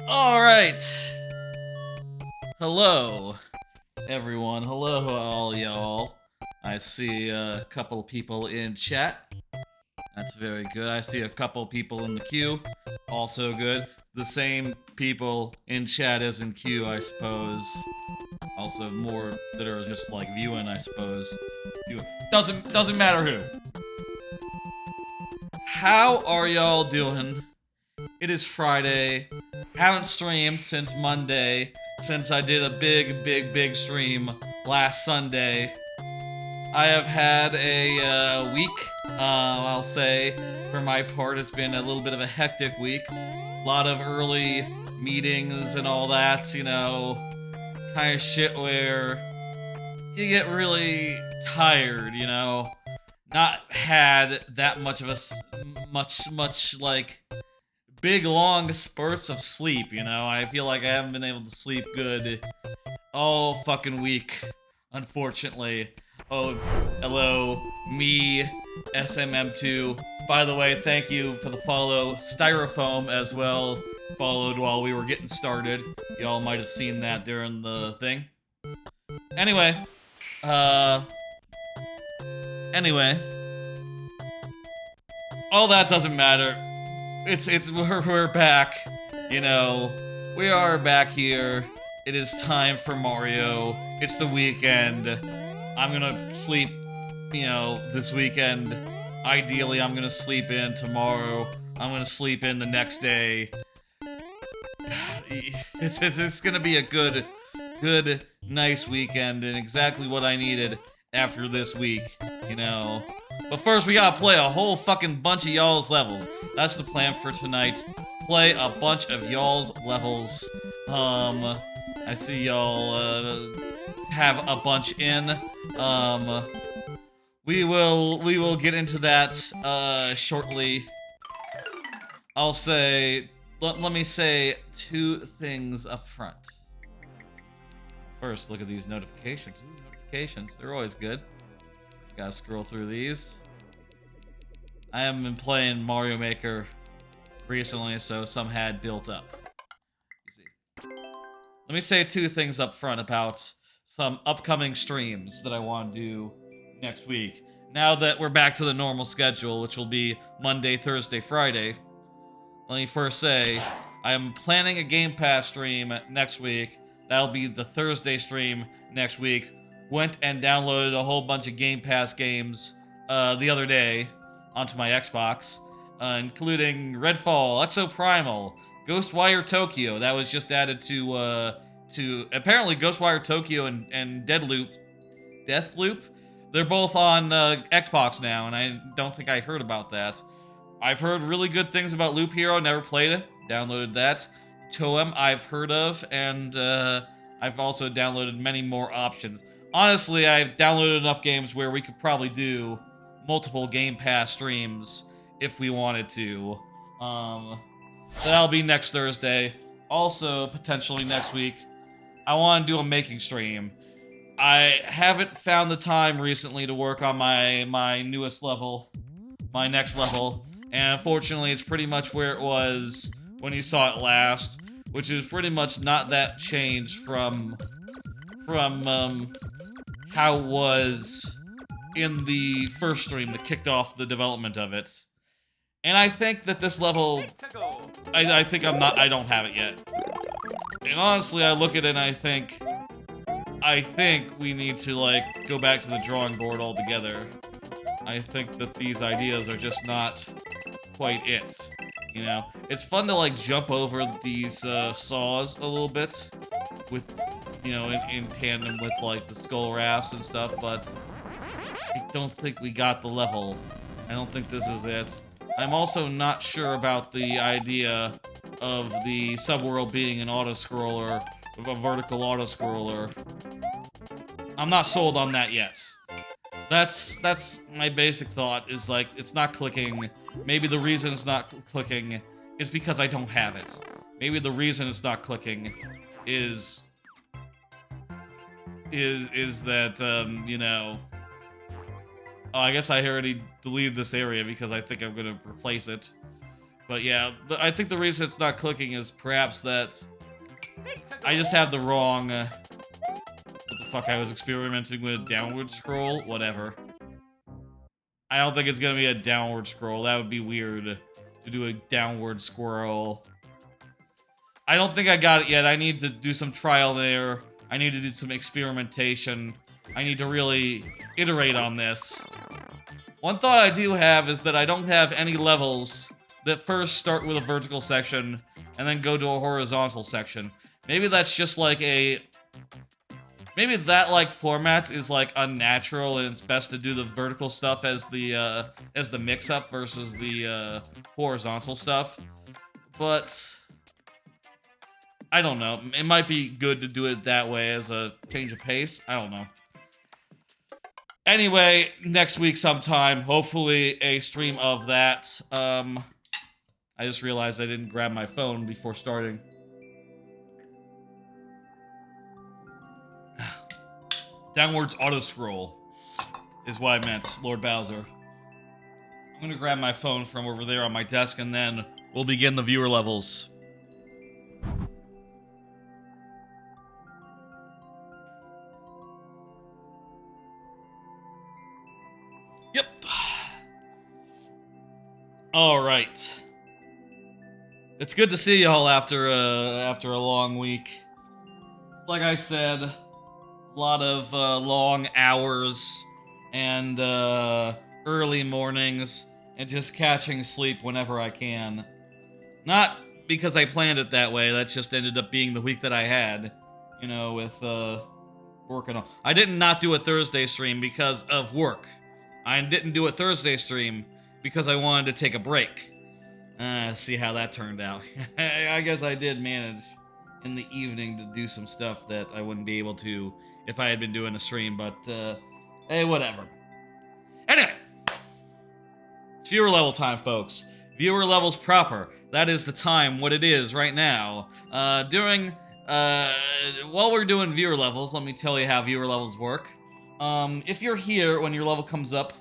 Alright. Hello, everyone. Hello, all y'all. I see a couple people in chat. That's very good. I see a couple people in the queue. Also good. The same people in chat as in queue, I suppose. Also more that are just like viewing, I suppose. Doesn't matter who. How are y'all doing? It is Friday. Haven't streamed since Monday, since I did a big stream last Sunday. I have had a week, I'll say. For my part, it's been a little bit of a hectic week. A lot of early meetings and all that, you know, kind of shit where you get really tired, you know. Not had that much of a much like big long spurts of sleep, you know. I feel like I haven't been able to sleep good all fucking week, unfortunately. Oh, hello, me, SMM2. By the way, thank you for the follow. Styrofoam as well followed while we were getting started. Y'all might have seen that during the thing. Anyway, Anyway, all that doesn't matter. We're back. You know, we are back here. It is time for Mario. It's the weekend. I'm gonna sleep, you know, this weekend. Ideally, I'm gonna sleep in tomorrow. I'm gonna sleep in the next day. It's gonna be a good, nice weekend and exactly what I needed after this week, you know. But first, we gotta play a whole fucking bunch of y'all's levels. That's the plan for tonight. Play a bunch of y'all's levels. I see y'all, have a bunch in. We will get into that, shortly. I'll say, let me say two things up front. First, look at these notifications. Ooh, notifications, they're always good. Gotta scroll through these. I haven't been playing Mario Maker recently, so some had built up. Let me say two things up front about some upcoming streams that I want to do next week. Now that we're back to the normal schedule, which will be Monday, Thursday, Friday, let me first say, I am planning a Game Pass stream next week. That'll be the Thursday stream next week. Went and downloaded a whole bunch of Game Pass games the other day onto my Xbox, including Redfall, Exo Primal, Ghostwire Tokyo. That was just added to apparently Ghostwire Tokyo and Deathloop. They're both on Xbox now, and I don't think I heard about that. I've heard really good things about Loop Hero. Never played it. Downloaded that. Toem I've heard of, and I've also downloaded many more options. Honestly, I've downloaded enough games where we could probably do multiple Game Pass streams if we wanted to. That'll be next Thursday. Also, potentially next week, I want to do a making stream. I haven't found the time recently to work on my newest level, my next level, and unfortunately, it's pretty much where it was when you saw it last, which is pretty much not that changed from how it was in the first stream that kicked off the development of it. And I think that this level, I don't have it yet. And honestly, I look at it and I think we need to, like, go back to the drawing board altogether. I think that these ideas are just not quite it, you know? It's fun to, like, jump over these, saws a little bit with, you know, in tandem with, like, the skull rafts and stuff, but I don't think we got the level. I don't think this is it. I'm also not sure about the idea of the subworld being an auto-scroller, a vertical auto-scroller. I'm not sold on that yet. That's my basic thought, is like, it's not clicking. Maybe the reason it's not clicking is because I don't have it. Maybe the reason it's not clicking is that, you know... Oh, I guess I already deleted this area because I think I'm gonna replace it. But yeah, I think the reason it's not clicking is perhaps that I just have the wrong... what the fuck, I was experimenting with a downward scroll? Whatever. I don't think it's gonna be a downward scroll. That would be weird to do a downward scroll. I don't think I got it yet. I need to do some trial and error. I need to do some experimentation. I need to really iterate on this. One thought I do have is that I don't have any levels that first start with a vertical section and then go to a horizontal section. Maybe that's just like a... Maybe that, like, format is, like, unnatural and it's best to do the vertical stuff as the mix-up versus the, horizontal stuff. But... I don't know. It might be good to do it that way as a change of pace. I don't know. Anyway, next week sometime, hopefully a stream of that. I just realized I didn't grab my phone before starting. Downwards auto-scroll is what I meant, Lord Bowser. I'm gonna grab my phone from over there on my desk and then we'll begin the viewer levels. Yep. All right. It's good to see y'all after a long week. Like I said, a lot of long hours and early mornings and just catching sleep whenever I can. Not because I planned it that way. That just ended up being the week that I had, you know, with work and all. I didn't not do a Thursday stream because of work. I didn't do a Thursday stream because I wanted to take a break. See how that turned out. I guess I did manage in the evening to do some stuff that I wouldn't be able to if I had been doing a stream, but, hey, whatever. Anyway! It's viewer level time, folks. Viewer levels proper. That is the time, what it is right now. While we're doing viewer levels, let me tell you how viewer levels work. If you're here when your level comes up,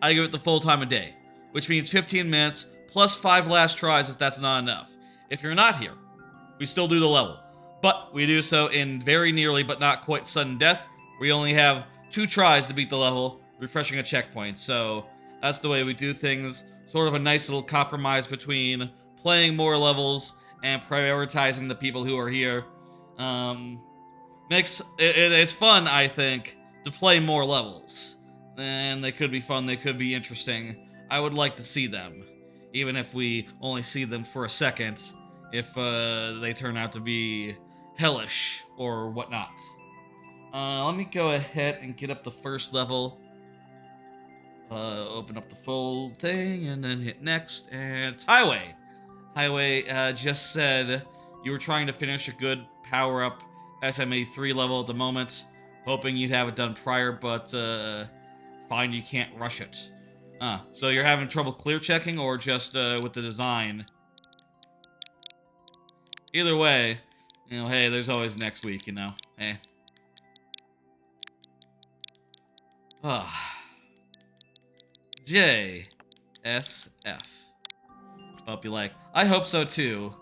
I give it the full time of day, which means 15 minutes plus 5 last tries if that's not enough. If you're not here, we still do the level, but we do so in very nearly but not quite sudden death. We only have 2 tries to beat the level, refreshing a checkpoint, so that's the way we do things. Sort of a nice little compromise between playing more levels and prioritizing the people who are here. It's fun, I think, to play more levels. And they could be fun, they could be interesting. I would like to see them. Even if we only see them for a second. If they turn out to be hellish or whatnot. Let me go ahead and get up the first level. Open up the full thing and then hit next. And it's Highway. Highway just said you were trying to finish a good power-up SMA 3 level at the moment. Hoping you'd have it done prior, but find you can't rush it. So you're having trouble clear checking or just with the design? Either way, you know, hey, there's always next week, you know. Hey. JSF. Hope you like. I hope so too.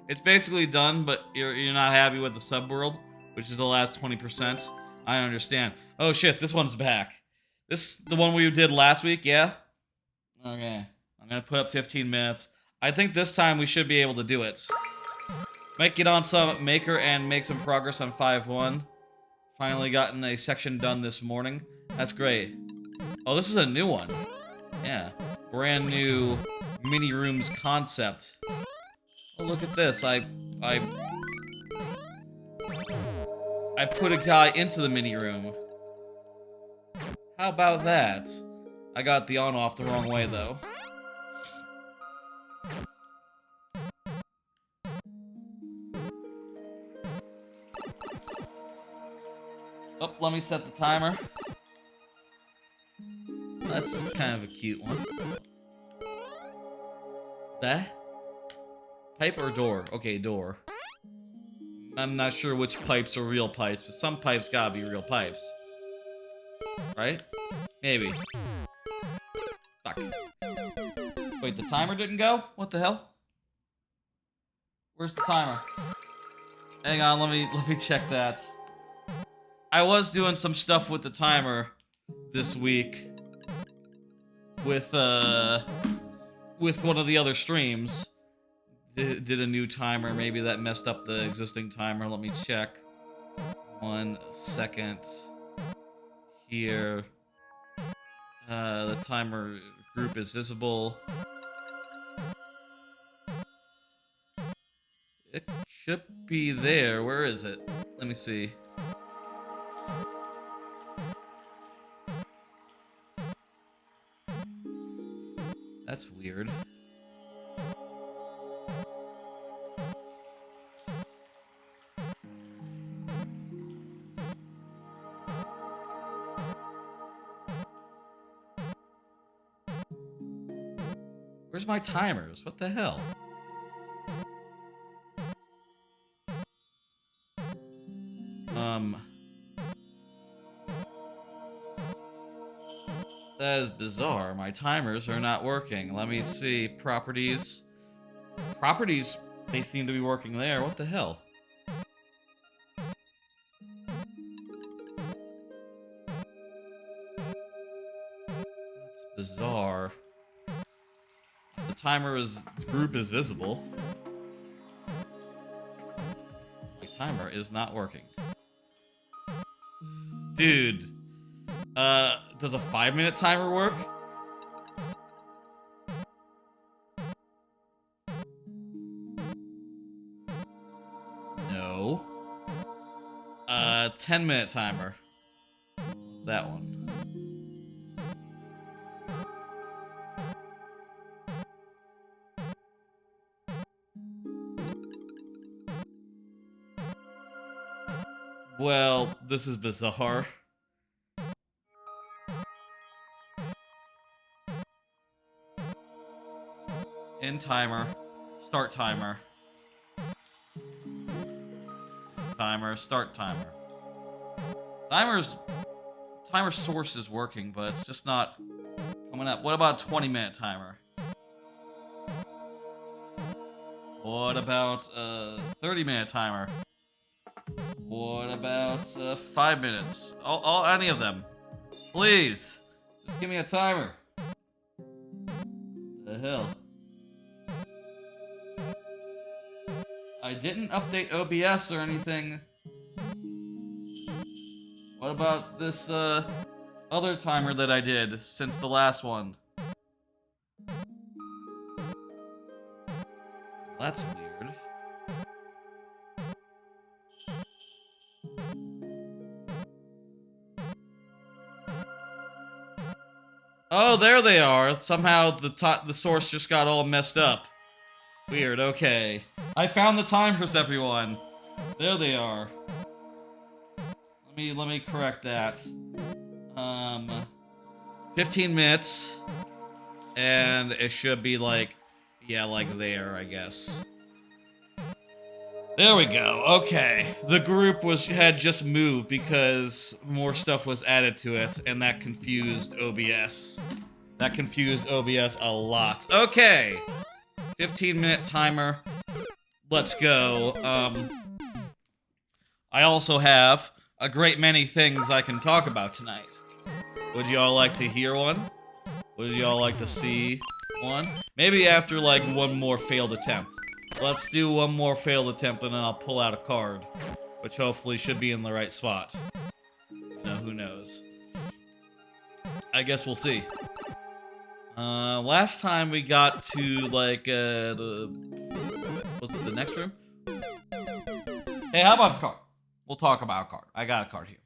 It's basically done, but you're not happy with the subworld, which is the last 20%. I understand. Oh shit, this one's back. This the one we did last week, yeah? Okay. I'm gonna put up 15 minutes. I think this time we should be able to do it. Might get on some Maker and make some progress on 5.1. Finally gotten a section done this morning. That's great. Oh, this is a new one. Yeah. Brand new mini rooms concept. Oh, look at this. I put a guy into the mini room. How about that? I got the on-off the wrong way, though. Oh, let me set the timer. That's just kind of a cute one. That? Pipe or door? Okay, door. I'm not sure which pipes are real pipes, but some pipes gotta be real pipes. Right? Maybe. Fuck. Wait, Wait, the timer didn't go? What the hell? Where's the timer? Hang on, let me check that. I was doing some stuff with the timer this week with one of the other streams. Did a new timer. Maybe that messed up the existing timer. Let me check. 1 second. Here. The timer group is visible. It should be there. Where is it? Let me see. That's weird. Where's my timers? What the hell? That is bizarre. My timers are not working. Let me see. Properties. Properties, they seem to be working there. What the hell? That's bizarre. The group is visible. The timer is not working. Dude. Does a 5-minute timer work? No. 10-minute timer. That one. Well, this is bizarre. End timer. Start timer. Timer. Start timer. Timer source is working, but it's just not coming up. What about a 20-minute timer? What about a 30-minute timer? What about 5 minutes? Any of them. Please. Just give me a timer. The hell? I didn't update OBS or anything. What about this other timer that I did since the last one? That's weird. Oh, there they are. Somehow the source just got all messed up. Weird, okay. I found the timers, everyone. There they are. Let me correct that. 15 minutes. And it should be like, yeah, like there, I guess. There we go. Okay. The group had just moved because more stuff was added to it, and that confused OBS. That confused OBS a lot. Okay. 15-minute timer. Let's go. I also have a great many things I can talk about tonight. Would y'all like to hear one? Would y'all like to see one? Maybe after, like, one more failed attempt. Let's do one more failed attempt and then I'll pull out a card. Which hopefully should be in the right spot. No, who knows. I guess we'll see. Last time we got to, like, was it the next room? Hey, how about a card? We'll talk about a card. I got a card here.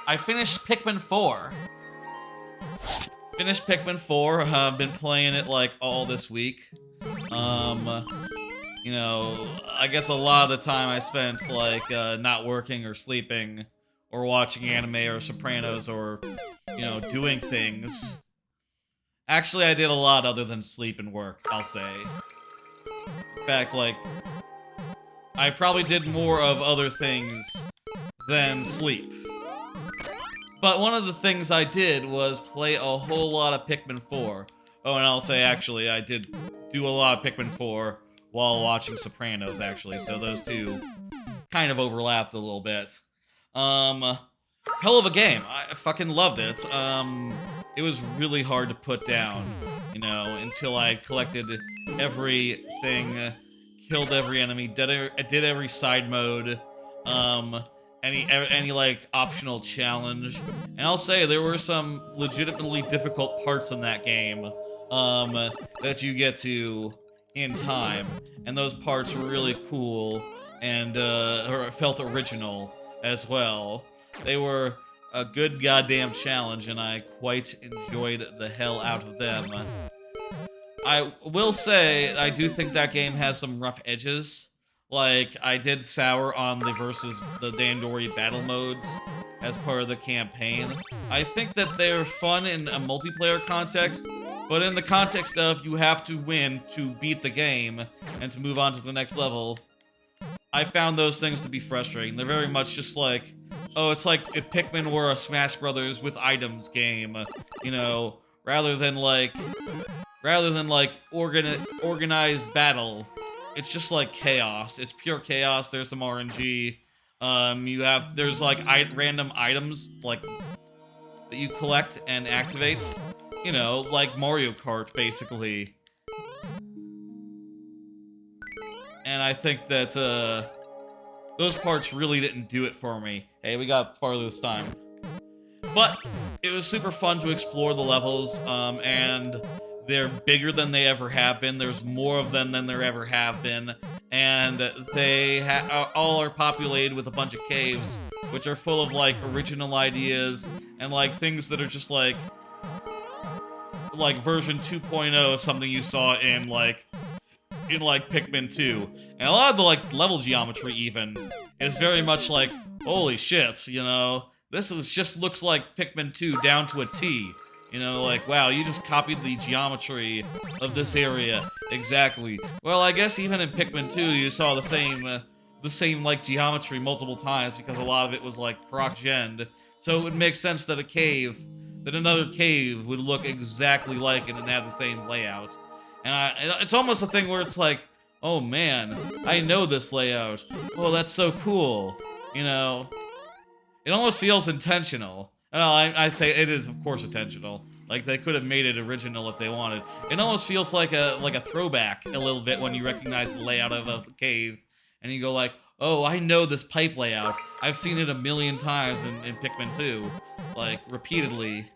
I finished Pikmin 4. Finished Pikmin 4. I've been playing it, like, all this week. You know, I guess a lot of the time I spent, like, not working or sleeping or watching anime or Sopranos or, you know, doing things. Actually, I did a lot other than sleep and work, I'll say. In fact, like, I probably did more of other things than sleep. But one of the things I did was play a whole lot of Pikmin 4. Oh, and I'll say, actually, I did do a lot of Pikmin 4 while watching Sopranos, actually, so those two kind of overlapped a little bit. Um, Hell of a game. I fucking loved it. It was really hard to put down, you know, until I collected everything, killed every enemy, did every side mode, um, any like optional challenge. And I'll say there were some legitimately difficult parts in that game, that you get to in time, and those parts were really cool and or felt original as well. They were a good goddamn challenge, and I quite enjoyed the hell out of them. I will say, I do think that game has some rough edges. Like, I did sour on the Dandori battle modes as part of the campaign. I think that they're fun in a multiplayer context, but in the context of you have to win to beat the game and to move on to the next level, I found those things to be frustrating. They're very much just like, oh, it's like if Pikmin were a Smash Brothers with items game, you know, rather than like organized battle. It's just like chaos. It's pure chaos. There's some RNG. There's like random items like that you collect and activate. You know, like Mario Kart, basically. And I think that those parts really didn't do it for me. Hey, we got farther this time. But it was super fun to explore the levels, and they're bigger than they ever have been. There's more of them than there ever have been. And they all are populated with a bunch of caves, which are full of, like, original ideas and, like, things that are just, like version 2.0 of something you saw in Pikmin 2. And a lot of the, like, level geometry, even, is very much like, holy shit, you know? This just looks like Pikmin 2 down to a T. You know, like, wow, you just copied the geometry of this area. Exactly. Well, I guess even in Pikmin 2, you saw the same, like, geometry multiple times, because a lot of it was, like, proc-gen. So it would make sense that another cave would look exactly like it and have the same layout. And it's almost a thing where it's like, oh man, I know this layout. Oh, that's so cool. You know, it almost feels intentional. Well, I say it is, of course, intentional. Like, they could have made it original if they wanted. It almost feels like a throwback a little bit when you recognize the layout of a cave, and you go like, oh, I know this pipe layout. I've seen it a million times in Pikmin 2, like, repeatedly.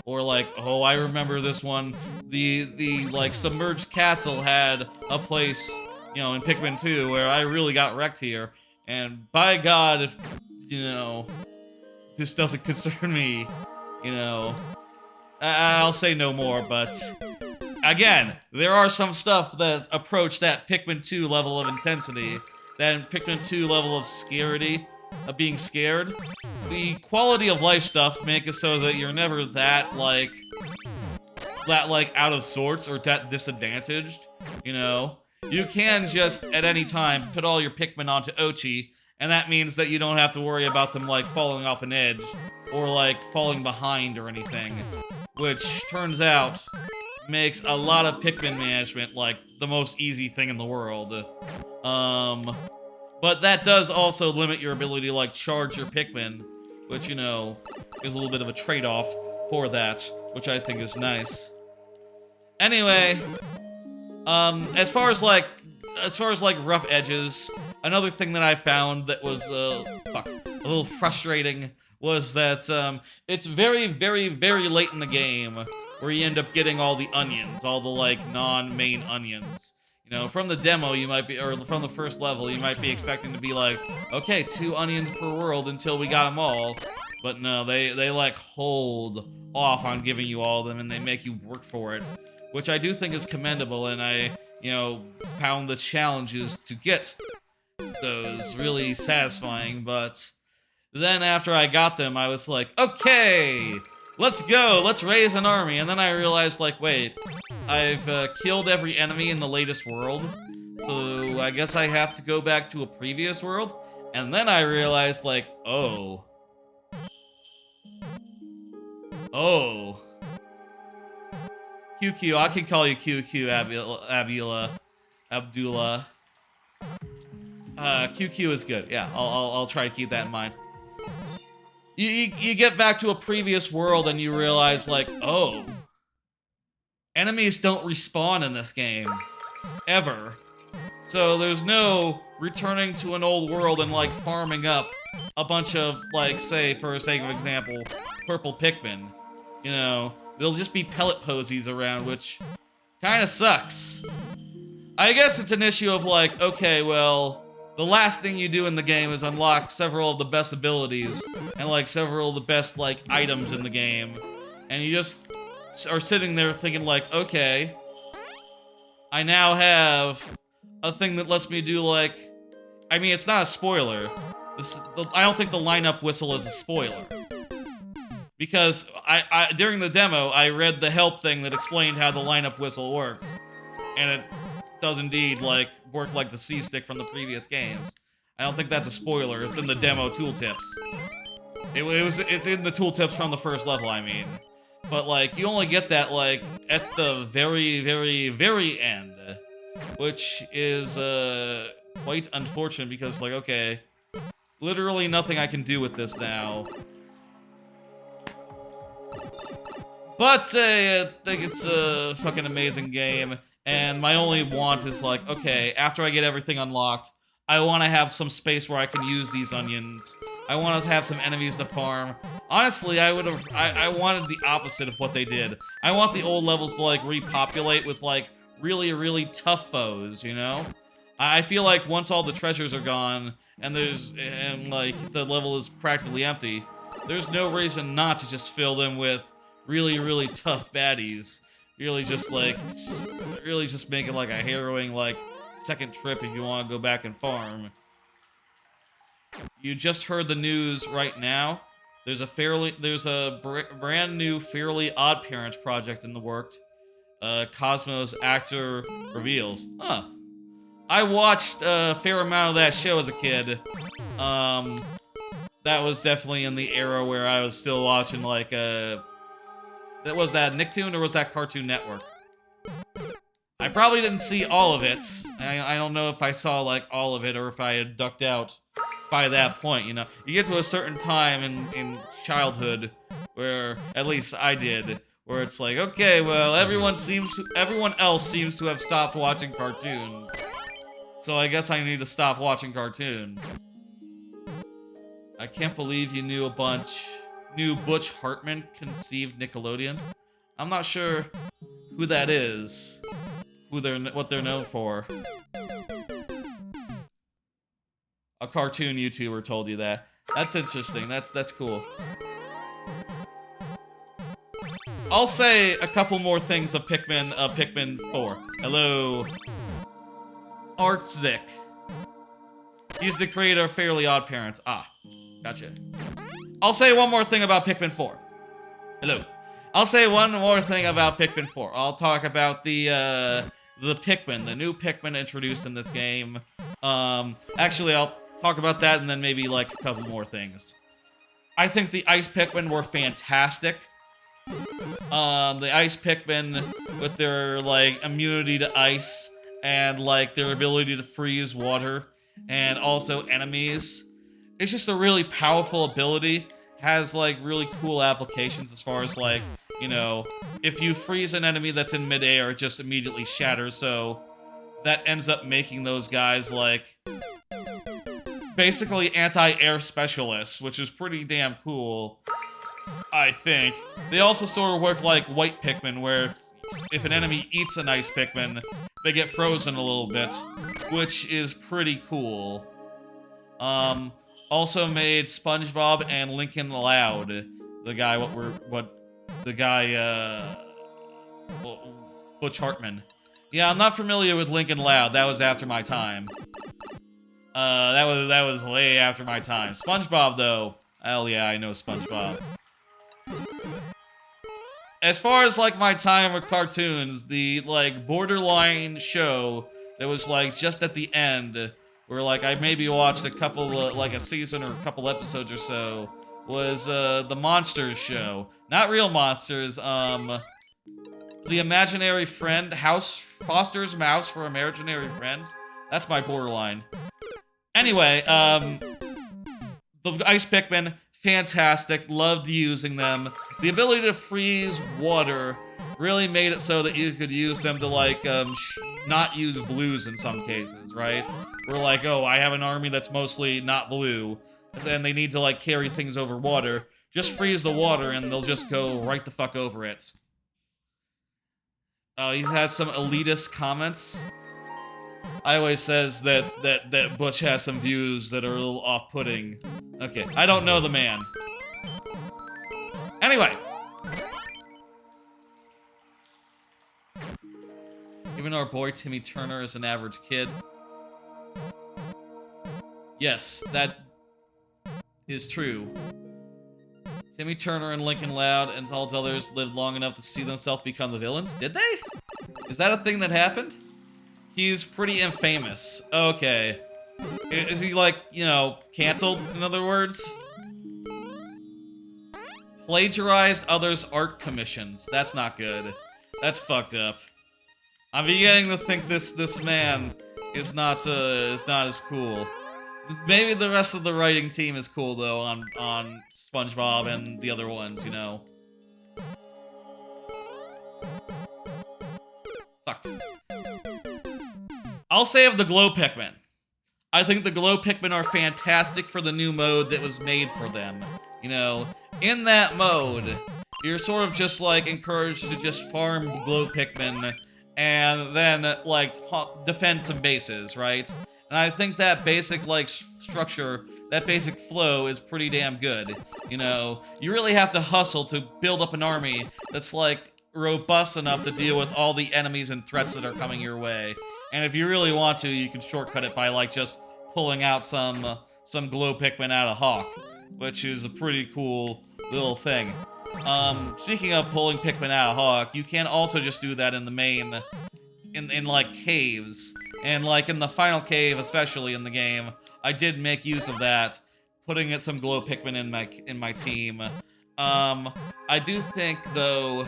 Or like, oh, I remember this one. The like submerged castle had a place, you know, in Pikmin 2 where I really got wrecked here. And by God, if, you know, this doesn't concern me, you know, I'll say no more. But again, there are some stuff that approach that Pikmin 2 level of intensity, that Pikmin 2 level of scaredy, of being scared. The quality of life stuff make it so that you're never that out of sorts or that disadvantaged, you know? You can just, at any time, put all your Pikmin onto Ochi, and that means that you don't have to worry about them, like, falling off an edge, or, like, falling behind or anything. Which, turns out, makes a lot of Pikmin management, like, the most easy thing in the world. But that does also limit your ability to, like, charge your Pikmin, which, you know, is a little bit of a trade-off for that, which I think is nice. Anyway, as far as rough edges, another thing that I found that was, a little frustrating was that, it's very, very, very late in the game where you end up getting all the onions, all the, like, non-main onions. You know, from the demo, you might be, or from the first level, you might be expecting to be like, okay, 2 onions per world until we got them all. But no, they like, hold off on giving you all of them, and they make you work for it. Which I do think is commendable, and I, you know, found the challenges to get those really satisfying, but then after I got them, I was like, okay, let's go, let's raise an army. And then I realized, like, wait, I've killed every enemy in the latest world, so I guess I have to go back to a previous world. And then I realized, like, oh, QQ. I can call you QQ, Abdullah. QQ is good. Yeah, I'll try to keep that in mind. You get back to a previous world and you realize, like, oh, enemies don't respawn in this game. Ever. So there's no returning to an old world and, like, farming up a bunch of, like, say, for sake of example, purple Pikmin. You know, there'll just be pellet posies around, which kind of sucks. I guess it's an issue of, like, okay, well, the last thing you do in the game is unlock several of the best abilities and, like, several of the best, like, items in the game. And you just are sitting there thinking, like, okay, I now have a thing that lets me do, like, I mean, it's not a spoiler. I don't think the lineup whistle is a spoiler. Because during the demo, I read the help thing that explained how the lineup whistle works. And it does indeed, like, work like the C-stick from the previous games. I don't think that's a spoiler. It's in the demo tooltips. It's in the tooltips from the first level, I mean. But, like, you only get that, like, at the very, very, very end. Which is, quite unfortunate because, like, okay, literally nothing I can do with this now. But, I think it's a fucking amazing game, and my only want is, like, okay, after I get everything unlocked, I want to have some space where I can use these onions. I want to have some enemies to farm. Honestly, I wanted the opposite of what they did. I want the old levels to, like, repopulate with, like, really, really tough foes, you know? I feel like once all the treasures are gone, and like, the level is practically empty, there's no reason not to just fill them with really, really tough baddies. Really just make it like a harrowing, like, second trip if you want to go back and farm. You just heard the news right now. There's a brand new Fairly Odd Parents project in the works. Cosmo's actor reveals. Huh. I watched a fair amount of that show as a kid. That was definitely in the era where I was still watching, like, was that Nicktoon or was that Cartoon Network? I probably didn't see all of it. I don't know if I saw, like, all of it or if I had ducked out by that point, you know? You get to a certain time in childhood where, at least I did, where it's like, okay, well, everyone else seems to have stopped watching cartoons. So I guess I need to stop watching cartoons. I can't believe you knew Butch Hartman conceived Nickelodeon. I'm not sure who that is. What they're known for. A cartoon YouTuber told you that. That's interesting. That's cool. I'll say a couple more things of Pikmin 4. Hello. Artzik. He's the creator of Fairly Odd Parents. Ah, gotcha. I'll say one more thing about Pikmin 4. Hello. I'll say one more thing about Pikmin 4. I'll talk about the Pikmin, the new Pikmin introduced in this game. Actually, I'll talk about that and then maybe, like, a couple more things. I think the Ice Pikmin were fantastic. The Ice Pikmin with their, like, immunity to ice and, like, their ability to freeze water and also enemies. It's just a really powerful ability. Has, like, really cool applications as far as, like, you know, if you freeze an enemy that's in midair, it just immediately shatters, so that ends up making those guys, like, basically anti-air specialists, which is pretty damn cool, I think. They also sort of work like White Pikmin, where if an enemy eats an Ice Pikmin, they get frozen a little bit, which is pretty cool. Also made SpongeBob and Lincoln Loud. Butch Hartman. Yeah, I'm not familiar with Lincoln Loud. That was after my time. That was way after my time. SpongeBob, though. Hell yeah, I know SpongeBob. As far as, like, my time with cartoons, the, like, borderline show that was, like, just at the end, where, like, I maybe watched a couple, like, a season or a couple episodes or so, was, the Monsters show. Not real monsters, The imaginary friend house fosters mouse for imaginary friends. That's my borderline. Anyway, the ice Pikmin, fantastic. Loved using them. The ability to freeze water really made it so that you could use them to, like, not use blues in some cases, right? We're like, oh, I have an army that's mostly not blue, and they need to, like, carry things over water. Just freeze the water, and they'll just go right the fuck over it. He's had some elitist comments. I always says that Butch has some views that are a little off-putting. Okay, I don't know the man. Anyway. Even our boy Timmy Turner is an average kid. Yes, that is true. Timmy Turner and Lincoln Loud and all the others lived long enough to see themselves become the villains. Did they? Is that a thing that happened? He's pretty infamous. Okay. Is he, like, you know, canceled, in other words? Plagiarized others' art commissions. That's not good. That's fucked up. I'm beginning to think this man is not as cool. Maybe the rest of the writing team is cool, though, on SpongeBob and the other ones, you know. Fuck. I'll save the Glow Pikmin. I think the Glow Pikmin are fantastic for the new mode that was made for them. You know, in that mode, you're sort of just, like, encouraged to just farm Glow Pikmin and then, like, defend some bases, right? And I think that basic, like, structure, that basic flow is pretty damn good. You know, you really have to hustle to build up an army that's, like, robust enough to deal with all the enemies and threats that are coming your way. And if you really want to, you can shortcut it by, like, just pulling out some Glow Pikmin out of Hawk, which is a pretty cool little thing. Speaking of pulling Pikmin out of Hawk, you can also just do that in the main, in like, caves. And, like, in the final cave, especially in the game, I did make use of that, putting in some Glow Pikmin in my team. I do think, though,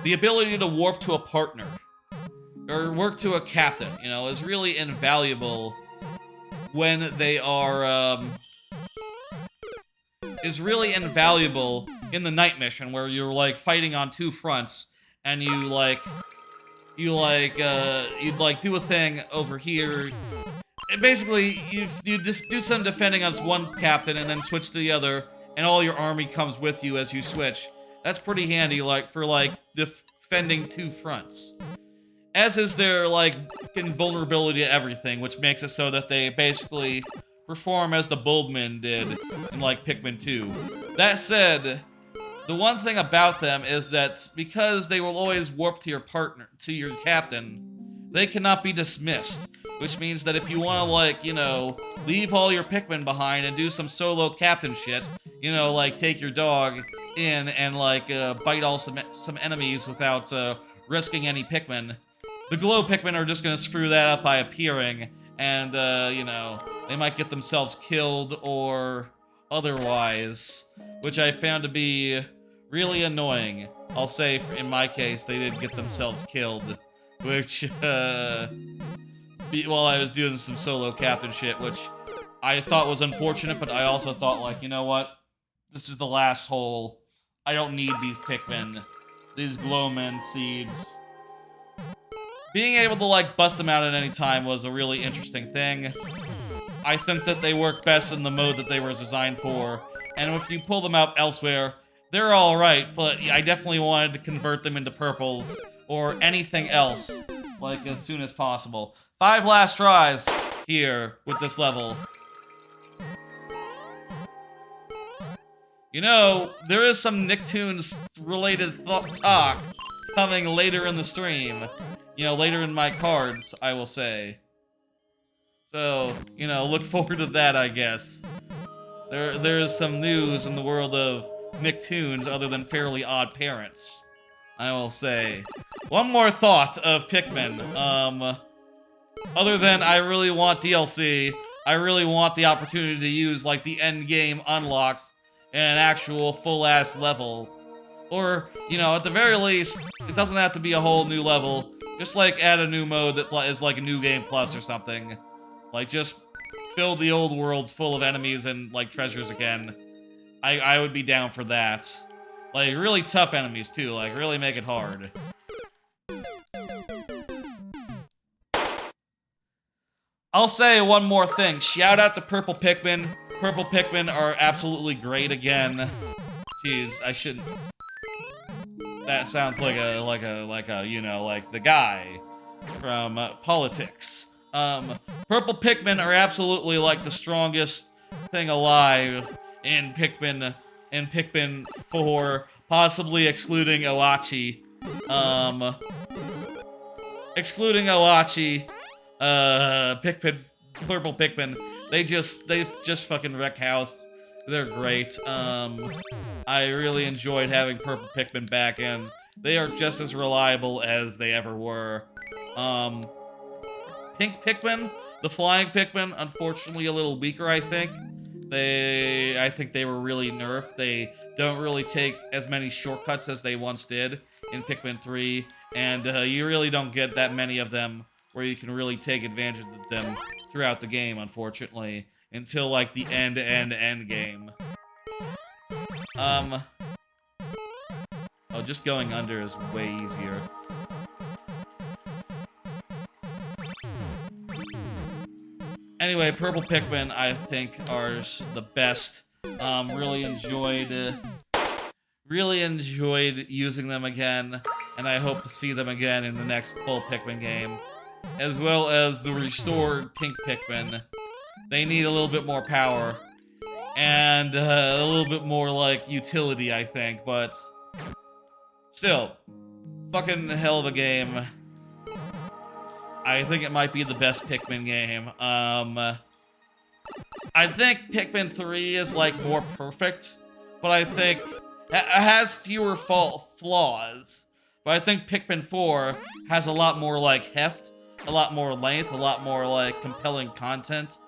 the ability to warp to a partner, or work to a captain, you know, is really invaluable when they are, is really invaluable in the night mission, where you're, like, fighting on two fronts, and you'd, like, do a thing over here. Basically, you just do some defending on one captain, and then switch to the other, and all your army comes with you as you switch. That's pretty handy, like, for, like, defending two fronts. As is their, like, invulnerability to everything, which makes it so that they basically perform as the Bulbmin did in, like, Pikmin 2. That said, the one thing about them is that because they will always warp to your partner, to your captain, they cannot be dismissed. Which means that if you want to, like, you know, leave all your Pikmin behind and do some solo captain shit, you know, like, take your dog in and, like, bite some enemies without risking any Pikmin, the Glow Pikmin are just gonna screw that up by appearing, and, you know, they might get themselves killed or otherwise, which I found to be really annoying. I'll say, in my case, they did get themselves killed, which, while I was doing some solo captain shit, which I thought was unfortunate, but I also thought, like, you know what? This is the last hole. I don't need these Pikmin. These Glowman seeds. Being able to, like, bust them out at any time was a really interesting thing. I think that they work best in the mode that they were designed for, and if you pull them out elsewhere, they're alright, but I definitely wanted to convert them into purples, or anything else, like, as soon as possible. 5 last tries here with this level. You know, there is some Nicktoons-related talk coming later in the stream. You know, later in my cards, I will say. So, you know, look forward to that, I guess. There's some news in the world of Nicktoons other than Fairly Odd Parents, I will say. One more thought of Pikmin. Other than I really want DLC, I really want the opportunity to use, like, the end game unlocks in an actual full-ass level. Or, you know, at the very least, it doesn't have to be a whole new level. Just, like, add a new mode that is, like, a new game plus or something. Like, just fill the old worlds full of enemies and, like, treasures again. I would be down for that. Like, really tough enemies, too. Like, really make it hard. I'll say one more thing. Shout out to Purple Pikmin. Purple Pikmin are absolutely great again. Jeez, I shouldn't... That sounds like a, you know, like the guy from Politics. Purple Pikmin are absolutely like the strongest thing alive in Pikmin 4, possibly excluding Oachi. Excluding Oachi, Purple Pikmin, they just fucking wreck house. They're great. I really enjoyed having Purple Pikmin back, and they are just as reliable as they ever were. Pink Pikmin, the flying Pikmin, unfortunately a little weaker, I think. I think they were really nerfed. They don't really take as many shortcuts as they once did in Pikmin 3, and you really don't get that many of them where you can really take advantage of them throughout the game, unfortunately, until, like, the end game. Oh, just going under is way easier. Anyway, Purple Pikmin, I think, are the best. Really enjoyed using them again, and I hope to see them again in the next full Pikmin game. As well as the restored Pink Pikmin. They need a little bit more power. And a little bit more, like, utility, I think, but... Still, fucking hell of a game. I think it might be the best Pikmin game. I think Pikmin 3 is, like, more perfect, but I think it has fewer flaws. But I think Pikmin 4 has a lot more, like, heft, a lot more length, a lot more, like, compelling content,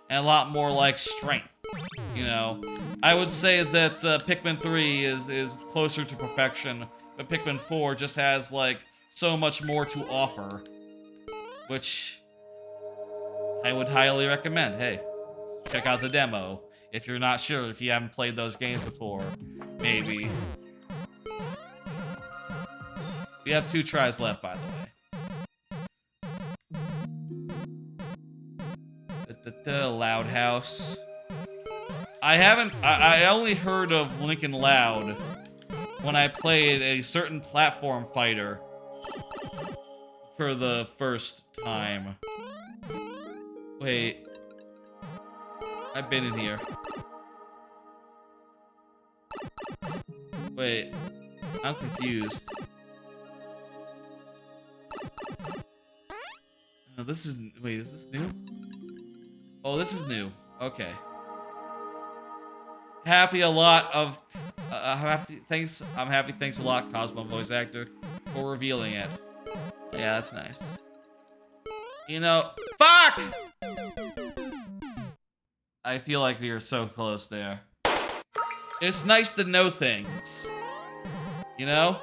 and a lot more, like, strength, you know? I would say that Pikmin 3 is closer to perfection, but Pikmin 4 just has, like, so much more to offer. Which I would highly recommend. Hey, check out the demo if you're not sure, if you haven't played those games before. Maybe. We have 2 tries left, by the way. Loud House. I only heard of Lincoln Loud when I played a certain platform fighter for the first time. Wait. I've been in here. Wait. I'm confused. No, this is... Wait, is this new? Oh, this is new. Okay. Happy a lot of... thanks a lot, Cosmo voice actor, for revealing it. Yeah, that's nice. You know, fuck! I feel like we were so close there. It's nice to know things. You know?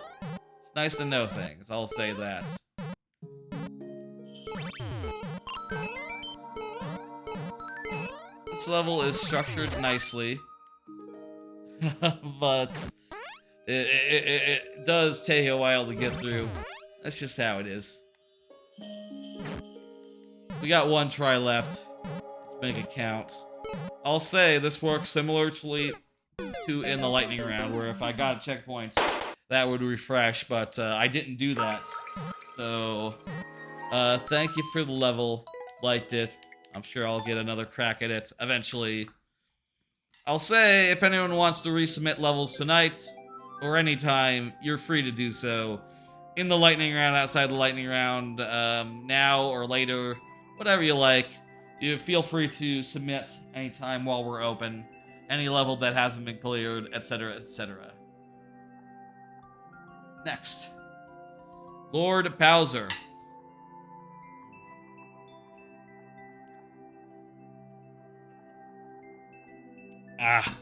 It's nice to know things, I'll say that. This level is structured nicely. But it does take a while to get through. That's just how it is. We got 1 try left. Let's make it count. I'll say this works similarly to in the lightning round, where if I got a checkpoint, that would refresh, but I didn't do that. So, thank you for the level. Liked it. I'm sure I'll get another crack at it eventually. I'll say, if anyone wants to resubmit levels tonight, or anytime, you're free to do so. In the lightning round, outside the lightning round, now or later, whatever you like. You feel free to submit anytime while we're open. Any level that hasn't been cleared, etc., etc. Next. Lord Bowser. Ah.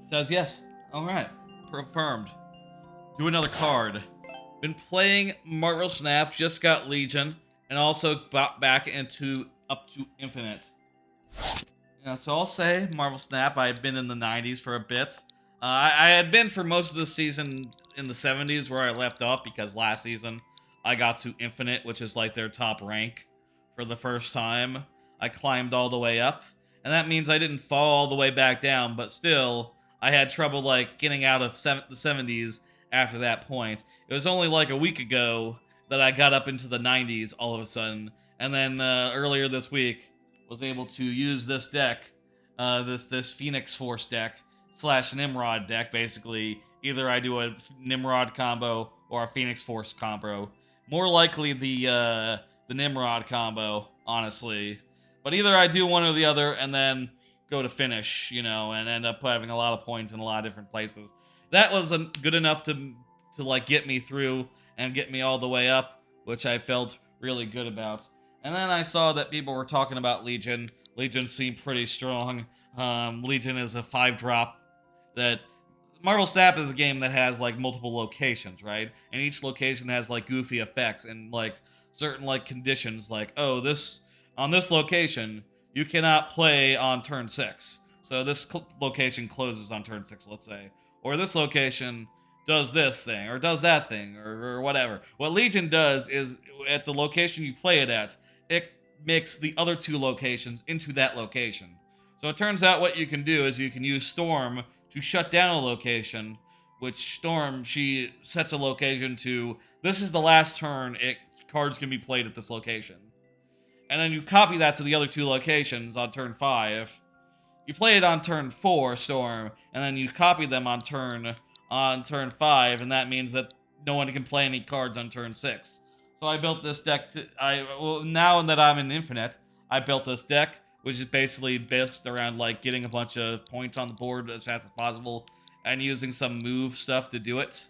Says yes. Alright. Confirmed. Do another card. Been playing Marvel Snap, just got Legion, and also got back into up to Infinite. Yeah, so I'll say Marvel Snap. I had been in the 90s for a bit. I had been for most of the season in the 70s where I left off because last season I got to Infinite, which is like their top rank for the first time. I climbed all the way up, and that means I didn't fall all the way back down, but still, I had trouble like getting out of the 70s after that point. It was only like a week ago that I got up into the 90s all of a sudden, and then earlier this week was able to use this deck, this Phoenix Force deck / Nimrod deck. Basically, either I do a Nimrod combo or a Phoenix Force combo. More likely the Nimrod combo, honestly. But either I do one or the other and then go to finish, you know, and end up having a lot of points in a lot of different places. That was good enough to like get me through and get me all the way up, which I felt really good about. And then I saw that people were talking about Legion. Legion seemed pretty strong. Legion is a 5-drop that... Marvel Snap is a game that has, like, multiple locations, right? And each location has, like, goofy effects and, like, certain, like, conditions. Like, oh, on this location, you cannot play on turn 6. So this location closes on turn 6, let's say. Or this location does this thing, or does that thing, or whatever. What Legion does is, at the location you play it at, it makes the other 2 locations into that location. So it turns out what you can do is you can use Storm to shut down a location, which Storm, she sets a location to, this is the last turn cards can be played at this location. And then you copy that to the other 2 locations on turn 5. You play it on turn 4, Storm, and then you copy them on turn 5, and that means that no one can play any cards on turn 6. So I built this deck now that I'm in Infinite, I built this deck, which is basically based around like getting a bunch of points on the board as fast as possible and using some move stuff to do it.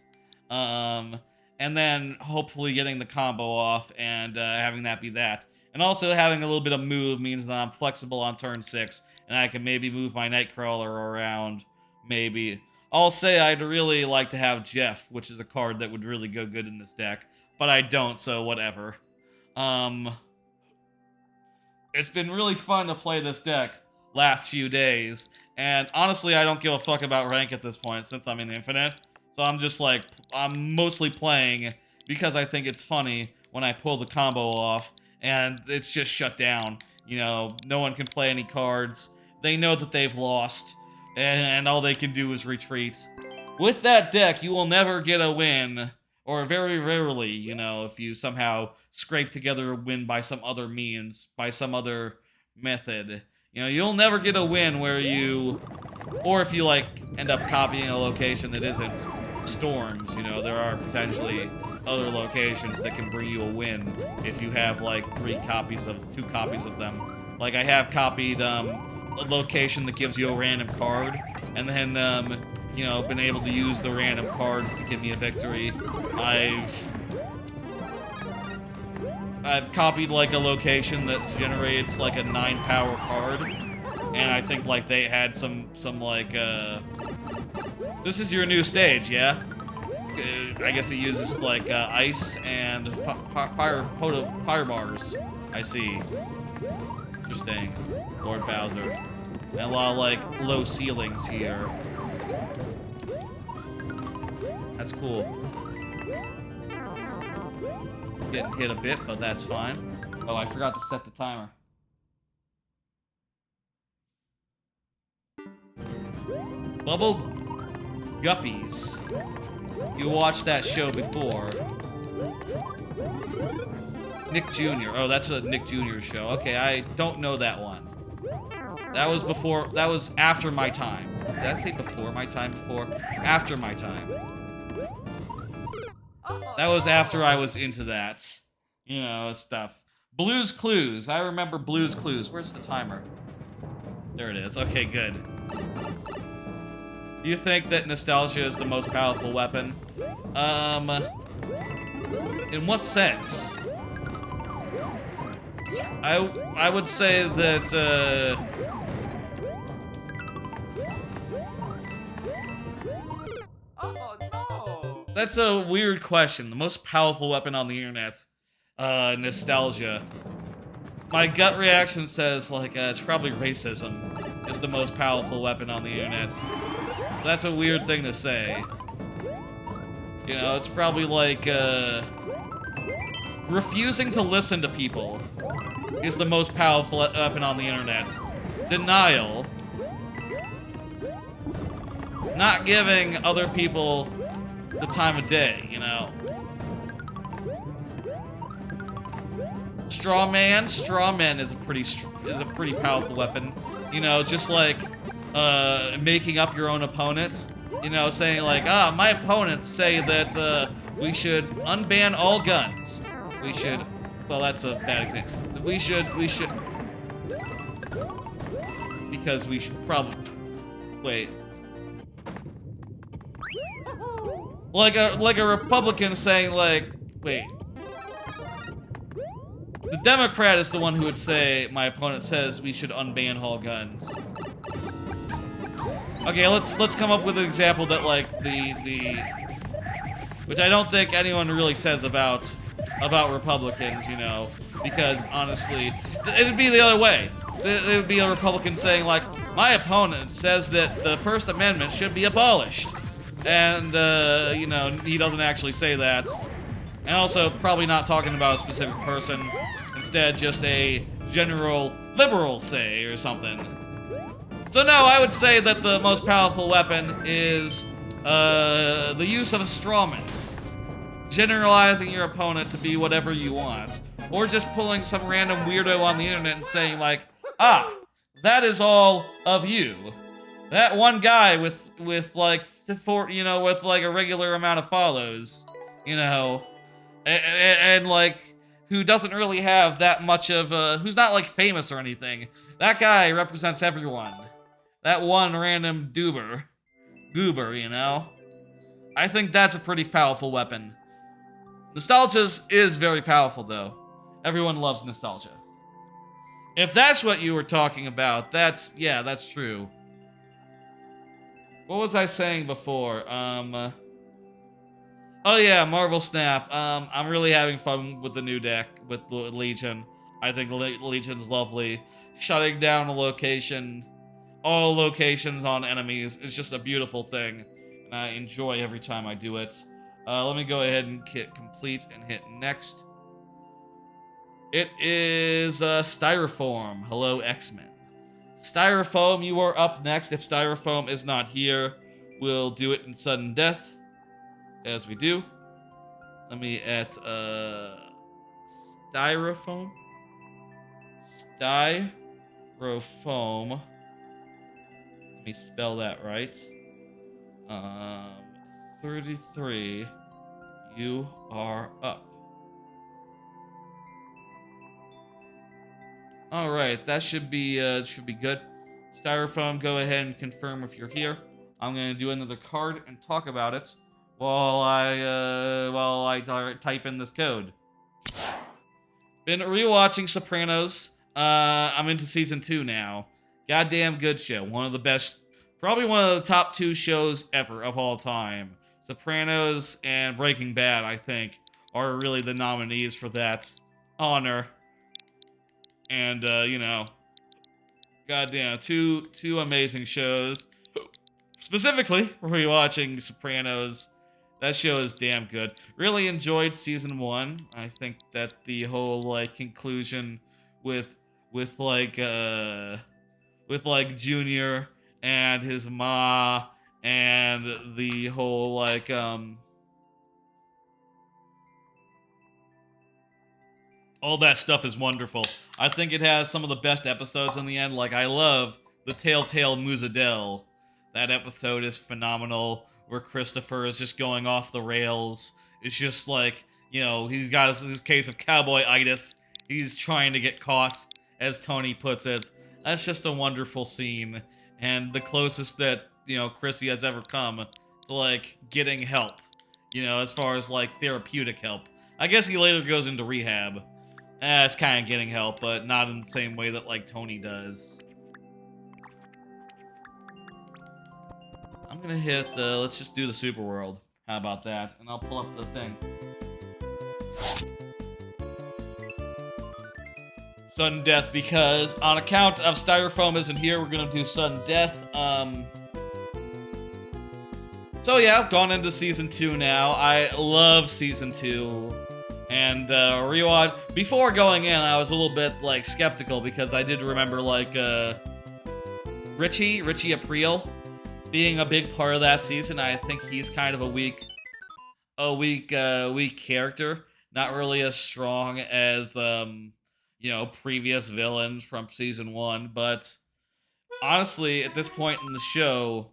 And then hopefully getting the combo off and having that be that. And also having a little bit of move means that I'm flexible on turn 6 and I can maybe move my Nightcrawler around, maybe. I'll say I'd really like to have Jeff, which is a card that would really go good in this deck. But I don't, so whatever. It's been really fun to play this deck last few days. And honestly, I don't give a fuck about rank at this point since I'm in Infinite. So I'm just like, I'm mostly playing because I think it's funny when I pull the combo off and it's just shut down. You know, no one can play any cards. They know that they've lost and all they can do is retreat. With that deck, you will never get a win. Or very rarely, you know, if you somehow scrape together a win by some other means, by some other method. You know, you'll never get a win where you... Or if you, like, end up copying a location that isn't Storms, you know, there are potentially other locations that can bring you a win if you have, like, 2 copies of them. Like, I have copied, a location that gives you a random card, and then, you know, been able to use the random cards to give me a victory. I've copied like a location that generates like a 9-power card, and I think like they had some like this is your new stage, yeah? I guess it uses like ice and fire bars. I see. Interesting. Lord Bowser. And a lot of like low ceilings here. That's cool. Getting hit a bit, but that's fine. Oh, I forgot to set the timer. Bubble Guppies. You watched that show before. Nick Jr. Oh, that's a Nick Jr. show. Okay, I don't know that one. That was before, that was after my time. Did I say before my time? Before? After my time. That was after I was into that. You know, stuff. Blue's Clues. I remember Blue's Clues. Where's the timer? There it is. Okay, good. Do you think that nostalgia is the most powerful weapon? In what sense? I would say that, That's a weird question. The most powerful weapon on the internet. Nostalgia. My gut reaction says, like, it's probably racism is the most powerful weapon on the internet. That's a weird thing to say. You know, it's probably like, refusing to listen to people is the most powerful weapon on the internet. Denial. Not giving other people the time of day, you know. Strawman is a pretty powerful weapon. You know, just like making up your own opponents. You know, saying like, my opponents say that we should unban all guns. We should. Well, that's a bad example. We should. Because we should probably. Wait. Like a Republican saying like, wait. The Democrat is the one who would say, my opponent says we should unban all guns. Okay, let's come up with an example that like which I don't think anyone really says about Republicans, you know, because honestly, it'd be the other way. It would be a Republican saying like, my opponent says that the First Amendment should be abolished. And, you know, he doesn't actually say that. And also, probably not talking about a specific person. Instead, just a general liberal say or something. So no, I would say that the most powerful weapon is, the use of a strawman. Generalizing your opponent to be whatever you want. Or just pulling some random weirdo on the internet and saying like, that is all of you. That one guy with like you know, with like a regular amount of follows, you know, and like who doesn't really have that much of who's not like famous or anything. That guy represents everyone. That one random goober, you know. I think that's a pretty powerful weapon. Nostalgia is very powerful though. Everyone loves nostalgia. If that's what you were talking about, that's true. What was I saying before? Oh yeah, Marvel Snap. I'm really having fun with the new deck, with the Legion. I think Legion's lovely. Shutting down a location, all locations on enemies is just a beautiful thing. And I enjoy every time I do it. Let me go ahead and hit complete and hit next. It is Styrofoam. Hello, X-Men. Styrofoam, you are up next. If Styrofoam is not here, we'll do it in sudden death, as we do. Let me at Styrofoam. Styrofoam. Let me spell that right. 33. You are up. All right, that should be good. Styrofoam, go ahead and confirm if you're here. I'm gonna do another card and talk about it while I type in this code. Been rewatching Sopranos. I'm into season 2 now. Goddamn good show. One of the best, probably one of the top 2 shows ever of all time. Sopranos and Breaking Bad, I think, are really the nominees for that honor. And, you know, goddamn, two amazing shows. Specifically, rewatching Sopranos. That show is damn good. Really enjoyed season 1. I think that the whole, like, conclusion with Junior and his ma and the whole, like, all that stuff is wonderful. I think it has some of the best episodes in the end. Like, I love the Telltale Musadell. That episode is phenomenal, where Christopher is just going off the rails. It's just like, you know, he's got his case of cowboy-itis. He's trying to get caught, as Tony puts it. That's just a wonderful scene, and the closest that, you know, Chrissy has ever come to, like, getting help. You know, as far as, like, therapeutic help. I guess he later goes into rehab. It's kind of getting help, but not in the same way that, like, Tony does. I'm gonna hit, let's just do the Super World. How about that? And I'll pull up the thing. Sudden death, because on account of Styrofoam isn't here, we're gonna do sudden death. So yeah, I've gone into season 2 now. I love season 2. And rewatch. Before going in, I was a little bit like skeptical because I did remember like Richie April being a big part of that season. I think he's kind of a weak character, not really as strong as previous villains from season 1. But honestly, at this point in the show,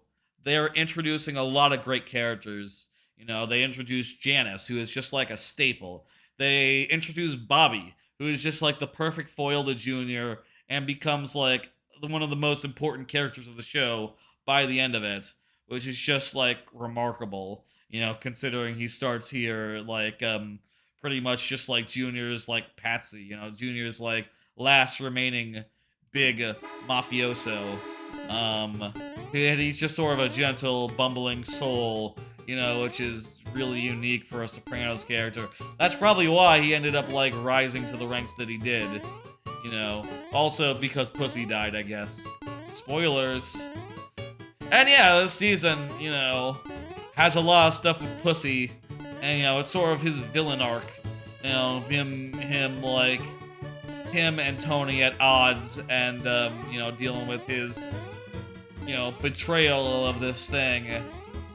they're introducing a lot of great characters. They introduced Janice, who is just like a staple. They introduced Bobby, who is just like the perfect foil to Junior and becomes like one of the most important characters of the show by the end of it, which is just like remarkable, considering he starts here like pretty much just like Junior's like Patsy, Junior's like last remaining big mafioso. And he's just sort of a gentle, bumbling soul, which is really unique for a Sopranos character. That's probably why he ended up, like, rising to the ranks that he did. Also because Pussy died, I guess. Spoilers. And yeah, this season, has a lot of stuff with Pussy. And, it's sort of his villain arc. Him and Tony at odds and, dealing with his, betrayal of this thing.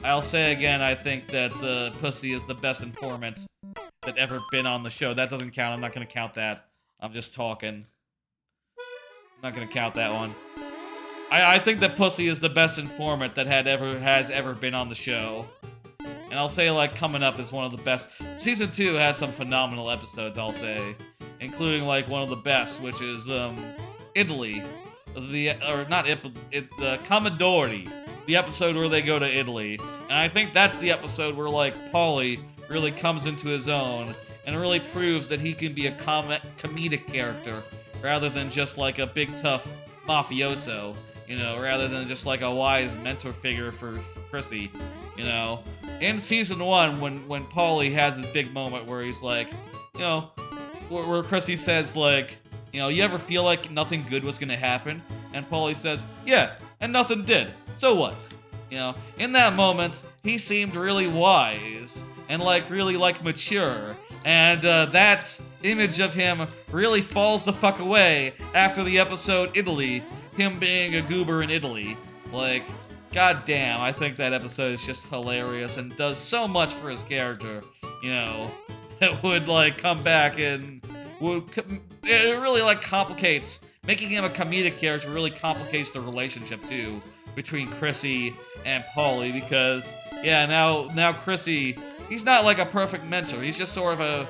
I'll say again, I think that Pussy is the best informant that ever been on the show. That doesn't count. I'm not going to count that. I'm just talking. I'm not going to count that one. I think that Pussy is the best informant that has ever been on the show. And I'll say, like, coming up is one of the best. Season 2 has some phenomenal episodes, I'll say. Including, like, one of the best, which is, Italy. Commodore. The episode where they go to Italy. And I think that's the episode where, like, Paulie really comes into his own and really proves that he can be a comedic character rather than just, like, a big, tough mafioso, rather than just, like, a wise mentor figure for Chrissy, In season 1, when Paulie has his big moment where he's like, where Chrissy says, like, you ever feel like nothing good was gonna happen? And Paulie says, yeah, and nothing did. So what? In that moment, he seemed really wise and really mature. And that image of him really falls the fuck away after the episode Italy, him being a goober in Italy. Like, goddamn, I think that episode is just hilarious and does so much for his character. It would come back and it really complicates. Making him a comedic character really complicates the relationship too between Chrissy and Paulie, because now Chrissy, he's not like a perfect mentor. He's just sort of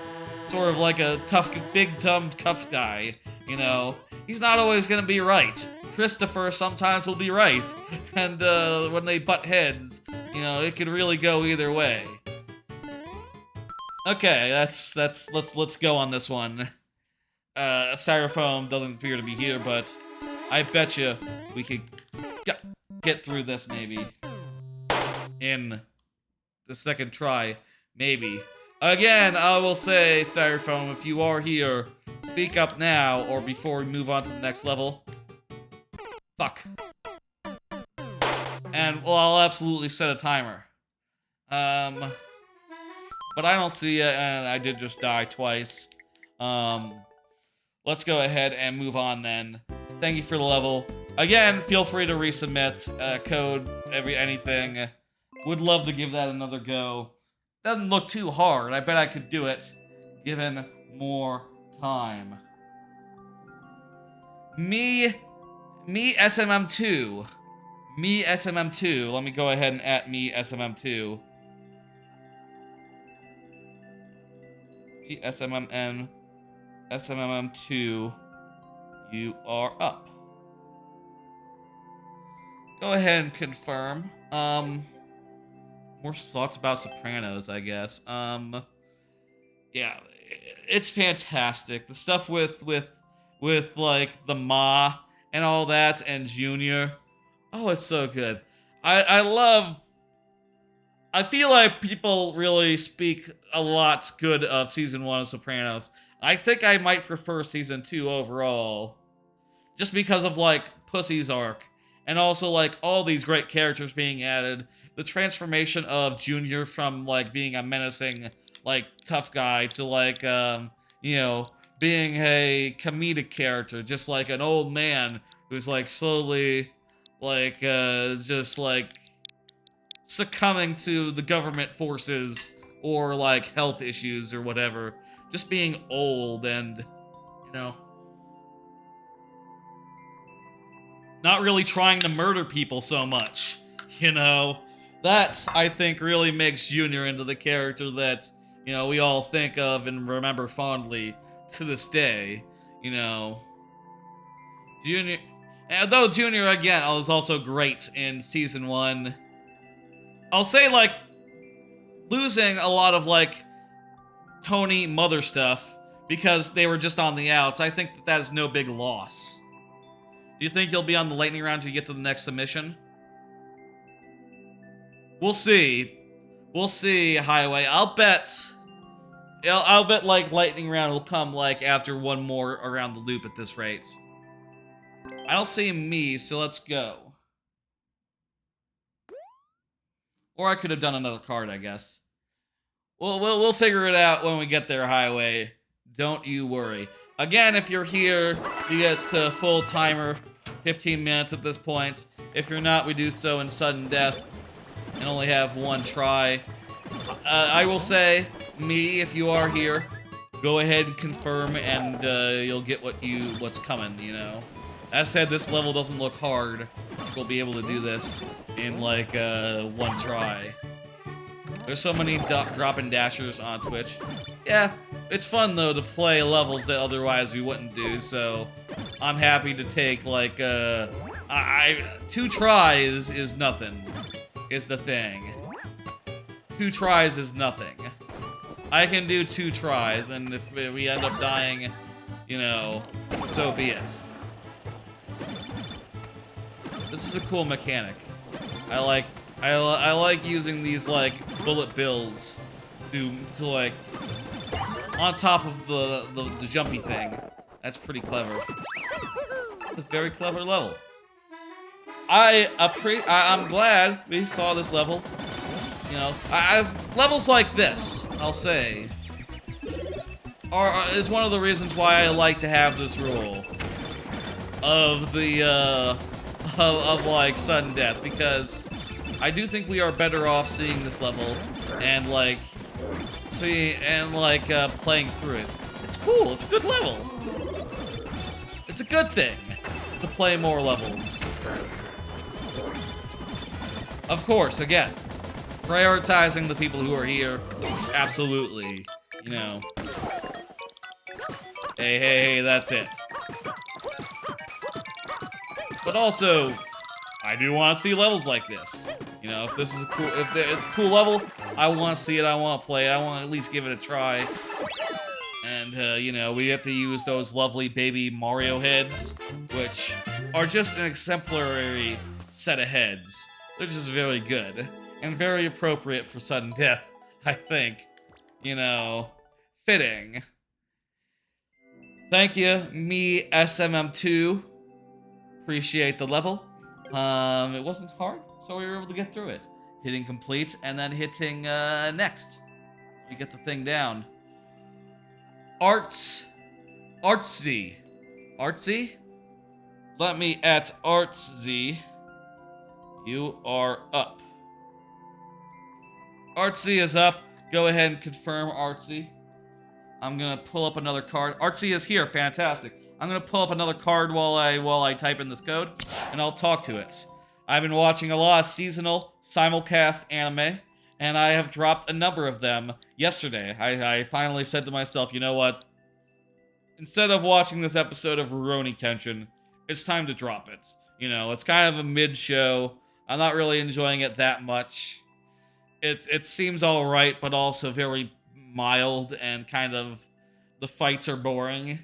like a tough, big, dumb, tough guy. He's not always gonna be right. Christopher sometimes will be right, and when they butt heads, it could really go either way. Okay, let's go on this one. Styrofoam doesn't appear to be here, but I bet you we could get through this maybe in the second try, maybe. Again, I will say, Styrofoam, if you are here, speak up now or before we move on to the next level. Fuck. And well, I'll absolutely set a timer. But I don't see it, and I did just die twice. Let's go ahead and move on then. Thank you for the level. Again, feel free to resubmit, code, anything. Would love to give that another go. Doesn't look too hard. I bet I could do it, given more time. Me SMM2. Me SMM2. Let me go ahead and at me SMM2. Me SMMN. SMMM2, you are up. Go ahead and confirm. More thoughts about Sopranos, I guess. Yeah, it's fantastic. The stuff with like the Ma and all that and Junior. Oh, it's so good. I love I feel like people really speak a lot good of season 1 of Sopranos. I think I might prefer season 2 overall. Just because of, like, Pussy's arc. And also, like, all these great characters being added. The transformation of Junior from, like, being a menacing, like, tough guy to, like, you know, being a comedic character. Just like an old man who's, like, slowly, like, just, like, succumbing to the government forces or, like, health issues or whatever. Just being old and, you know, not really trying to murder people so much, you know? That, I think, really makes Junior into the character that, you know, we all think of and remember fondly to this day, you know? Junior, though Junior, again, was also great in season 1. I'll say, like, losing a lot of, like, Tony mother stuff because they were just on the outs, I think that is no big loss. Do you think you'll be on the lightning round to get to the next submission? We'll see. We'll see, Highway. I'll bet, like, lightning round will come, like, after one more around the loop at this rate. I don't see me, so let's go. Or I could have done another card, I guess. We'll figure it out when we get there, Highway. Don't you worry. Again, if you're here, you get to full timer, 15 minutes at this point. If you're not, we do so in sudden death and only have one try. I will say, me, if you are here, go ahead and confirm and you'll get what's coming, you know. As said, this level doesn't look hard. We'll be able to do this in, like, one try. There's so many drop and dashers on Twitch. Yeah, it's fun, though, to play levels that otherwise we wouldn't do, so I'm happy to take, like, 2 tries is nothing, is the thing. 2 tries is nothing. I can do 2 tries, and if we end up dying, you know, so be it. This is a cool mechanic. I like using these, like, bullet bills to like, on top of the jumpy thing. That's pretty clever. It's a very clever level. I'm glad we saw this level. You know, levels like this, I'll say, is one of the reasons why I like to have this rule of the like sudden death, because I do think we are better off seeing this level and like playing through it. It's cool. It's a good level. It's a good thing to play more levels. Of course, again, prioritizing the people who are here. Absolutely. You know. Hey, that's it. But also, I do want to see levels like this. You know, if this is if it's a cool level, I want to see it. I want to play it. I want to at least give it a try. And you know, we have to use those lovely baby Mario heads, which are just an exemplary set of heads. They're just very good and very appropriate for sudden death, I think. You know, fitting. Thank you, me SMM2. Appreciate the level. It wasn't hard, so we were able to get through it. Hitting complete and then hitting next. We get the thing down. Artsy. Let me at Artsy. You are up. Artsy is up. Go ahead and confirm, Artsy. I'm gonna pull up another card. Artsy is here. Fantastic. I'm gonna pull up another card while I type in this code, and I'll talk to it. I've been watching a lot of seasonal simulcast anime, and I have dropped a number of them yesterday. I finally said to myself, you know what? Instead of watching this episode of Rurouni Kenshin, it's time to drop it. You know, it's kind of a mid-show. I'm not really enjoying it that much. It seems alright, but also very mild, and kind of the fights are boring.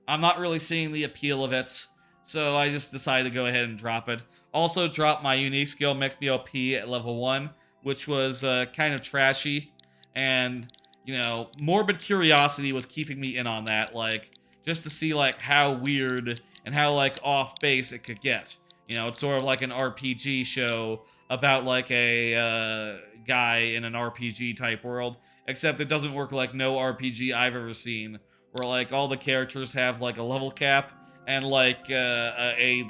I'm not really seeing the appeal of it, so I just decided to go ahead and drop it. Also, drop my unique skill, makes me OP at level 1, which was kind of trashy, and you know, morbid curiosity was keeping me in on that, like just to see like how weird and how like off base it could get. You know, it's sort of like an RPG show about like a guy in an RPG type world, except it doesn't work like no RPG I've ever seen, where like all the characters have like a level cap and like stats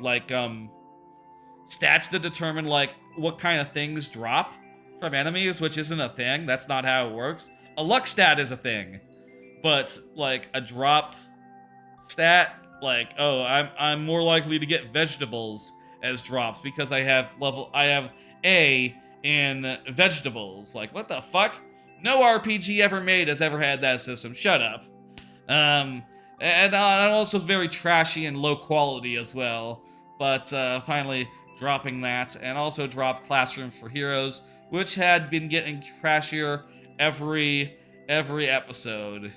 that determine like what kind of things drop from enemies, which isn't a thing. That's not how it works. A luck stat is a thing, but like a drop stat, like, oh, I'm more likely to get vegetables as drops because I have A in vegetables. Like, what the fuck? No RPG ever made has ever had that system. Shut up. Um, and also very trashy and low quality as well. But finally dropping that, and also dropped Classrooms for Heroes, which had been getting trashier every episode.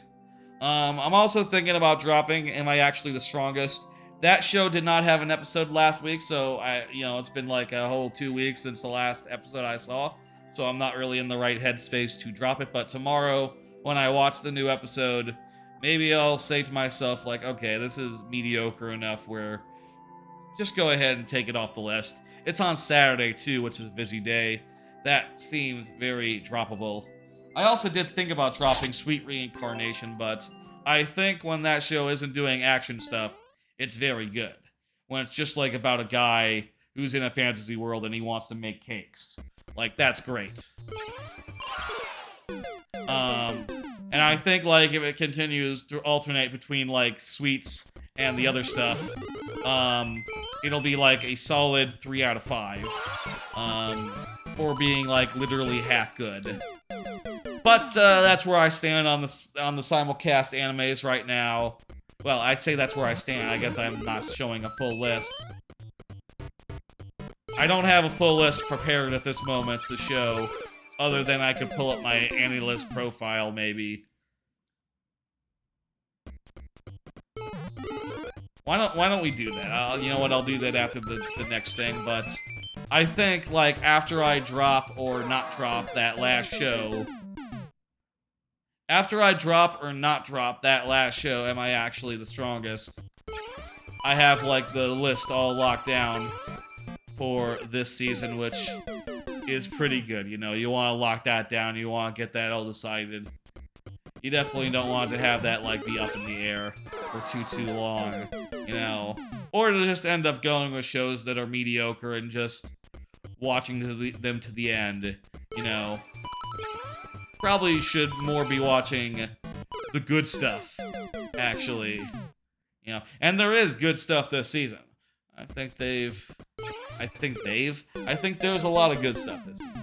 I'm also thinking about dropping Am I Actually the Strongest? That show did not have an episode last week, so it's been like a whole 2 weeks since the last episode I saw, so I'm not really in the right headspace to drop it. But tomorrow, when I watch the new episode, maybe I'll say to myself, like, okay, this is mediocre enough where just go ahead and take it off the list. It's on Saturday too, which is a busy day. That seems very droppable. I also did think about dropping Sweet Reincarnation, but I think when that show isn't doing action stuff, it's very good. When it's just like about a guy who's in a fantasy world and he wants to make cakes. Like, that's great. And I think like if it continues to alternate between like sweets and the other stuff, it'll be like a solid 3 out of 5. For being like literally half good. But that's where I stand on the simulcast animes right now. Well, I'd say that's where I stand. I guess I'm not showing a full list. I don't have a full list prepared at this moment to show, other than I could pull up my AniList profile, maybe. Why don't we do that? You know what? I'll do that after the next thing. But I think like after I drop or not drop that last show. After I drop or not drop that last show, Am I Actually the Strongest? I have, like, the list all locked down for this season, which is pretty good, you know? You want to lock that down, you want to get that all decided. You definitely don't want to have that, like, be up in the air for too long, you know? Or to just end up going with shows that are mediocre and just watching them to the end, you know? Probably should more be watching the good stuff, actually. You know, and there is good stuff this season. I think there's a lot of good stuff this season.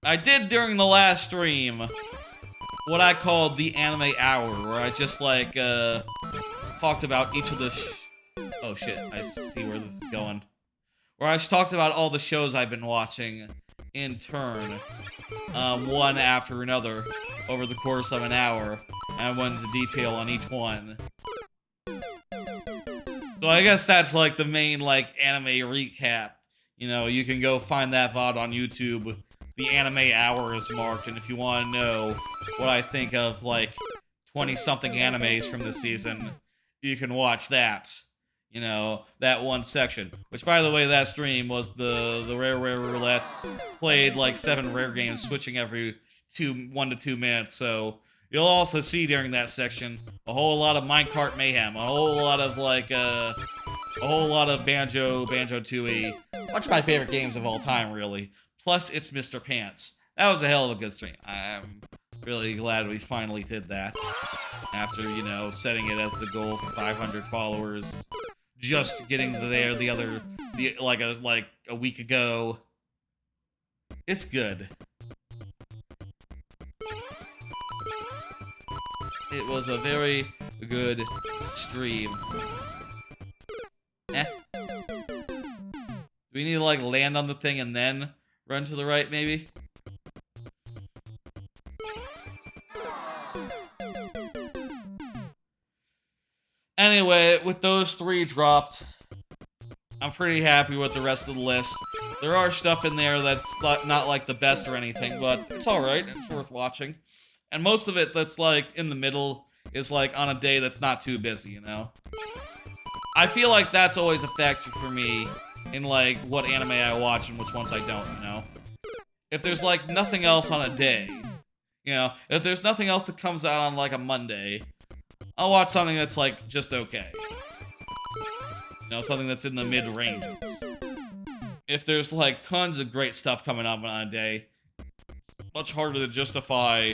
I did during the last stream what I called the anime hour, where I just like talked about each of the oh shit, I see where this is going. Where I talked about all the shows I've been watching in turn, one after another, over the course of an hour, and I went into detail on each one. So I guess that's like the main like anime recap. You know, you can go find that VOD on YouTube. The anime hour is marked, and if you want to know what I think of like 20-something animes from this season, you can watch that. You know, that one section. Which, by the way, that stream was the Rare Roulette. Played like 7 rare games, switching every 1 to 2 minutes. So you'll also see during that section a whole lot of Minecart Mayhem, a whole lot of like a whole lot of Banjo-Tooie. A bunch of my favorite games of all time, really. Plus, it's Mr. Pants. That was a hell of a good stream. I'm really glad we finally did that. After, you know, setting it as the goal for 500 followers. Just getting there like a week ago. It's good. It was a very good stream. Do we need to like land on the thing and then run to the right, maybe? Anyway, with those 3 dropped, I'm pretty happy with the rest of the list. There are stuff in there that's not like the best or anything, but it's alright. It's worth watching. And most of it that's like in the middle is like on a day that's not too busy, you know? I feel like that's always a factor for me in like what anime I watch and which ones I don't, you know? If there's like nothing else on a day, you know, if there's nothing else that comes out on like a Monday, I'll watch something that's like just okay. You know, something that's in the mid-range. If there's like tons of great stuff coming up on a day, much harder to justify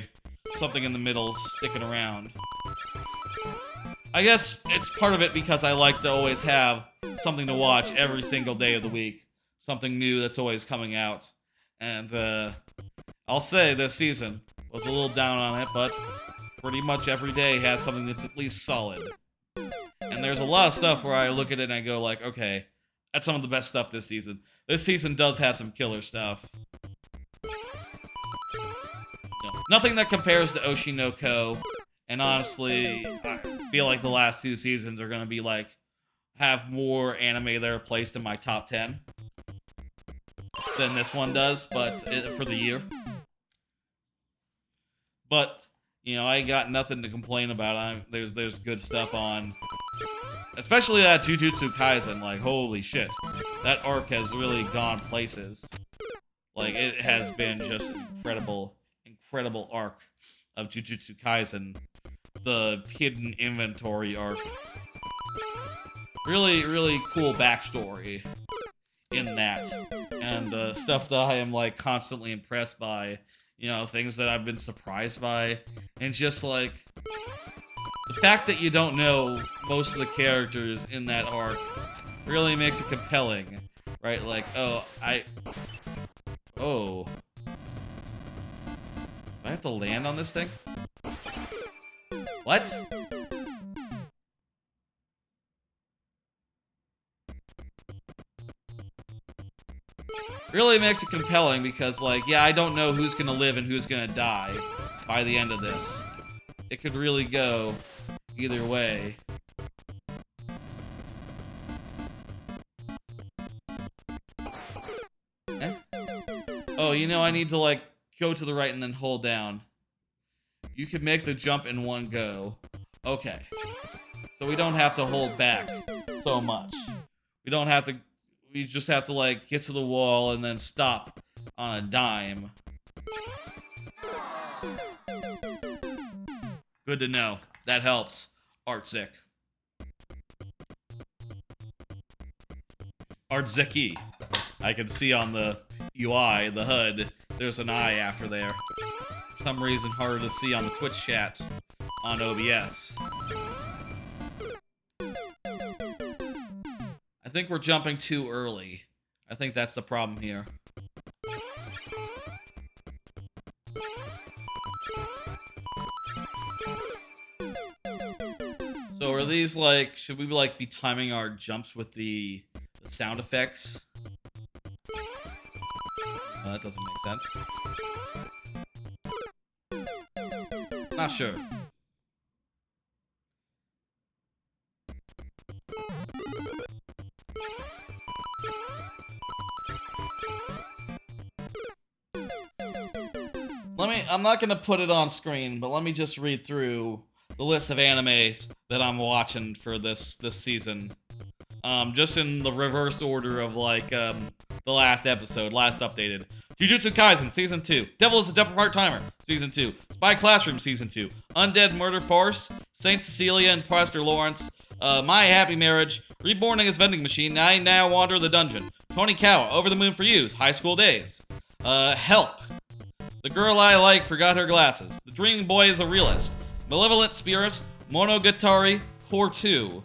something in the middle sticking around. I guess it's part of it because I like to always have something to watch every single day of the week. Something new that's always coming out. And, I'll say this season was a little down on it, but pretty much every day has something that's at least solid. And there's a lot of stuff where I look at it and I go like, okay, that's some of the best stuff this season. This season does have some killer stuff. No, nothing that compares to Oshi no Ko. And honestly, I feel like the last 2 seasons are gonna be like, have more anime that are placed in my top 10 than this one does, but for the year. But, you know, I ain't got nothing to complain about. There's good stuff on. Especially that Jujutsu Kaisen, like, holy shit. That arc has really gone places. Like, it has been just an incredible arc of Jujutsu Kaisen. The hidden inventory arc. Really cool backstory in that. And stuff that I am, like, constantly impressed by. You know, things that I've been surprised by. And just, like, the fact that you don't know most of the characters in that arc really makes it compelling, right? Like, oh. Do I have to land on this thing? What? Really makes it compelling because, like, yeah, I don't know who's gonna live and who's gonna die by the end of this. It could really go either way. Eh? Oh, you know, I need to, like, go to the right and then hold down. You can make the jump in one go. Okay. So we don't have to hold back so much. We just have to, like, get to the wall and then stop on a dime. Good to know. That helps. Artsick. Artsicky. I can see on the UI, the HUD, there's an I after there. For some reason harder to see on the Twitch chat on OBS. I think we're jumping too early. I think that's the problem here. So are these like, should we like be timing our jumps with the sound effects? That doesn't make sense. Not sure. I'm not gonna put it on screen, but let me just read through the list of animes that I'm watching for this season. Just in the reverse order of like the last episode, last updated. Jujutsu Kaisen Season 2, Devil is a Devil Part-Timer Season 2, Spy Classroom Season 2, Undead Murder Farce, Saint Cecilia and Pastor Lawrence, My Happy Marriage, Reborning as Vending Machine, I Now Wander the Dungeon, Tony Kawa, Over the Moon for You, High School Days, Help, The Girl I Like Forgot Her Glasses, The Dreaming Boy is a Realist, Malevolent Spirit, Monogatari, Core 2,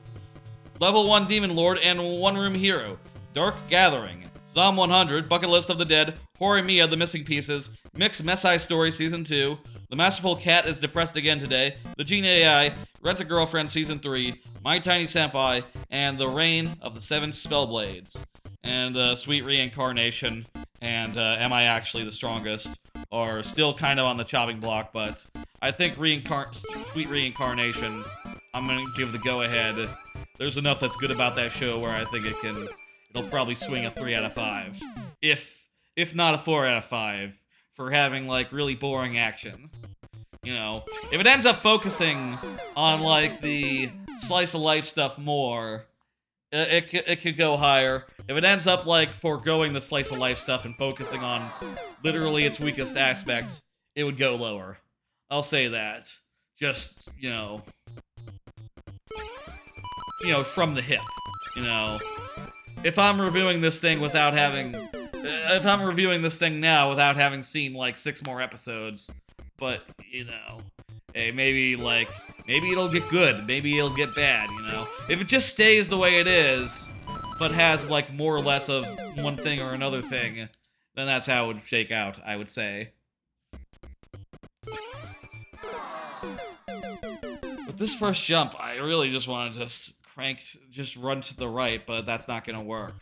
Level 1 Demon Lord and One Room Hero, Dark Gathering, Zom 100, Bucket List of the Dead, Horimiya, The Missing Pieces, Mixed Messai Story Season 2, The Masterful Cat is Depressed Again Today, The Gene AI, Rent a Girlfriend Season 3, My Tiny Senpai, and The Reign of the Seven Spellblades. And Sweet Reincarnation and Am I Actually the Strongest are still kind of on the chopping block, but I think Sweet Reincarnation, I'm gonna give the go-ahead. There's enough that's good about that show where I think it'll they'll probably swing a 3 out of 5. If not a 4 out of 5 for having, like, really boring action. You know, if it ends up focusing on, like, the slice of life stuff more, it could go higher. If it ends up, like, foregoing the slice of life stuff and focusing on literally its weakest aspect, it would go lower. I'll say that. Just, from the hip. If I'm reviewing this thing without having... If I'm reviewing this thing now without having seen, like, 6 more episodes, but, hey, maybe it'll get good, maybe it'll get bad, If it just stays the way it is, but has, like, more or less of one thing or another thing, then that's how it would shake out, I would say. With this first jump, I really just wanted to just run to the right, but that's not gonna work.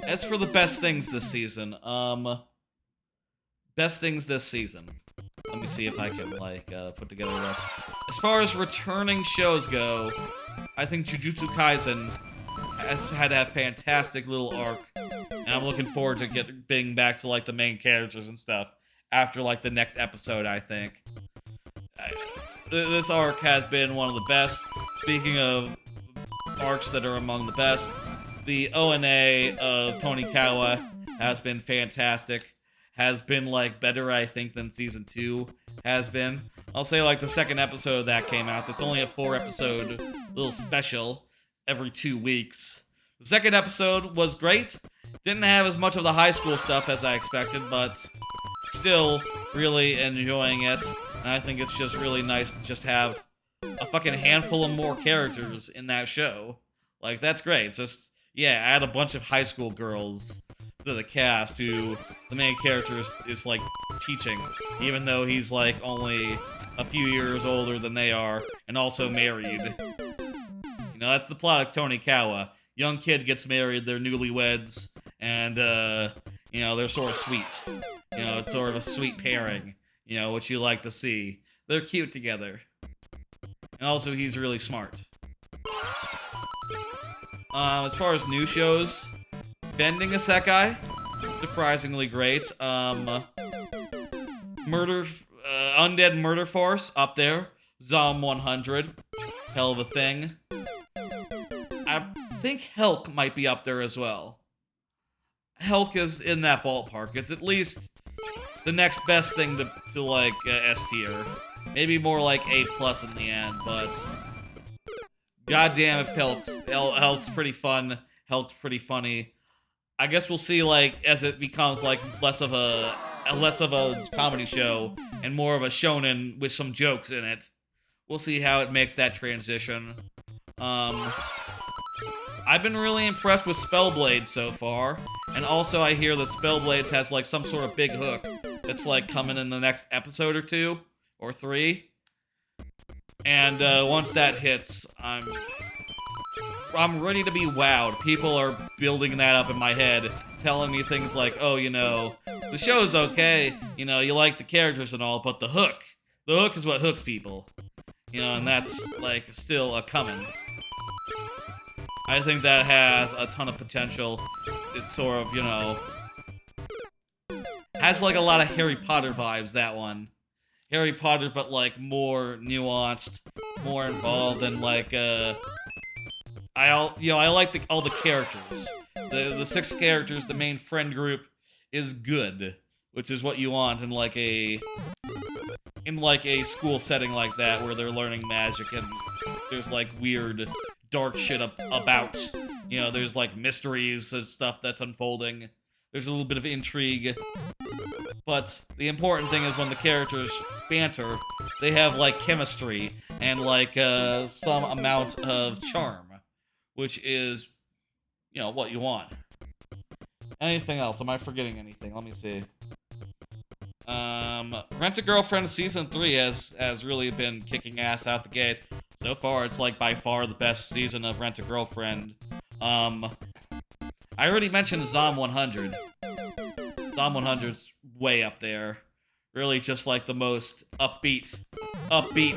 As for the best things this season, best things this season. Let me see if I can, put together a list. As far as returning shows go, I think Jujutsu Kaisen has had a fantastic little arc, and I'm looking forward to being back to, like, the main characters and stuff after, like, the next episode, I think. This arc has been one of the best. Speaking of arcs that are among the best, the ONA of Tonikawa has been fantastic. Has been, like, better, I think, than Season 2 has been. I'll say, like, the second episode that came out, that's only a 4-episode little special every 2 weeks. The second episode was great. Didn't have as much of the high school stuff as I expected, but still really enjoying it. And I think it's just really nice to just have a fucking handful of more characters in that show. Like, that's great. It's just... yeah, add a bunch of high school girls to the cast who the main character is like, teaching, even though he's, like, only a few years older than they are, and also married. That's the plot of Tonikawa. Young kid gets married, they're newlyweds, and, they're sort of sweet. It's sort of a sweet pairing, what you like to see. They're cute together. And also, he's really smart. As far as new shows, Bending Isekai, surprisingly great. Undead Murder Force, up there. Zom 100, hell of a thing. I think Helk might be up there as well. Helk is in that ballpark. It's at least the next best thing to like, S tier. Maybe more like A+ in the end, but... goddamn if Helk's pretty fun. Helk's pretty funny. I guess we'll see, like, as it becomes, like, less of a comedy show and more of a shonen with some jokes in it. We'll see how it makes that transition. I've been really impressed with Spellblades so far, and also I hear that Spellblades has, like, some sort of big hook that's, like, coming in the next episode or 2 or 3. And once that hits, I'm ready to be wowed. People are building that up in my head, telling me things like, oh, the show's okay, you like the characters and all, but the hook is what hooks people. And that's, like, still a coming. I think that has a ton of potential. It's sort of, has, like, a lot of Harry Potter vibes, that one. Harry Potter, but, like, more nuanced, more involved, and, like, I like all the characters. The 6 characters, the main friend group, is good, which is what you want in, like, a school setting like that, where they're learning magic, and there's, like, weird, dark shit about. There's, like, mysteries and stuff that's unfolding. There's a little bit of intrigue. But the important thing is when the characters banter, they have, like, chemistry and, like, some amount of charm, which is, what you want. Anything else? Am I forgetting anything? Let me see. Rent-A-Girlfriend Season 3 has really been kicking ass out the gate. So far, it's, like, by far the best season of Rent-A-Girlfriend. I already mentioned Zom 100. Zom 100's way up there. really just like the most upbeat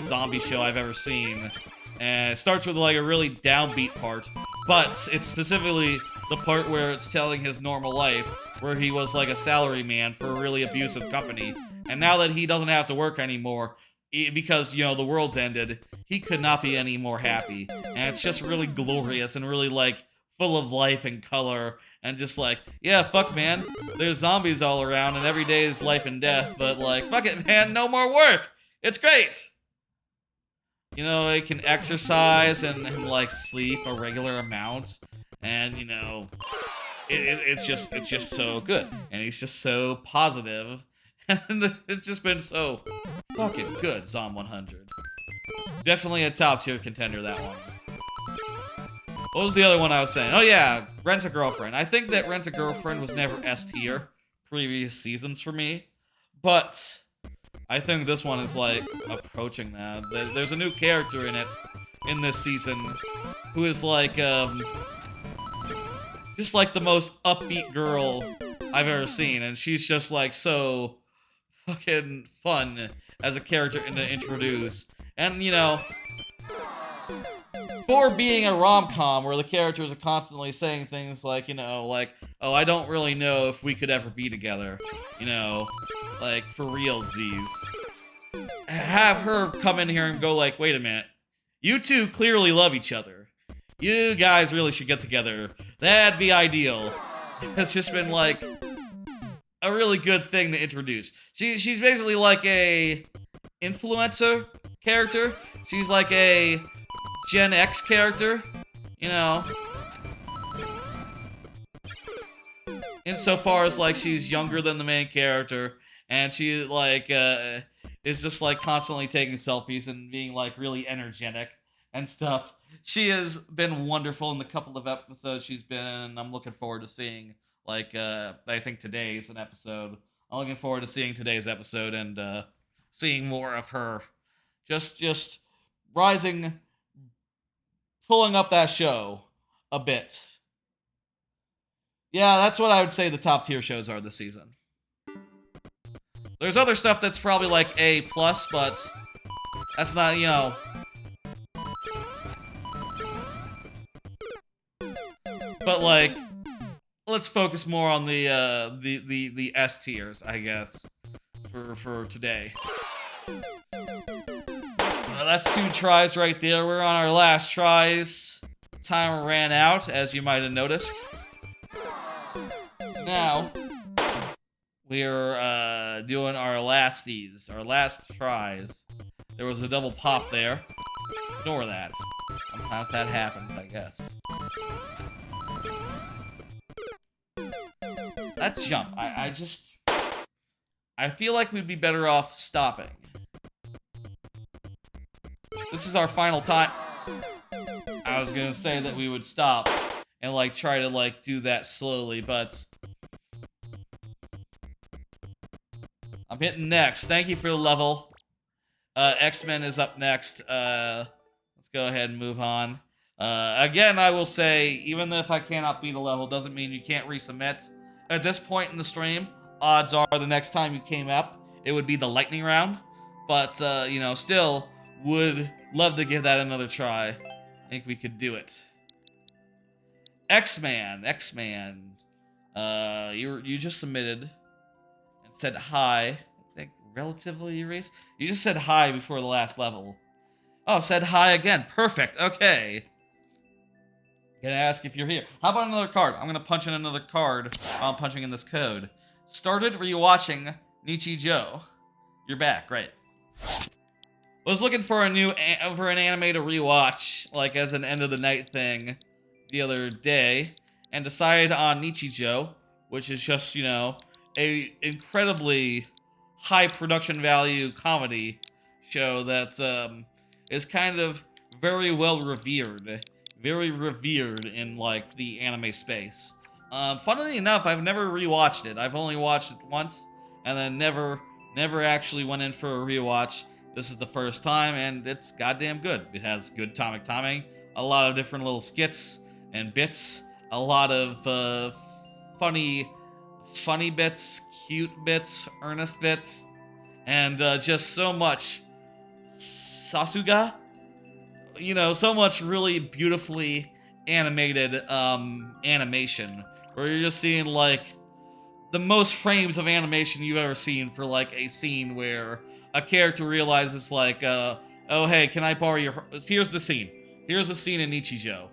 zombie show I've ever seen. And it starts with like a really downbeat part, but it's specifically the part where it's telling his normal life, where he was like a salaryman for a really abusive company. And now that he doesn't have to work anymore, because, you know, the world's ended, he could not be any more happy. And it's just really glorious and really, like, full of life and color. And just like, yeah, fuck, man. There's zombies all around and every day is life and death. But, like, fuck it, man. No more work. It's great. You know, he can exercise and like, sleep a regular amount. And, you know, it's just so good. And he's just so positive. And it's just been so fucking good, Zom 100. Definitely a top tier contender, that one. What was the other one I was saying? Oh yeah, Rent a Girlfriend. I think that Rent a Girlfriend was never S tier previous seasons for me. But I think this one is like approaching that. There's a new character in it, in this season, who is like, just like the most upbeat girl I've ever seen. And she's just like so fucking fun as a character to introduce. And, you know, for being a rom-com where the characters are constantly saying things like, you know, like, oh, I don't really know if we could ever be together, you know, like, for realsies. Have her come in here and go like, wait a minute, you two clearly love each other. You guys really should get together. That'd be ideal. It's just been like a really good thing to introduce. She's basically like a influencer character. She's like a Gen X character, you know. Insofar as like she's younger than the main character, and she like is just like constantly taking selfies and being like really energetic and stuff. She has been wonderful in the couple of episodes she's been in, and I'm looking forward to seeing like I think today's an episode. I'm looking forward to seeing today's episode and seeing more of her just rising, pulling up that show a bit. Yeah, that's what I would say the top tier shows are this season. There's other stuff that's probably like A+, but that's not, you know. But like, let's focus more on the S tiers, I guess, for today. That's 2 tries right there. We're on our last tries. Time ran out, as you might have noticed. Now, we're doing our lasties, our last tries. There was a double pop there. Ignore that. Sometimes that happens, I guess. That jump, I feel like we'd be better off stopping. This is our final time. I was gonna say that we would stop and like try to like do that slowly, but I'm hitting next. Thank you for the level. X-Men is up next. Let's go ahead and move on. Again, I will say, even if I cannot beat a level, doesn't mean you can't resubmit. At this point in the stream, odds are the next time you came up, it would be the lightning round. But, you know, still would love to give that another try. I think we could do it. X-Man. You just submitted and said hi. I think relatively erased. You just said hi before the last level. Oh, said hi again. Perfect. Okay. Gonna ask if you're here. How about another card? I'm gonna punch in another card while I'm punching in this code. Started rewatching Nichi Joe. You're back, right? Was looking for an anime to rewatch, like as an end of the night thing, the other day, and decided on Nichijou, which is just, you know, a incredibly high production value comedy show that is kind of very well revered, in like the anime space. Funnily enough, I've never rewatched it. I've only watched it once, and then never actually went in for a rewatch. This is the first time, and it's goddamn good. It has good atomic timing, a lot of different little skits and bits, a lot of funny bits, cute bits, earnest bits. and just so much Sasuga, so much really beautifully animated animation, where you're just seeing like the most frames of animation you've ever seen for like a scene where a character realizes like, oh hey, can I borrow your? Here's the scene. Here's a scene in Nichijou.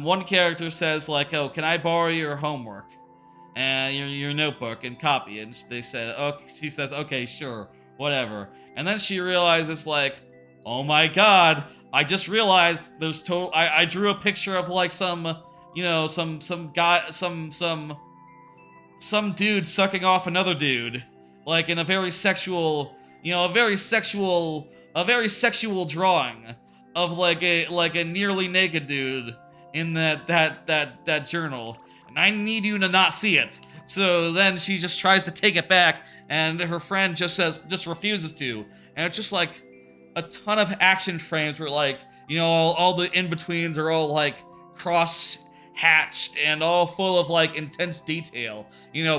One character says like, oh, can I borrow your homework and your notebook and copy? And they said, oh, she says, okay, sure, whatever. And then she realizes like, oh my god, I just realized there's total. I drew a picture of like some, some guy, some dude sucking off another dude, like in a very sexual, a very sexual drawing of like a nearly naked dude in that journal, and I need you to not see it. So then she just tries to take it back, and her friend just refuses to, and it's just like a ton of action frames where like all the in-betweens are all like cross hatched and all full of like intense detail.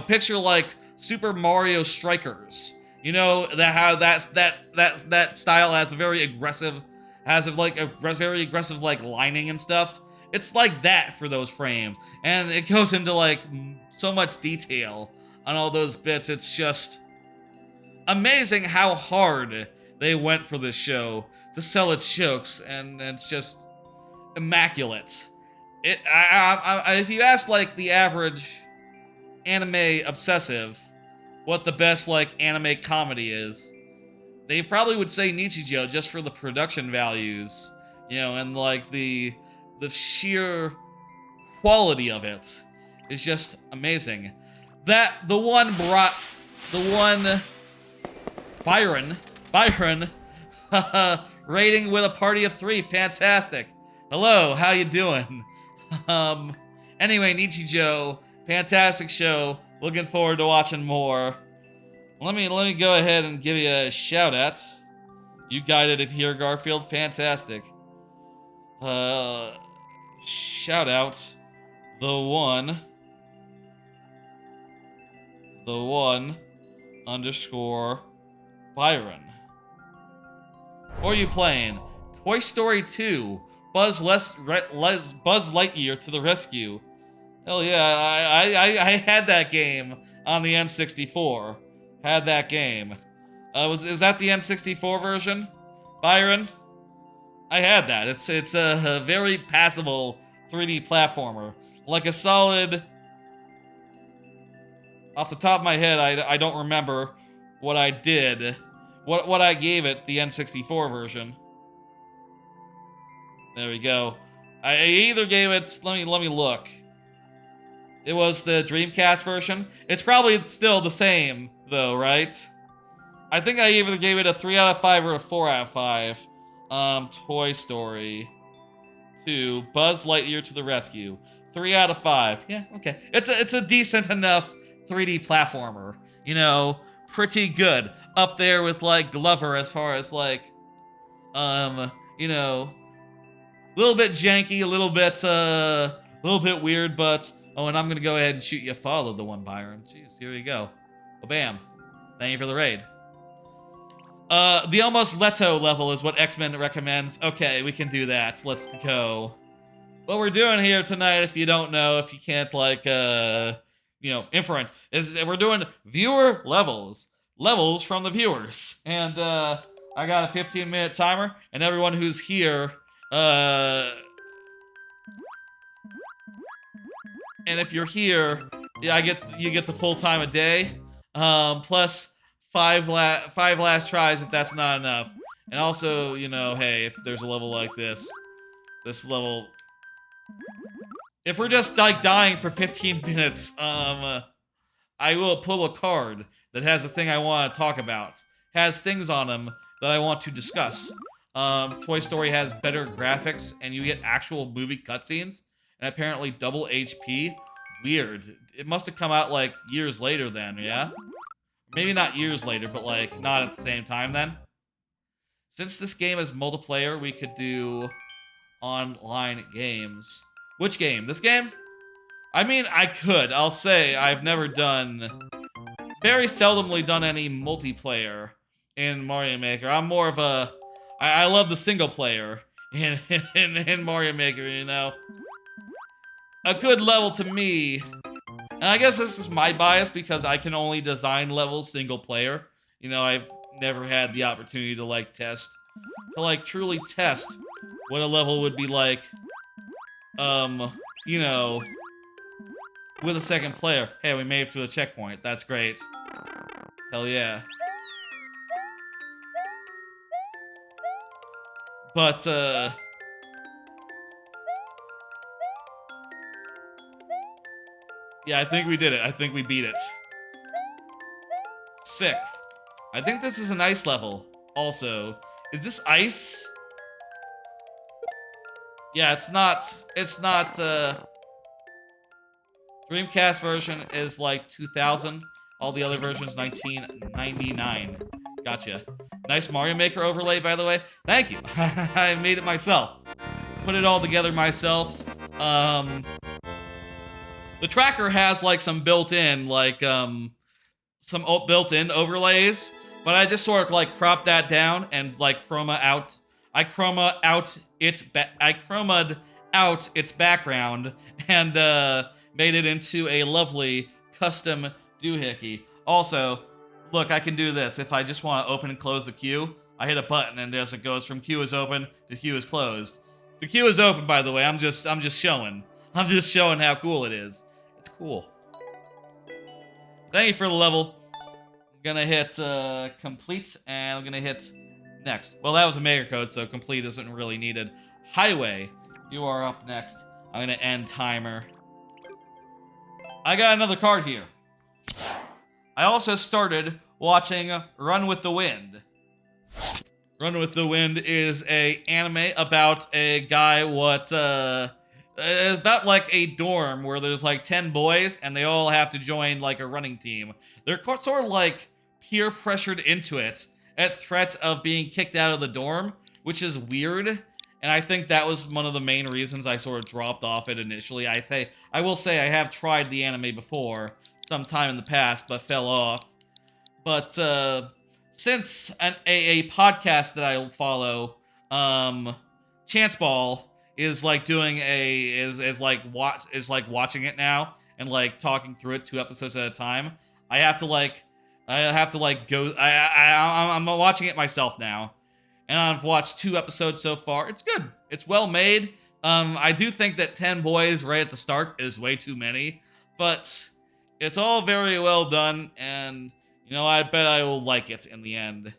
Picture like Super Mario Strikers. That style has a very aggressive, very aggressive like lining and stuff. It's like that for those frames, and it goes into like so much detail on all those bits. It's just amazing how hard they went for this show to sell its jokes, and it's just immaculate. If you ask like the average anime obsessive what the best like anime comedy is, they probably would say Nichijou just for the production values, and like the sheer quality of it is just amazing. The one Byron rating with a party of 3, fantastic. Hello, how you doing? Anyway, Nichijou, fantastic show. Looking forward to watching more. Let me go ahead and give you a shout out. You guided it here, Garfield. Fantastic. Shout out the one underscore Byron. Or are you playing Toy Story 2? Buzz Lightyear to the rescue. Hell yeah, I had that game on the N64. Had that game. Is that the N64 version, Byron? I had that. It's a very passable 3D platformer. Like a solid. Off the top of my head, I don't remember what I did. What I gave it, the N64 version. There we go. I either gave it. Let me look. It was the Dreamcast version. It's probably still the same though, right? I think I either gave it a 3 out of 5 or a 4 out of 5. Toy Story 2, Buzz Lightyear to the rescue. 3 out of 5. Yeah, okay. It's a decent enough 3D platformer. Pretty good. Up there with like Glover as far as like a little bit janky, a little bit weird, but oh, and I'm gonna go ahead and shoot you a follow the one, Byron. Jeez, here we go. Well, bam. Thank you for the raid. The almost Leto level is what X-Men recommends. Okay, we can do that. Let's go. What we're doing here tonight, if you don't know, if you can't like inferent, is we're doing viewer levels. Levels from the viewers. And I got a 15-minute timer, and everyone who's here, and if you're here, yeah, you get the full time a day, plus five last tries if that's not enough. And also, hey, if there's a level like this level, if we're just like dying for 15 minutes, I will pull a card that has a thing I want to talk about. Has things on them that I want to discuss. Toy Story has better graphics, and you get actual movie cutscenes, and apparently double HP. Weird. It must have come out like years later then, yeah? Maybe not years later, but like not at the same time then. Since this game is multiplayer, we could do online games. Which game? This game? I mean, I could. I'll say I've never done very seldomly done any multiplayer in Mario Maker. I'm more of a... I love the single player in Mario Maker, you know? A good level to me... And I guess this is my bias because I can only design levels single player. You know, I've never had the opportunity to, like, truly test what a level would be like, you know, with a second player. Hey, we made it to a checkpoint. That's great. Hell yeah. But, yeah, I think we did it. I think we beat it. Sick. I think this is an ice level, also. Is this ice? Yeah, it's not, Dreamcast version is like 2000. All the other versions, 1999. Gotcha. Nice Mario Maker overlay, by the way. Thank you. I made it myself. Put it all together myself. The tracker has like some built-in, built-in overlays, but I just sort of like cropped that down and like chroma'd out its background and made it into a lovely custom doohickey. Also, look, I can do this. If I just want to open and close the queue, I hit a button and as it goes from queue is open to queue is closed. The queue is open, by the way. I'm just showing. I'm just showing how cool it is. It's cool. Thank you for the level. I'm gonna hit complete, and I'm gonna hit next. Well, that was a maker code, so complete isn't really needed. Highway, you are up next. I'm gonna end timer. I got another card here. I also started watching Run with the Wind. Run with the Wind is a anime about a guy it's about like a dorm where there's like 10 boys and they all have to join like a running team. They're sort of like peer pressured into it at threat of being kicked out of the dorm, which is weird. And I think that was one of the main reasons I sort of dropped off it initially. I will say I have tried the anime before, sometime in the past, but fell off. But since a podcast that I follow, Chance Ball, is like doing is like watching it now and like talking through it 2 episodes at a time. I'm watching it myself now, and I've watched 2 episodes so far. It's good. It's well made. I do think that 10 boys right at the start is way too many, but it's all very well done, and you know, I bet I will like it in the end.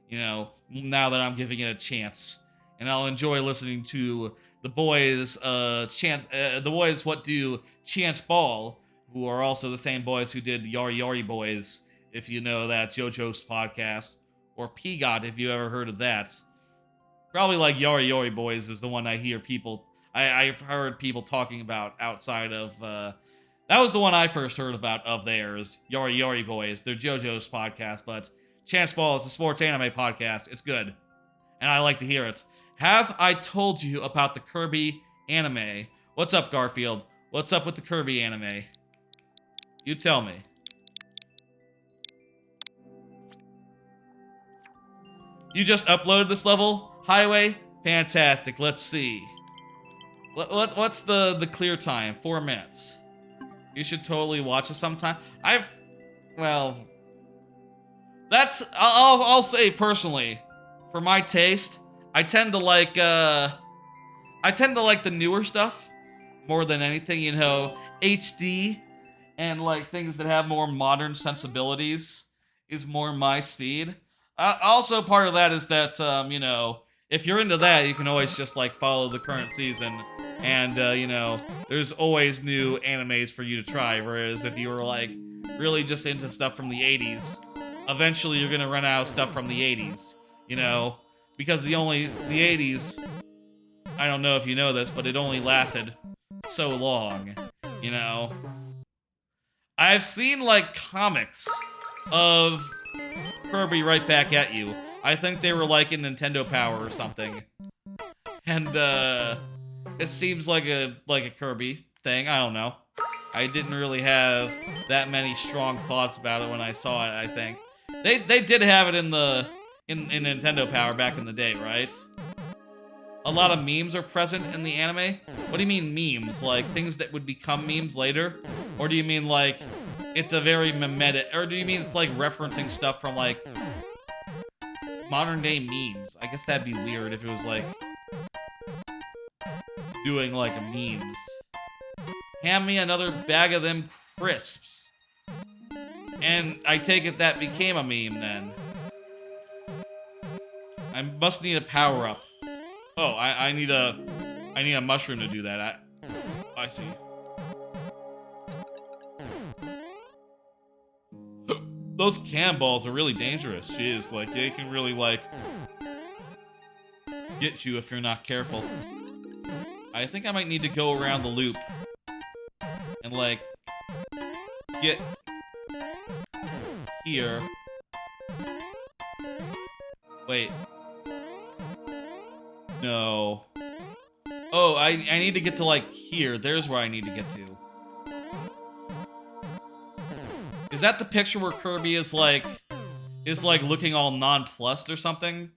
You know, now that I'm giving it a chance, and I'll enjoy listening to the boys, the boys what do Chance Ball, who are also the same boys who did Yari Yari Boys, if you know that JoJo's podcast, or Peagot if you ever heard of that. Probably like Yari Yari Boys is the one I hear people, I've heard people talking about outside of, that was the one I first heard about of theirs, Yari Yari Boys. They're JoJo's podcast, but Chance Ball is a sports anime podcast. It's good, and I like to hear it. Have I told you about the Kirby anime? What's up, Garfield? What's up with the Kirby anime? You tell me. You just uploaded this level? Highway? Fantastic. Let's see. What's the clear time? 4 minutes. You should totally watch it sometime. Well, I'll say personally, for my taste, I tend to like the newer stuff more than anything, you know, HD and like things that have more modern sensibilities is more my speed. Also, part of that is that, you know, if you're into that, you can always just like follow the current season, and you know, there's always new animes for you to try. Whereas if you were like really just into stuff from the 80s, eventually you're gonna run out of stuff from the 80s, you know. Because the 80s, I don't know if you know this, but it only lasted so long, you know? I've seen, like, comics of Kirby right back at you. I think they were, like, in Nintendo Power or something. And, it seems like a Kirby thing, I don't know. I didn't really have that many strong thoughts about it when I saw it, I think. They did have it in Nintendo Power back in the day, right? A lot of memes are present in the anime. What do you mean memes? Like things that would become memes later? Or do you mean like it's a very mimetic, or do you mean it's like referencing stuff from like modern day memes? I guess that'd be weird if it was like doing like memes. Hand me another bag of them crisps. And I take it that became a meme then. I must need a power-up. Oh, I need a mushroom to do that. I see. Those cannonballs are really dangerous. Jeez, like they can really like get you if you're not careful. I think I might need to go around the loop and like get here. Wait. No. Oh, I need to get to like here. There's where I need to get to. Is that the picture where Kirby is like looking all nonplussed or something?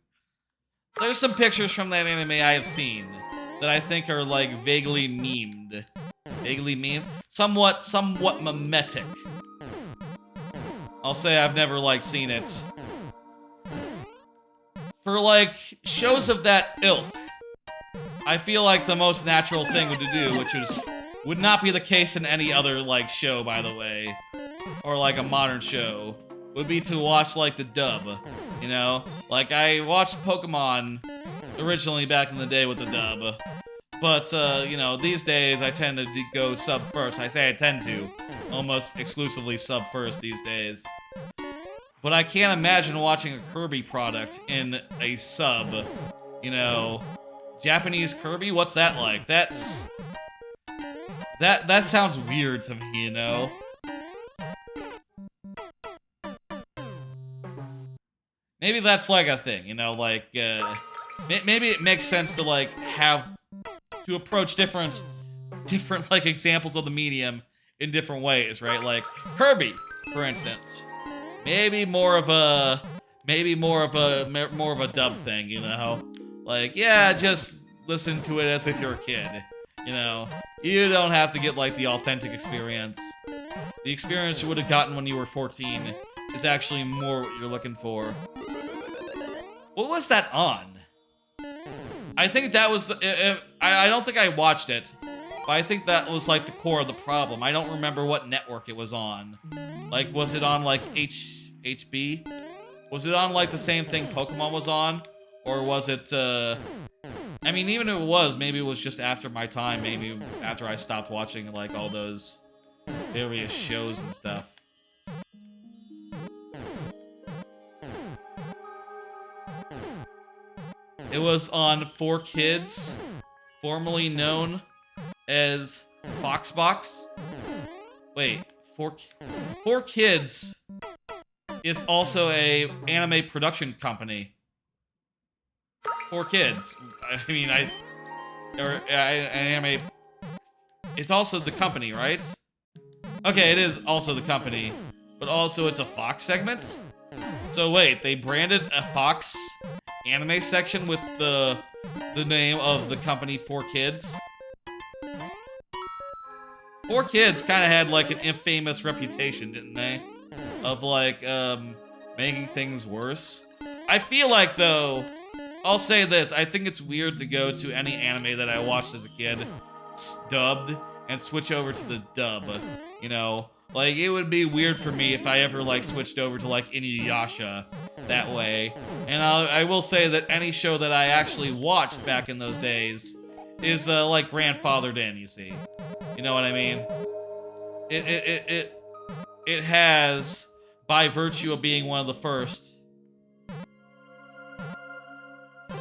There's some pictures from that anime I have seen that I think are like vaguely memed. Vaguely memed? Somewhat mimetic. I'll say I've never like seen it. For like shows of that ilk, I feel like the most natural thing to do, which would not be the case in any other like show, by the way, or like a modern show, would be to watch like the dub, you know? Like I watched Pokemon originally back in the day with the dub, but you know, these days I tend to go sub first. I say I tend to, almost exclusively sub first these days. But I can't imagine watching a Kirby product in a sub, you know, Japanese Kirby? What's that like? That sounds weird to me, you know? Maybe that's like a thing, you know, like, maybe it makes sense to like to approach different like examples of the medium in different ways, right? Like Kirby, for instance. Maybe more of a dub thing, you know? Like, yeah, just listen to it as if you're a kid, you know? You don't have to get, like, the authentic experience. The experience you would have gotten when you were 14 is actually more what you're looking for. What was that on? I think that was I don't think I watched it, but I think that was, like, the core of the problem. I don't remember what network it was on. Like, was it on, like, HB? Was it on, like, the same thing Pokemon was on? Or was it, I mean, even if it was, maybe it was just after my time, maybe after I stopped watching, like, all those various shows and stuff. It was on 4Kids, formerly known as Foxbox. Wait, 4Kids is also a anime production company. 4Kids. I mean, anime. It's also the company, right? Okay, it is also the company, but also it's a Fox segment. So wait, they branded a Fox anime section with the name of the company 4Kids. 4Kids kind of had like an infamous reputation, didn't they? Of like making things worse. I feel like though, I'll say this, I think it's weird to go to any anime that I watched as a kid dubbed and switch over to the dub, you know? Like, it would be weird for me if I ever, like, switched over to, like, Inuyasha that way. And I will say that any show that I actually watched back in those days is, like, grandfathered in, you see. You know what I mean? It has, by virtue of being one of the first,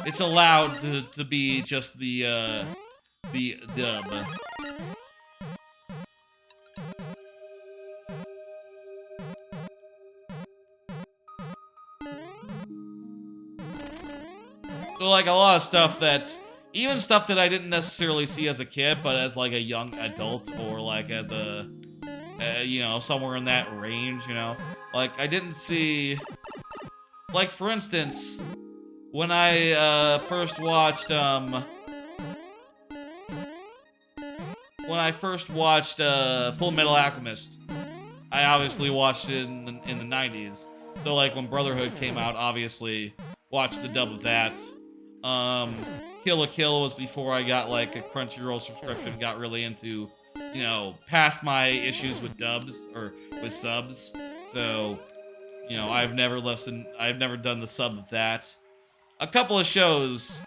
it's allowed to be just the dub. So, like, a lot of stuff that's, even stuff that I didn't necessarily see as a kid, but as, like, a young adult, or, like, as a You know, somewhere in that range, you know? Like, I didn't see... Like, for instance, when I first watched, Full Metal Alchemist, I obviously watched it in the 90s. So, like, when Brotherhood came out, obviously watched the dub of that. Kill la Kill was before I got, like, a Crunchyroll subscription, got really into, you know, past my issues with dubs, or with subs. So, you know, I've never done the sub of that. A couple of shows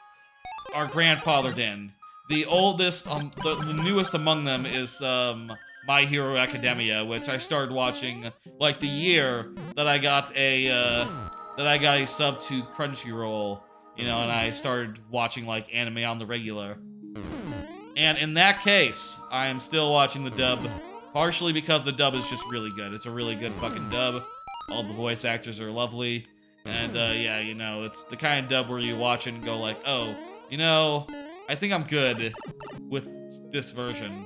are grandfathered in. The oldest, the newest among them is, My Hero Academia, which I started watching, like, the year that I got a sub to Crunchyroll, you know, and I started watching, like, anime on the regular. And in that case, I am still watching the dub, partially because the dub is just really good. It's a really good fucking dub. All the voice actors are lovely. And, yeah, you know, it's the kind of dub where you watch it and go like, oh, you know, I think I'm good with this version.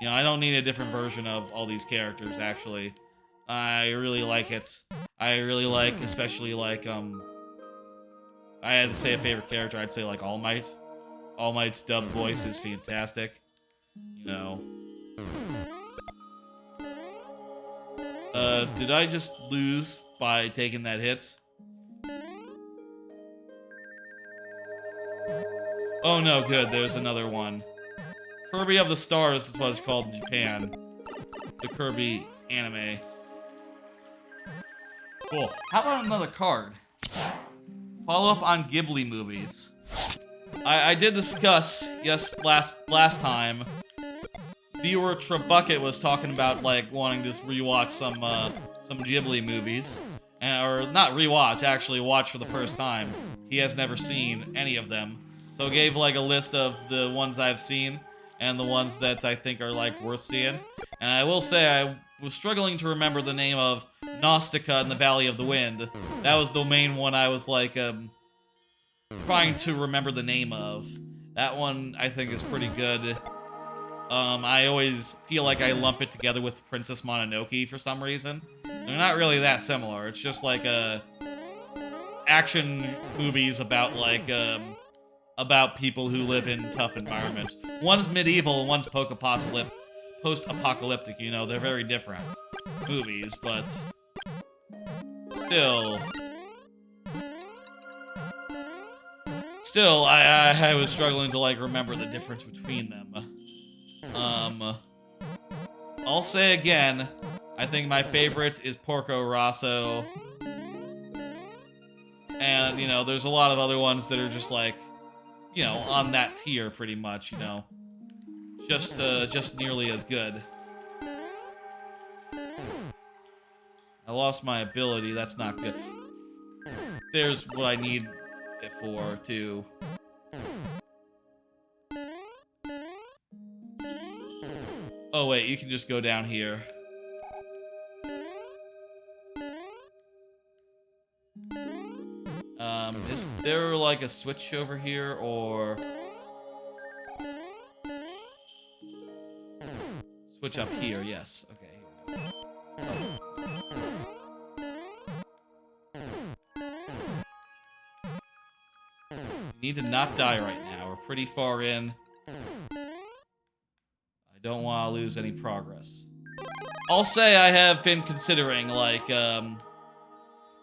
You know, I don't need a different version of all these characters, actually. I really like it. I really like, especially, like, I had to say a favorite character, I'd say, like, All Might. All Might's dub voice is fantastic. You know. Did I just lose by taking that hit? Oh no, good, there's another one. Kirby of the Stars is what it's called in Japan. The Kirby anime. Cool. How about another card? Follow up on Ghibli movies. I did discuss, yes, last time, viewer Trebucket was talking about, like, wanting to rewatch some Ghibli movies. Or not rewatch, actually watch for the first time. He has never seen any of them. So I gave, like, a list of the ones I've seen and the ones that I think are, like, worth seeing. And I will say I was struggling to remember the name of Nausicaa in the Valley of the Wind. That was the main one I was, like, trying to remember the name of. That one, I think, is pretty good. I always feel like I lump it together with Princess Mononoke for some reason. They're not really that similar. It's just like, action movies about, like, about people who live in tough environments. One's medieval and one's post-apocalyptic, you know, they're very different movies, but still, I was struggling to, like, remember the difference between them. I'll say again, I think my favorite is Porco Rosso. And, you know, there's a lot of other ones that are just, like, you know, on that tier, pretty much, you know. Just nearly as good. I lost my ability, that's not good. There's what I need it for, too. Oh wait, you can just go down here. Is there like a switch over here, or switch up here? Yes. Okay. Need to not die right now. We're pretty far in. I don't want to lose any progress. I'll say I have been considering, like,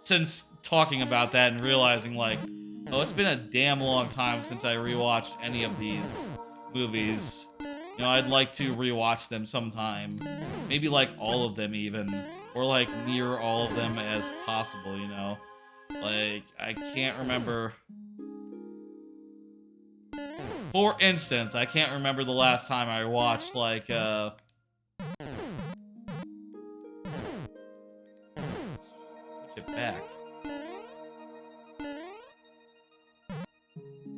since talking about that and realizing, like, oh, it's been a damn long time since I rewatched any of these movies. You know, I'd like to rewatch them sometime. Maybe, like, all of them even. Or, like, near all of them as possible, you know? Like, I can't remember... For instance, I can't remember the last time I watched, like, Switch it back.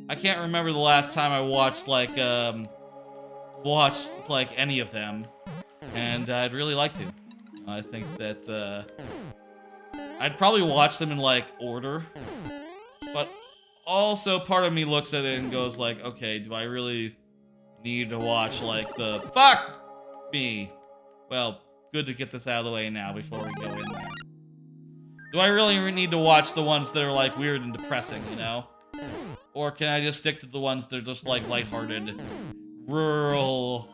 I can't remember the last time I watched, like, any of them. And I'd really like to. I think that, I'd probably watch them in, like, order. But also, part of me looks at it and goes like, okay, do I really need to watch, like, the... Fuck me! Well, good to get this out of the way now before we go in there. Do I really need to watch the ones that are, like, weird and depressing, you know? Or can I just stick to the ones that are just, like, lighthearted, rural,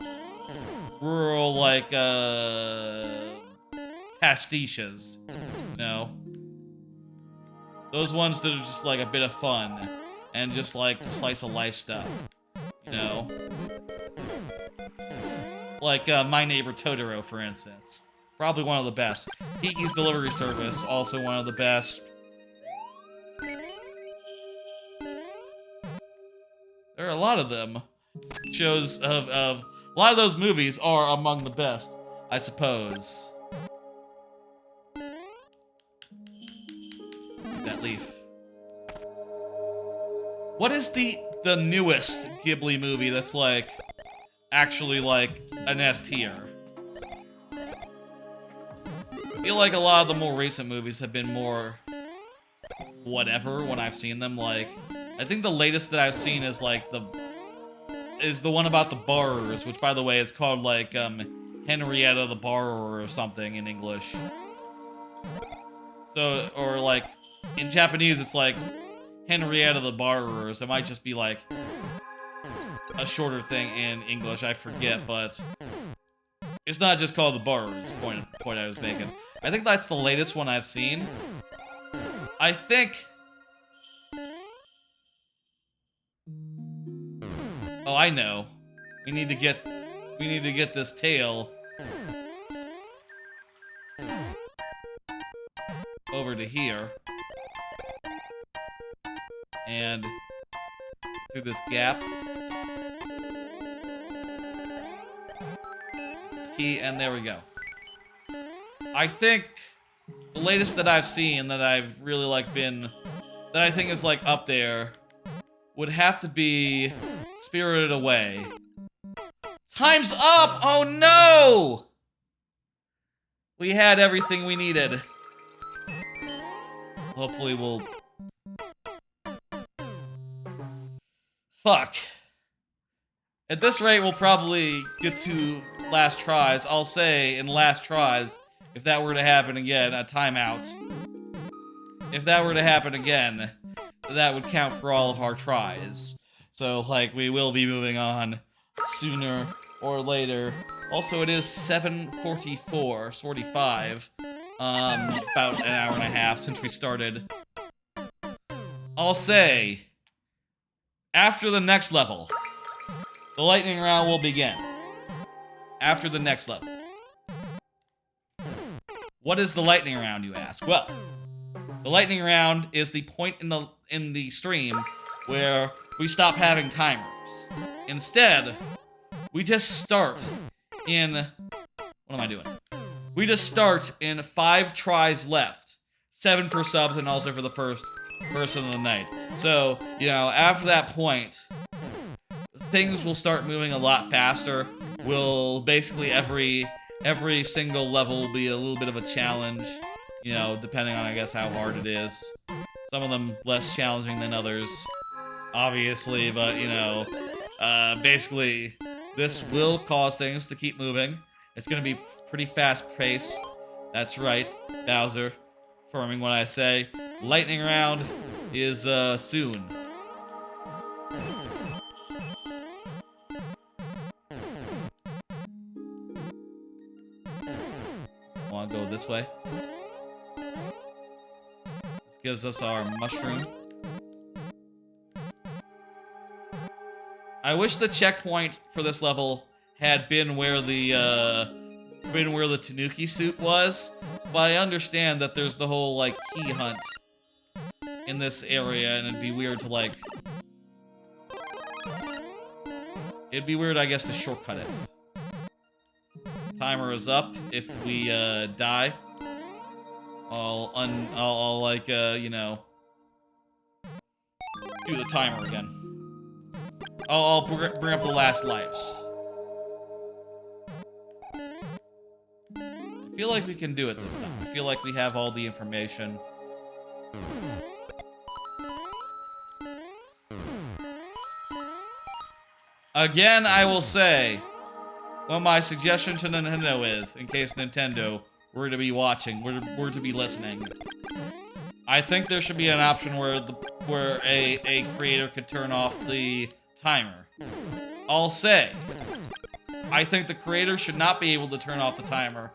like, pastiches, you know? Those ones that are just, like, a bit of fun, and just, like, slice of life stuff, you know? Like, My Neighbor Totoro, for instance. Probably one of the best. Kiki's Delivery Service, also one of the best. There are a lot of them. Shows of a lot of those movies are among the best, I suppose. That leaf. What is the newest Ghibli movie that's, like, actually, like, an S tier? I feel like a lot of the more recent movies have been more whatever when I've seen them. Like, I think the latest that I've seen is, like, the one about the borrowers, which, by the way, is called, like, Henrietta the Borrower or something in English. So, or, like, in Japanese, it's, like, Henrietta the Borrowers. It might just be, like, a shorter thing in English, I forget, but it's not just called The Borrowers, point I was making. I think that's the latest one I've seen. I think... Oh, I know. We need to get this tail over to here. And through this gap. This key, and there we go. I think the latest that I've seen that I've really, like, that I think is, like, up there would have to be Spirited Away. Time's up! Oh no! We had everything we needed. Hopefully we'll... Fuck. At this rate, we'll probably get to last tries. I'll say, in last tries, if that were to happen again, a timeout. If that were to happen again, that would count for all of our tries. So, like, we will be moving on sooner or later. Also, it is 7:45, about an hour and a half since we started. I'll say, after the next level, the lightning round will begin. After the next level. What is the lightning round, you ask? Well, the lightning round is the point in the stream where we stop having timers. Instead, we just start in... What am I doing? We just start in 5 tries left. 7 for subs and also for the first person of the night. So, you know, after that point, things will start moving a lot faster. We'll basically every single level will be a little bit of a challenge, you know, depending on, I guess, how hard it is. Some of them less challenging than others, obviously, but, you know, basically, this will cause things to keep moving. It's gonna be pretty fast-paced. That's right, Bowser, affirming what I say. Lightning round is, soon. Wanna go this way? This gives us our mushroom. I wish the checkpoint for this level had been where the Tanuki suit was, but I understand that there's the whole, like, key hunt in this area, and it'd be weird to, like... It'd be weird, I guess, to shortcut it. Timer is up. If we, die, I'll like, you know, do the timer again. I'll bring up the last lives. I feel like we can do it this time. I feel like we have all the information. Again, I will say, what my suggestion to Nintendo is, in case Nintendo were to be watching, were to be listening. I think there should be an option where a creator could turn off the timer. I'll say, I think the creator should not be able to turn off the timer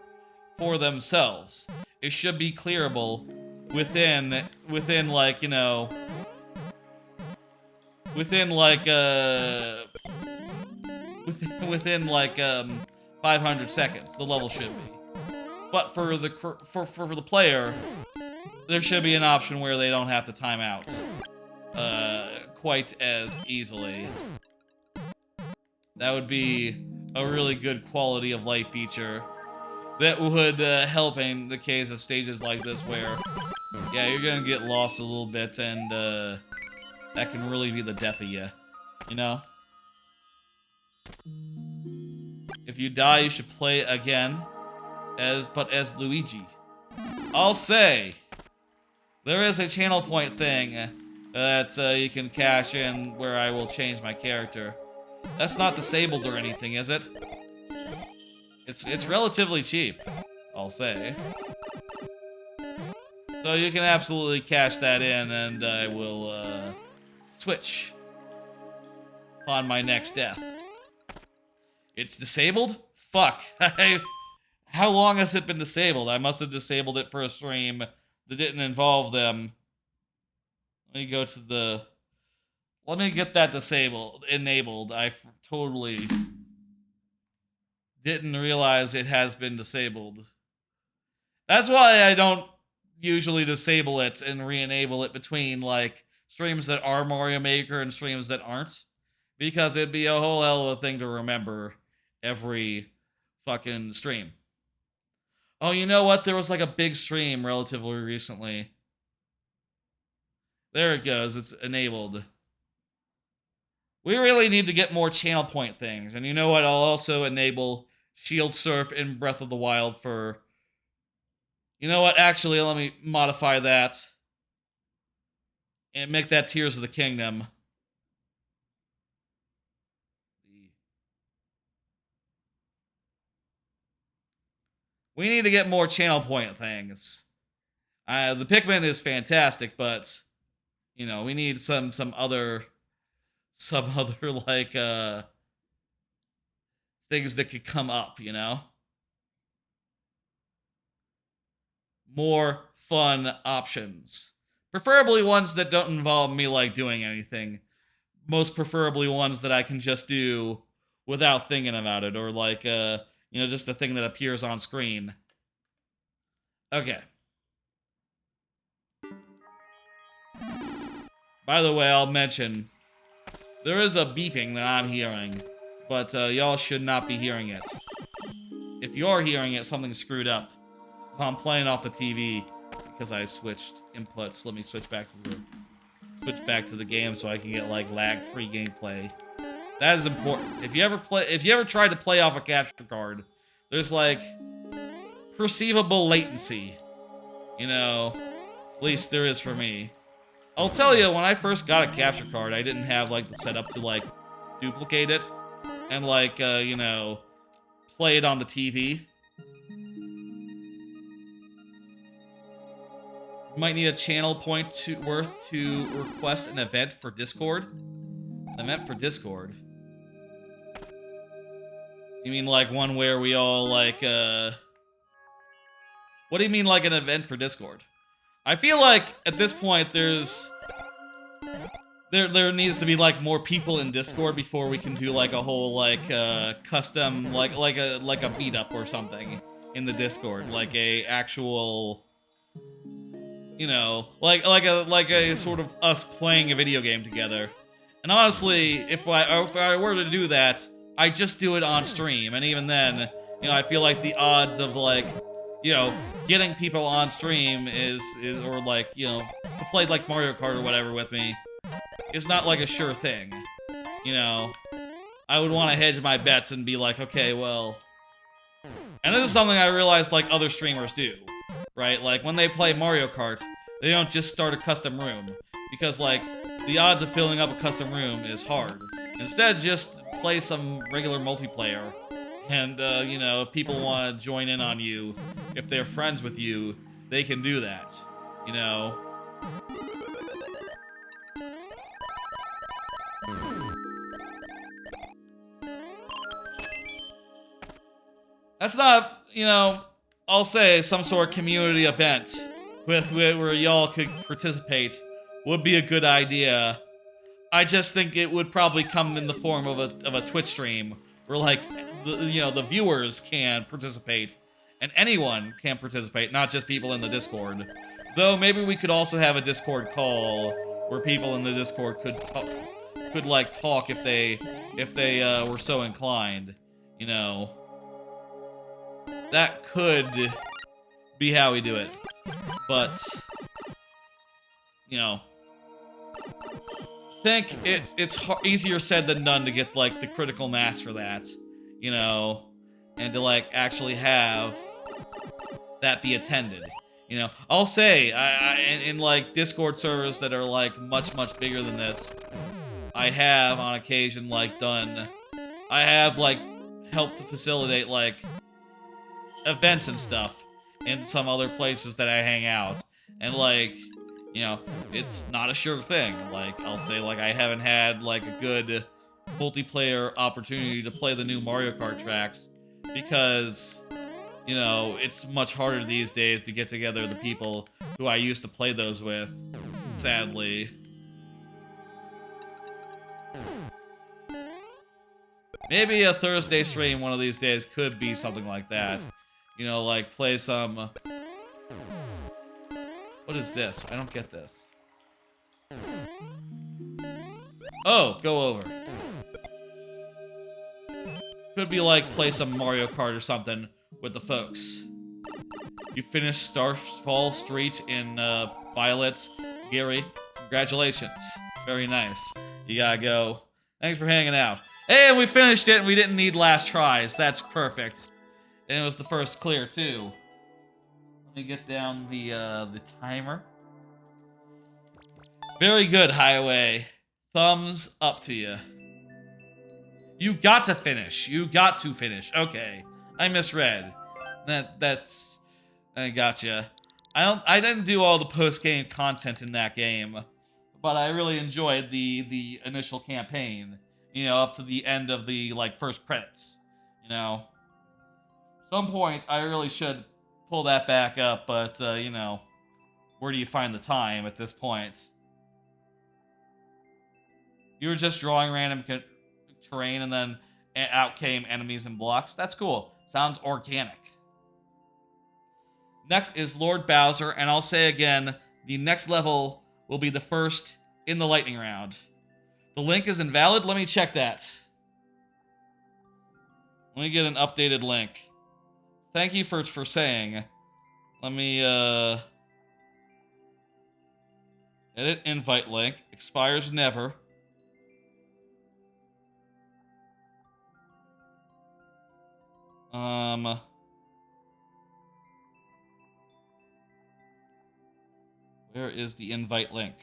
for themselves. It should be clearable within like, you know, within like 500 seconds. The level should be. But for the player, there should be an option where they don't have to time out quite as easily. That would be a really good quality of life feature that would help in the case of stages like this where, yeah, you're gonna get lost a little bit, and that can really be the death of you, you know? If you die, you should play again, but as Luigi. I'll say, there is a channel point thing that you can cash in where I will change my character. That's not disabled or anything, is it? It's relatively cheap, I'll say. So you can absolutely cash that in, and I will switch upon my next death. It's disabled? Fuck. How long has it been disabled? I must have disabled it for a stream that didn't involve them. Let me go to the... Let me get that enabled. I totally didn't realize it has been disabled. That's why I don't usually disable it and re-enable it between, like, streams that are Mario Maker and streams that aren't. Because it'd be a whole hell of a thing to remember every fucking stream. Oh, you know what? There was, like, a big stream relatively recently. There it goes. It's enabled. We really need to get more channel point things. And you know what? I'll also enable Shield Surf in Breath of the Wild for... You know what? Actually, let me modify that. And make that Tears of the Kingdom. We need to get more channel point things. The Pikmin is fantastic, but... You know, we need some other like things that could come up, you know? More fun options. Preferably ones that don't involve me, like, doing anything. Most preferably ones that I can just do without thinking about it, or like, you know, just a thing that appears on screen. Okay. By the way, I'll mention, there is a beeping that I'm hearing, but y'all should not be hearing it. If you're hearing it, something's screwed up. I'm playing off the TV because I switched inputs. Let me switch back to the game so I can get, like, lag-free gameplay. That is important. If you ever tried to play off a capture card, there's, like, perceivable latency. You know, at least there is for me. I'll tell you, when I first got a capture card, I didn't have, like, the setup to, like, duplicate it and, like, you know, play it on the TV. You might need a channel point worth to request an event for Discord. An event for Discord? You mean, like, one where we all, like, What do you mean, like, an event for Discord? I feel like, at this point, there needs to be, like, more people in Discord before we can do, like, a whole, like, custom, like a beat-up or something in the Discord. Like a actual, you know, like a sort of us playing a video game together. And honestly, if I were to do that, I just do it on stream. And even then, you know, I feel like the odds of, like, you know, getting people on stream or, like, you know, to play, like, Mario Kart or whatever with me is not, like, a sure thing. You know, I would want to hedge my bets and be like, okay, well... And this is something I realized, like, other streamers do, right? Like, when they play Mario Kart, they don't just start a custom room, because, like, the odds of filling up a custom room is hard. Instead, just play some regular multiplayer, And, you know, if people want to join in on you, if they're friends with you, they can do that. You know? That's not, you know, I'll say some sort of community event with where y'all could participate would be a good idea. I just think it would probably come in the form of a Twitch stream where, like, you know, the viewers can participate and anyone can participate, not just people in the Discord. Though maybe we could also have a Discord call where people in the Discord could like talk if they were so inclined, you know. That could be how we do it, but you know, think it's easier said than done to get like the critical mass for that, you know, and to like actually have that be attended. You know, I'll say in like Discord servers that are like much bigger than this, I have on occasion like I have like helped to facilitate like events and stuff in some other places that I hang out. And like, you know, it's not a sure thing. Like, I'll say like I haven't had like a good multiplayer opportunity to play the new Mario Kart tracks because, you know, it's much harder these days to get together the people who I used to play those with, sadly. Maybe a Thursday stream one of these days could be something like that. You know, like play some... What is this? I don't get this. Oh, go over. Could be like play some Mario Kart or something with the folks. You finished Starfall Street in Violets, Gary. Congratulations. Very nice. You gotta go. Thanks for hanging out. And we finished it and we didn't need last tries. That's perfect. And it was the first clear, too. Let me get down the timer. Very good, Highway. Thumbs up to you. You got to finish. You got to finish. Okay. I misread. That's... I gotcha. I didn't do all the post-game content in that game, but I really enjoyed the initial campaign. You know, up to the end of the, like, first credits. You know? Some point, I really should pull that back up, but, you know, where do you find the time at this point? You were just drawing random terrain and then out came enemies and blocks? That's cool. Sounds organic. Next is Lord Bowser, and I'll say again, the next level will be the first in the lightning round. The link is invalid? Let me check that. Let me get an updated link. Thank you for saying. Let me, edit invite link. Expires never. Where is the invite link?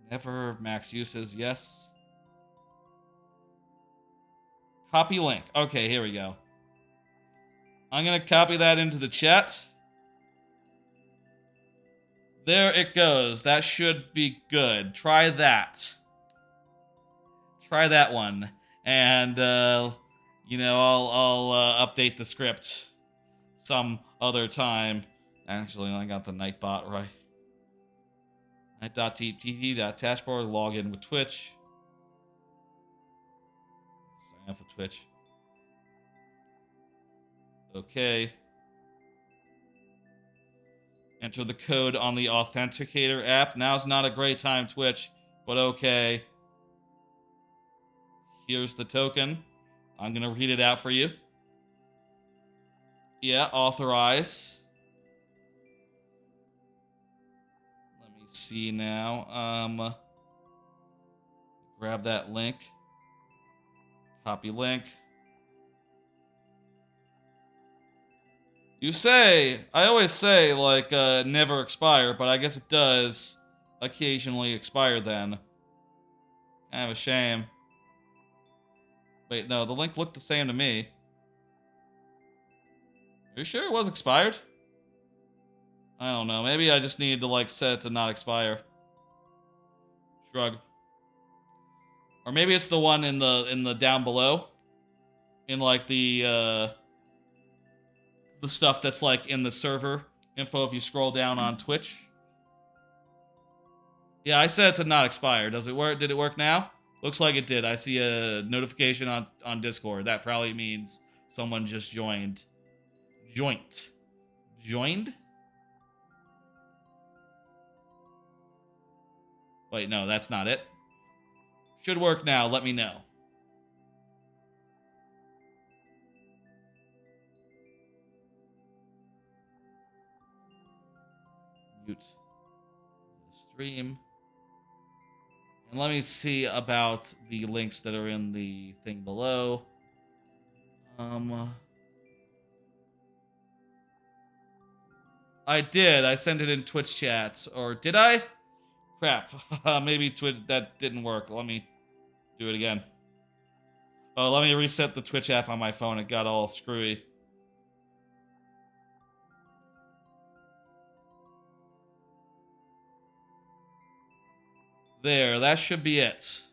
Never. Max uses, yes. Copy link. Okay, here we go. I'm gonna copy that into the chat. There it goes. That should be good. Try that. Try that one. And, you know, I'll update the script some other time. Actually, I got the Nightbot right. Night.tt.dashboard, log in with Twitch. Sign up with Twitch. Okay. Enter the code on the Authenticator app. Now's not a great time, Twitch, but okay. Here's the token. I'm gonna read it out for you. Yeah, authorize. Let me see now. Grab that link. Copy link. You say, I always say, like, never expire, but I guess it does occasionally expire then. Kind of a shame. Wait, no, the link looked the same to me. Are you sure it was expired? I don't know. Maybe I just needed to, like, set it to not expire. Shrug. Or maybe it's the one in the down below. In, like, the stuff that's, like, in the server info if you scroll down on Twitch. Yeah, I set it to not expire. Does it work? Did it work now? Looks like it did. I see a notification on Discord. That probably means someone just joined. Joined? Wait, no, that's not it. Should work now. Let me know. Mute the stream. And let me see about the links that are in the thing below. I did. I sent it in Twitch chats. Or did I? Crap. Maybe that didn't work. Let me do it again. Oh, let me reset the Twitch app on my phone. It got all screwy. There, that should be it.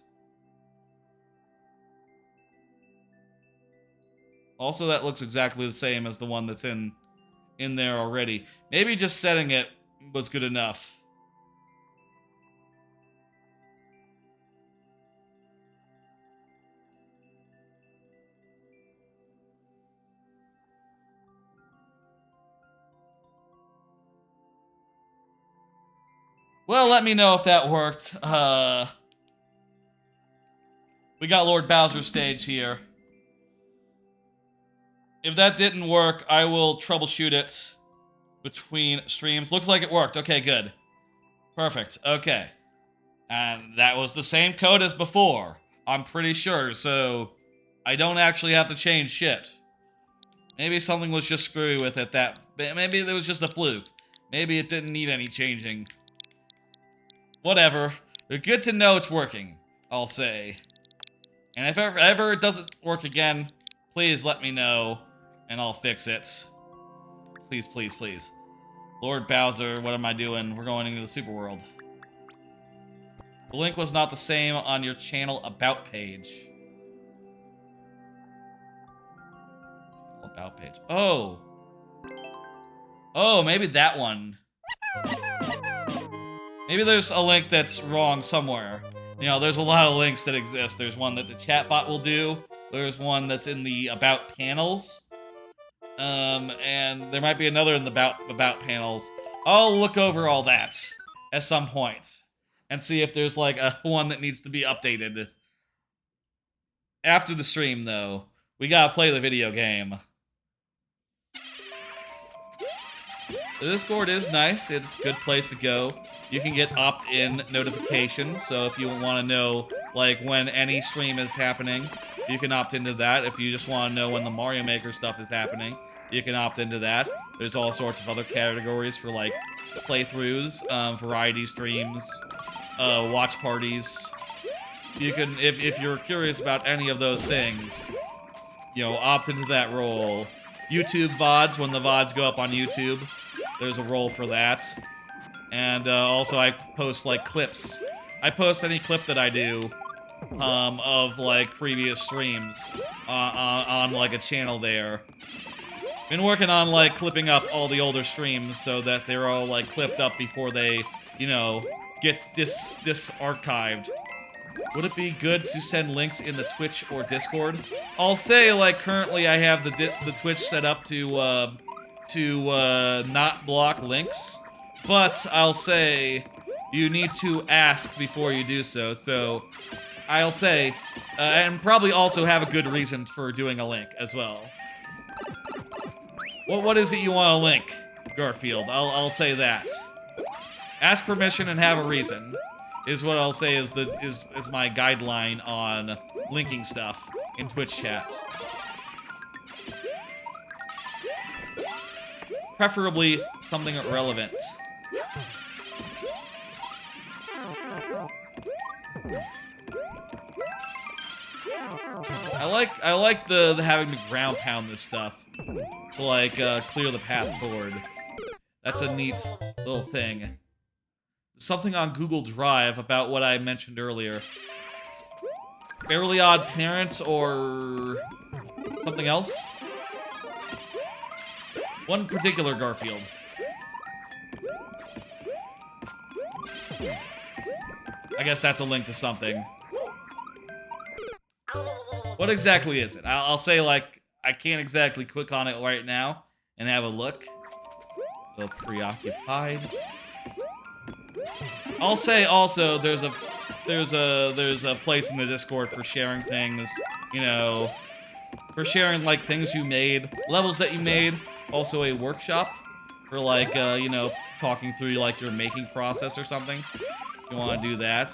Also, that looks exactly the same as the one that's in there already. Maybe just setting it was good enough. Well, let me know if that worked. We got Lord Bowser's stage here. If that didn't work, I will troubleshoot it between streams. Looks like it worked. Okay, good. Perfect. Okay. And that was the same code as before. I'm pretty sure, so I don't actually have to change shit. Maybe something was just screwy with it. Maybe it was just a fluke. Maybe it didn't need any changing. Whatever. Good to know it's working, I'll say. And if ever it doesn't work again, please let me know, and I'll fix it. Please, please, please. Lord Bowser, what am I doing? We're going into the super world. The link was not the same on your channel about page. About page. Oh. Oh, maybe that one. Maybe there's a link that's wrong somewhere. You know, there's a lot of links that exist. There's one that the chatbot will do. There's one that's in the about panels. And there might be another in the about panels. I'll look over all that at some point and see if there's like a one that needs to be updated. After the stream, though, we gotta play the video game. The Discord is nice. It's a good place to go. You can get opt-in notifications, so if you want to know, like, when any stream is happening, you can opt into that. If you just want to know when the Mario Maker stuff is happening, you can opt into that. There's all sorts of other categories for, like, playthroughs, variety streams, watch parties. You can, if you're curious about any of those things, you know, opt into that role. YouTube VODs, when the VODs go up on YouTube, there's a role for that. And also I post, like, clips. I post any clip that I do of, like, previous streams on, like, a channel there. Been working on, like, clipping up all the older streams so that they're all, like, clipped up before they, you know, get this archived. Would it be good to send links in the Twitch or Discord? I'll say, like, currently I have the Twitch set up to not block links. But I'll say you need to ask before you do so. So I'll say, and probably also have a good reason for doing a link as well. What is it you want to link, Garfield? I'll say that. Ask permission and have a reason is what I'll say is my guideline on linking stuff in Twitch chat. Preferably something relevant. I like the having to ground pound this stuff to like clear the path forward. That's a neat little thing. Something on Google Drive about what I mentioned earlier. Fairly Odd Parents or something else? One particular Garfield. I guess that's a link to something. What exactly is it? I'll say, like, I can't exactly click on it right now and have a look. A little preoccupied. I'll say also there's a place in the Discord for sharing things, you know, for sharing like things you made, levels that you made, also a workshop for like you know, talking through like your making process or something. If you want to do that.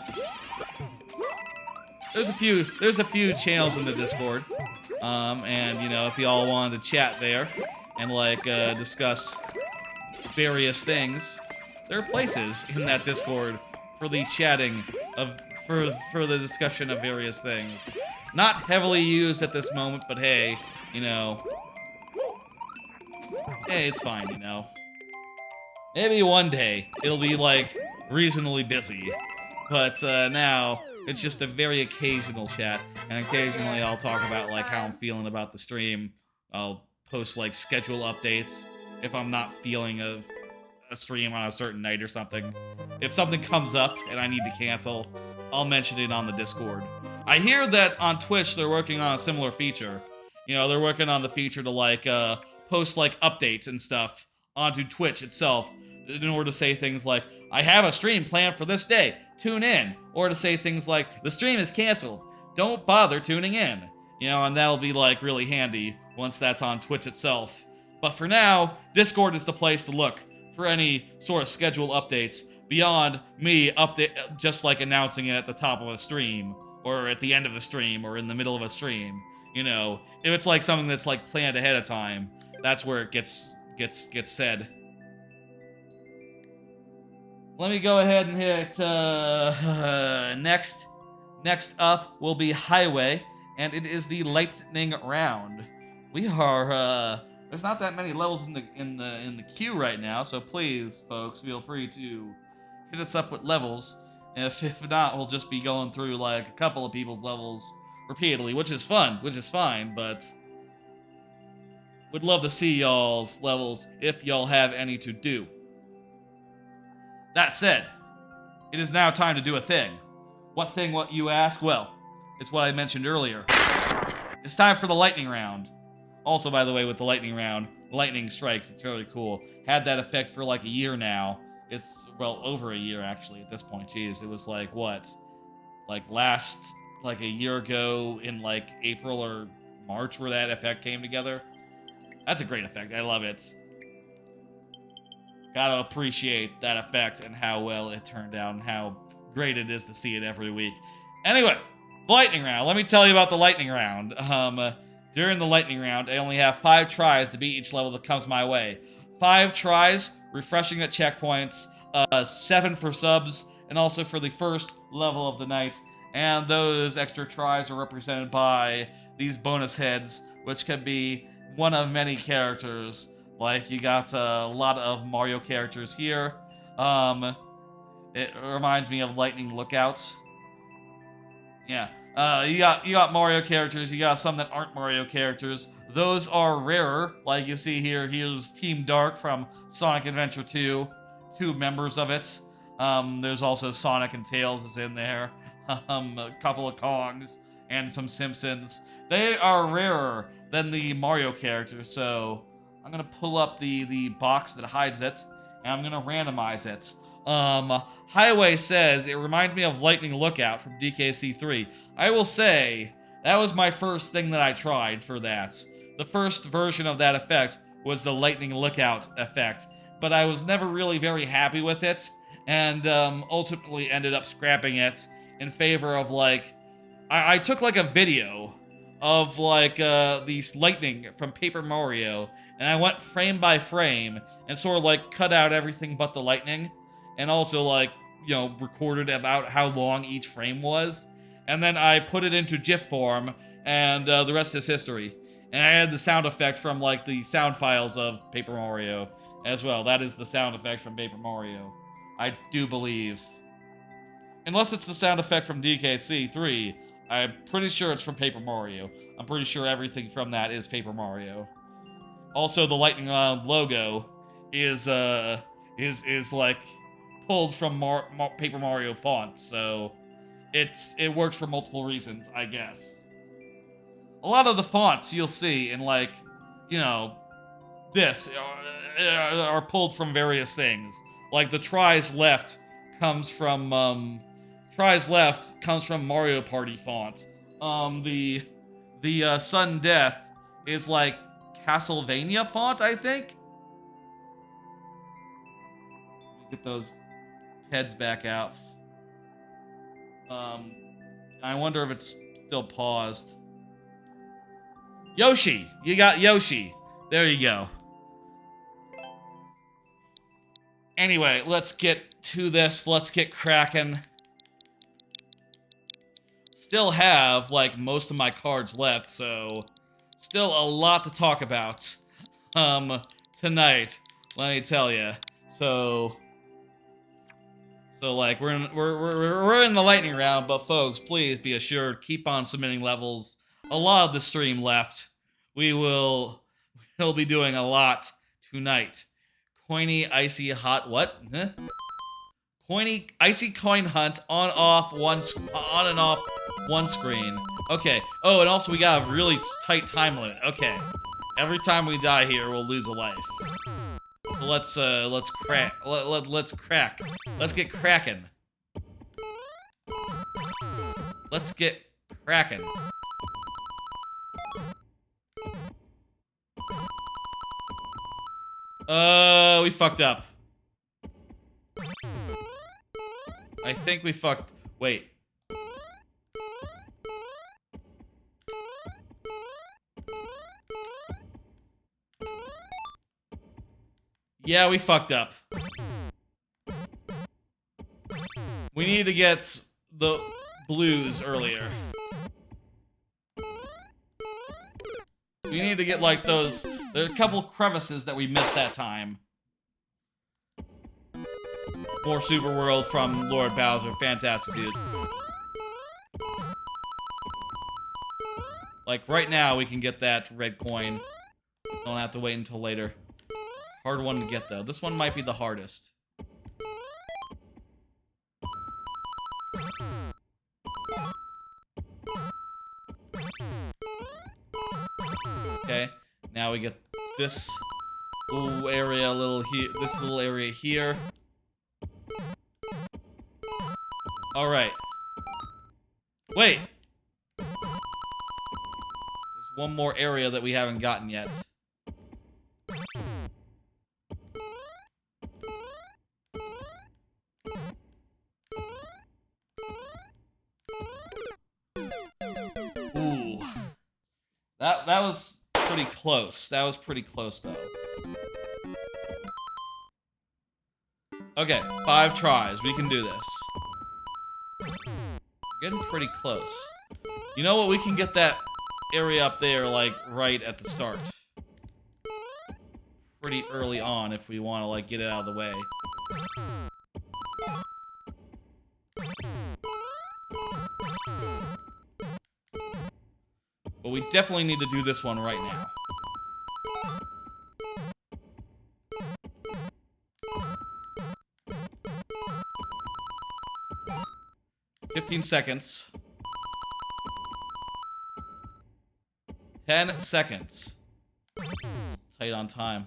There's a few channels in the Discord. And you know, if y'all wanted to chat there and like discuss various things, there are places in that Discord for the chatting of for the discussion of various things. Not heavily used at this moment, but hey, you know, hey, it's fine, you know. Maybe one day it'll be like reasonably busy, but now it's just a very occasional chat, and occasionally I'll talk about like how I'm feeling about the stream. I'll post like schedule updates if I'm not feeling a stream on a certain night or something. If something comes up and I need to cancel, I'll mention it on the Discord. I hear that on Twitch they're working on a similar feature. You know, they're working on the feature to like post like updates and stuff onto Twitch itself in order to say things like, I have a stream planned for this day, tune in. Or to say things like, the stream is canceled, don't bother tuning in. You know, and that'll be like really handy once that's on Twitch itself. But for now, Discord is the place to look for any sort of schedule updates beyond me just like announcing it at the top of a stream or at the end of a stream or in the middle of a stream. You know, if it's like something that's like planned ahead of time, that's where it gets said. Let me go ahead and hit next. Next up will be Highway, and it is the lightning round. We are there's not that many levels in the queue right now, so please, folks, feel free to hit us up with levels. If not, we'll just be going through like a couple of people's levels repeatedly, which is fun, which is fine, but would love to see y'all's levels if y'all have any to do. That said, it is now time to do a thing. What thing, what you ask? Well, it's what I mentioned earlier. It's time for the lightning round. Also, by the way, with the lightning round, lightning strikes, it's very cool. Had that effect for like a year now. It's, well, over a year actually at this point. Jeez, it was like, what? Like like a year ago in like April or March where that effect came together. That's a great effect. I love it. Gotta appreciate that effect and how well it turned out and how great it is to see it every week. Anyway, lightning round. Let me tell you about the lightning round. During the lightning round, I only have 5 tries to beat each level that comes my way. 5 tries, refreshing at checkpoints, 7 for subs, and also for the first level of the night. And those extra tries are represented by these bonus heads, which can be one of many characters. Like, you got a lot of Mario characters here. It reminds me of Lightning Lookouts. Yeah. You got Mario characters, you got some that aren't Mario characters. Those are rarer, like you see here. Here's Team Dark from Sonic Adventure 2, 2 members of it. There's also Sonic and Tails is in there. A couple of Kongs, and some Simpsons. They are rarer than the Mario characters, so I'm gonna pull up the box that hides it, and I'm gonna randomize it. Highway says, it reminds me of Lightning Lookout from DKC3. I will say, that was my first thing that I tried for that. The first version of that effect was the Lightning Lookout effect, but I was never really very happy with it, and ultimately ended up scrapping it in favor of, like, I took, like, a video of, like, the lightning from Paper Mario, and I went frame by frame, and sort of, like, cut out everything but the lightning, and also, like, you know, recorded about how long each frame was, and then I put it into GIF form, and the rest is history. And I had the sound effect from, like, the sound files of Paper Mario as well. That is the sound effect from Paper Mario, I do believe. Unless it's the sound effect from DKC 3, I'm pretty sure it's from Paper Mario. I'm pretty sure everything from that is Paper Mario. Also, the Lightning logo is like pulled from Paper Mario font, so it works for multiple reasons, I guess. A lot of the fonts you'll see in, like, you know, this are pulled from various things. Like the Tries Left comes from Mario Party font. The Sudden Death is like Castlevania font, I think. Get those heads back out. I wonder if it's still paused. Yoshi! You got Yoshi. There you go. Anyway, let's get to this. Let's get cracking. Still have, like, most of my cards left, so still a lot to talk about tonight, let me tell you. So like, we're in the lightning round, but folks, please be assured, keep on submitting levels. A lot of the stream left. We'll be doing a lot tonight. Coiny, icy, hot, what? Huh? Coiny, icy coin hunt, on and off one screen. Okay. Oh, and also we got a really tight time limit. Okay. Every time we die here, we'll lose a life. So let's crack. Let's crack. Let's get cracking. Let's get cracking. We fucked up. I think we fucked. Wait. Yeah, we fucked up. We needed to get the blues earlier. We need to get, like, those. There are a couple crevices that we missed that time. More Super World from Lord Bowser. Fantastic, dude. Like, right now, we can get that red coin. Don't have to wait until later. Hard one to get, though. This one might be the hardest. Okay, now we get this little area, this little area here. All right. Wait. There's one more area that we haven't gotten yet. Ooh. That was pretty close. That was pretty close, though. Okay, 5 tries. We can do this. We're getting pretty close. You know what? We can get that area up there, like, right at the start. Pretty early on if we want to, like, get it out of the way. But we definitely need to do this one right now. "15 seconds. 10 seconds. Tight on time.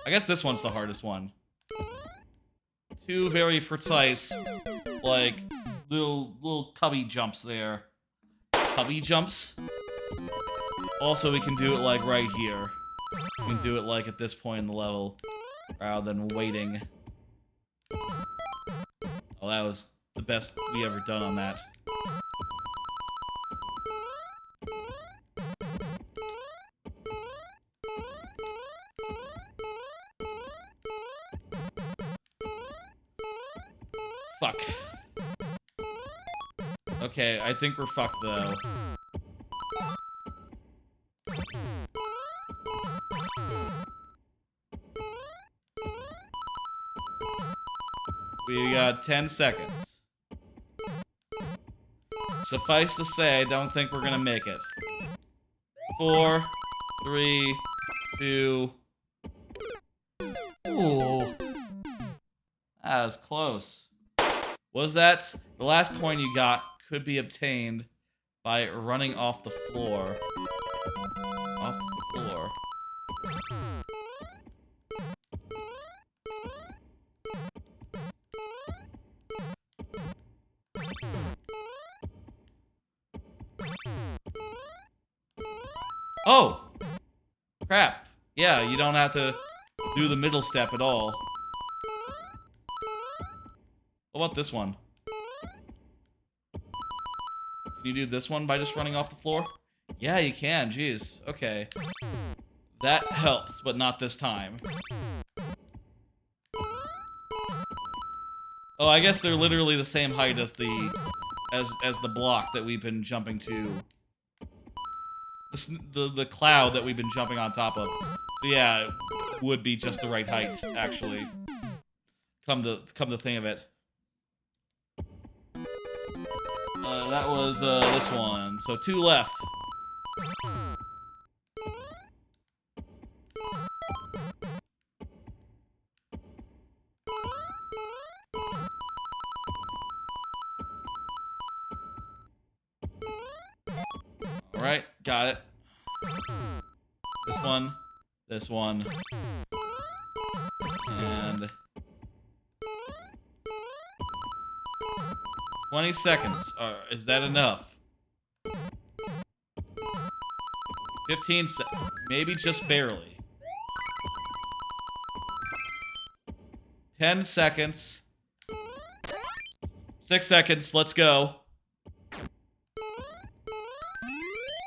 I guess this one's the hardest one. 2 very precise, like, little cubby jumps there. Cubby jumps? Also, we can do it, like, right here. We can do it, like, at this point in the level, rather than waiting. Oh, that was the best we ever done on that. Fuck. Okay, I think we're fucked, though. We got 10 seconds. Suffice to say, I don't think we're gonna make it. 4, 3, 2... Ooh. That was close. Was that? The last coin you got could be obtained by running off the floor. Off the floor. Oh! Crap. Yeah, you don't have to do the middle step at all. What about this one? Can you do this one by just running off the floor? Yeah, you can. Jeez. Okay. That helps, but not this time. Oh, I guess they're literally the same height as the block that we've been jumping to. The cloud that we've been jumping on top of. So yeah, it would be just the right height, actually. Come to think of it. That was this one. So 2 left. Alright, got it. This one, and 20 seconds. Is that enough? 15 seconds. Maybe just barely. 10 seconds. 6 seconds. Let's go.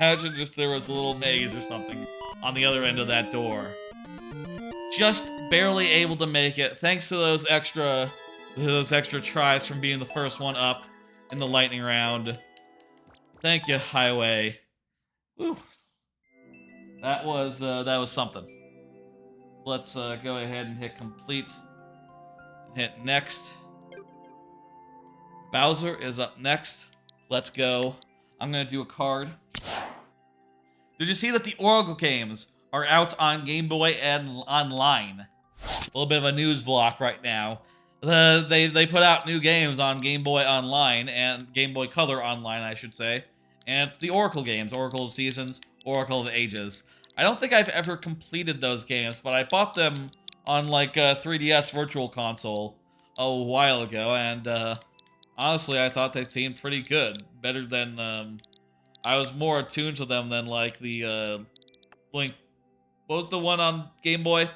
Imagine if there was a little maze or something on the other end of that door. Just barely able to make it. Thanks to those extra tries from being the first one up in the lightning round. Thank you, Highway. Whew. That was something. Let's go ahead and hit complete. Hit next. Bowser is up next. Let's go. I'm gonna do a card. Did you see that the Oracle games are out on Game Boy and online? A little bit of a news block right now. They put out new games on Game Boy Online and Game Boy Color Online, I should say. And it's the Oracle games, Oracle of Seasons, Oracle of Ages. I don't think I've ever completed those games, but I bought them on like a 3DS Virtual Console a while ago, and honestly, I thought they seemed pretty good. Better than, I was more attuned to them than like the Link. What was the one on Game Boy?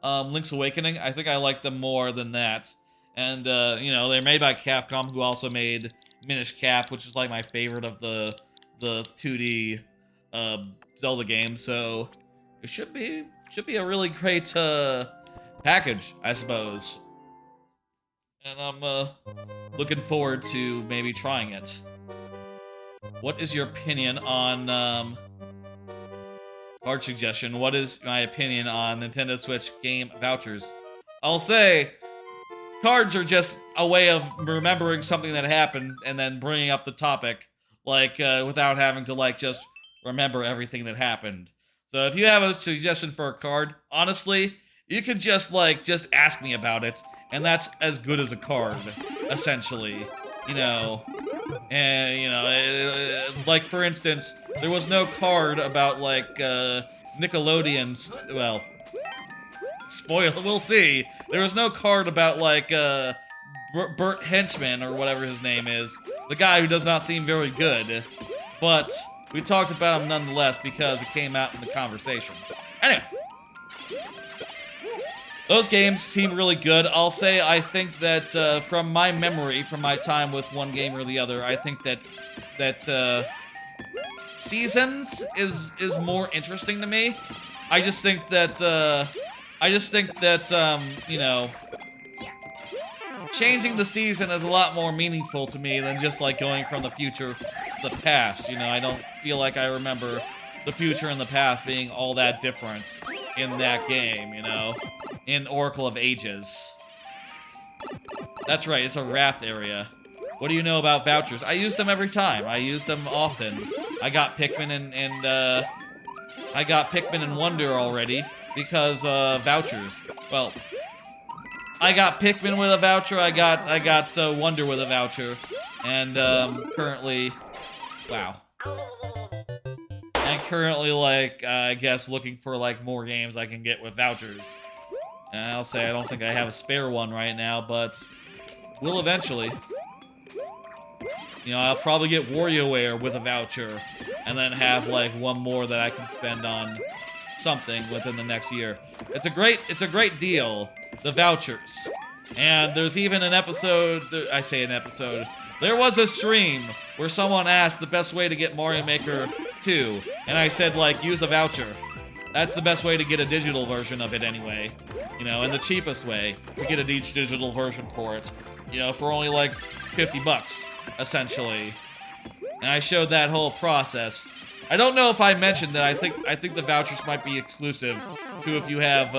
Link's Awakening. I think I liked them more than that. And you know, they're made by Capcom, who also made Minish Cap, which is like my favorite of the 2D Zelda games. So it should be a really great package, I suppose. And I'm looking forward to maybe trying it. What is your opinion on card suggestion? What is my opinion on Nintendo Switch game vouchers? I'll say cards are just a way of remembering something that happened and then bringing up the topic, like without having to like just remember everything that happened. So if you have a suggestion for a card, honestly, you could just ask me about it, and that's as good as a card, essentially. You know. And, you know, like, for instance, there was no card about, like, Nickelodeon's, well, spoil, we'll see. There was no card about, like, Bert Henchman, or whatever his name is, the guy who does not seem very good, but we talked about him nonetheless because it came out in the conversation. Anyway. Those games seem really good. I'll say I think that from my memory, from my time with one game or the other, I think that Seasons is more interesting to me. I just think that you know, changing the season is a lot more meaningful to me than just like going from the future to the past. You know, I don't feel like I remember the future and the past being all that different in that game, you know, in Oracle of Ages. That's right, it's a raft area. What do you know about vouchers? I use them every time. I use them often. I got Pikmin and Wonder already because vouchers. Well, I got Pikmin with a voucher. I got Wonder with a voucher, and currently, wow. I'm currently like I guess looking for like more games I can get with vouchers. And I'll say I don't think I have a spare one right now, but will eventually. You know, I'll probably get WarioWare with a voucher, and then have like one more that I can spend on something within the next year. It's a great deal, the vouchers. And there's even an episode, I say an episode, there was a stream where someone asked the best way to get Mario Maker 2, and I said like, use a voucher. That's the best way to get a digital version of it anyway. You know, and the cheapest way to get a digital version for it. You know, for only like 50 bucks. Essentially. And I showed that whole process. I don't know if I mentioned that I think the vouchers might be exclusive to if you have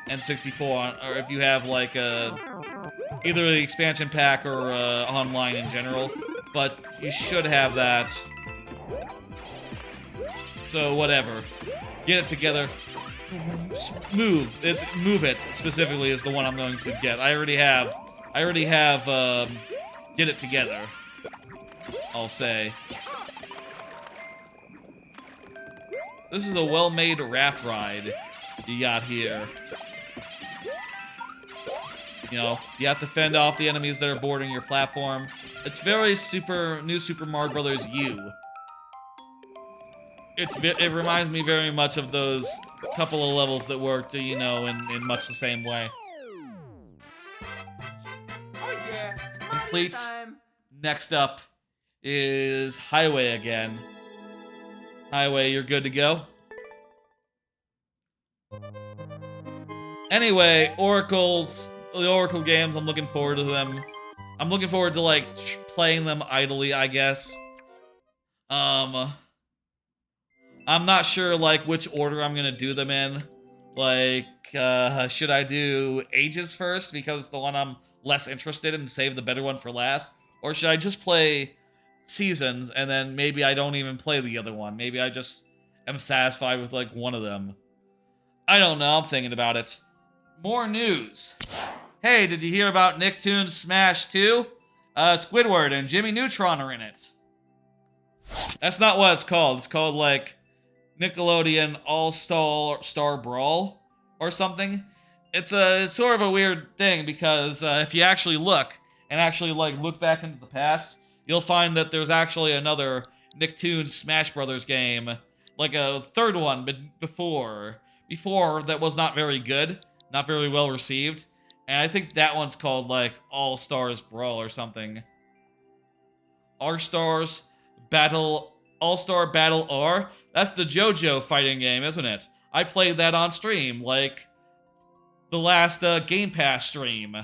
N64 or if you have like either the expansion pack or online in general, but you should have that. So whatever. Get it together. Move It specifically is the one I'm going to get. I already have Get It Together, I'll say. This is a well-made raft ride you got here. You know, you have to fend off the enemies that are boarding your platform. It's very New Super Mario Brothers U. It reminds me very much of those couple of levels that worked, you know, in much the same way. Oh yeah, Complete. time. Next up is Highway again. Highway, you're good to go? Anyway, the Oracle games, I'm looking forward to them. I'm looking forward to, like, playing them idly, I guess. I'm not sure, like, which order I'm gonna do them in. Like, should I do Ages first, because it's the one I'm less interested in, and save the better one for last? Or should I just play Seasons, and then maybe I don't even play the other one? Maybe I just am satisfied with, like, one of them. I don't know, I'm thinking about it. More news. Hey, did you hear about Nicktoons Smash 2? Squidward and Jimmy Neutron are in it. That's not what it's called. It's called, like, Nickelodeon All-Star Brawl or something. It's sort of a weird thing because if you actually look back into the past, you'll find that there's actually another Nicktoons Smash Brothers game, like a third one before that was not very good, not very well received, and I think that one's called like All-Stars Brawl or something. All-Star Battle R? That's the JoJo fighting game, isn't it? I played that on stream, like the last Game Pass stream.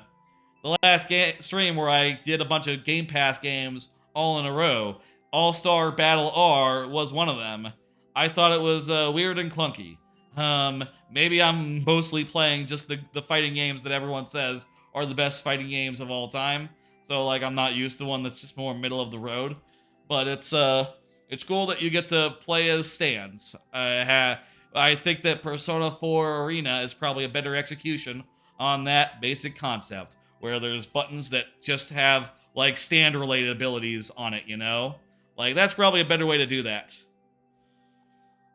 The last stream where I did a bunch of Game Pass games all in a row. All-Star Battle R was one of them. I thought it was weird and clunky. Maybe I'm mostly playing just the fighting games that everyone says are the best fighting games of all time. So, like, I'm not used to one that's just more middle of the road. But it's cool that you get to play as stands. I think that Persona 4 Arena is probably a better execution on that basic concept, where there's buttons that just have, like, stand-related abilities on it, you know? Like, that's probably a better way to do that.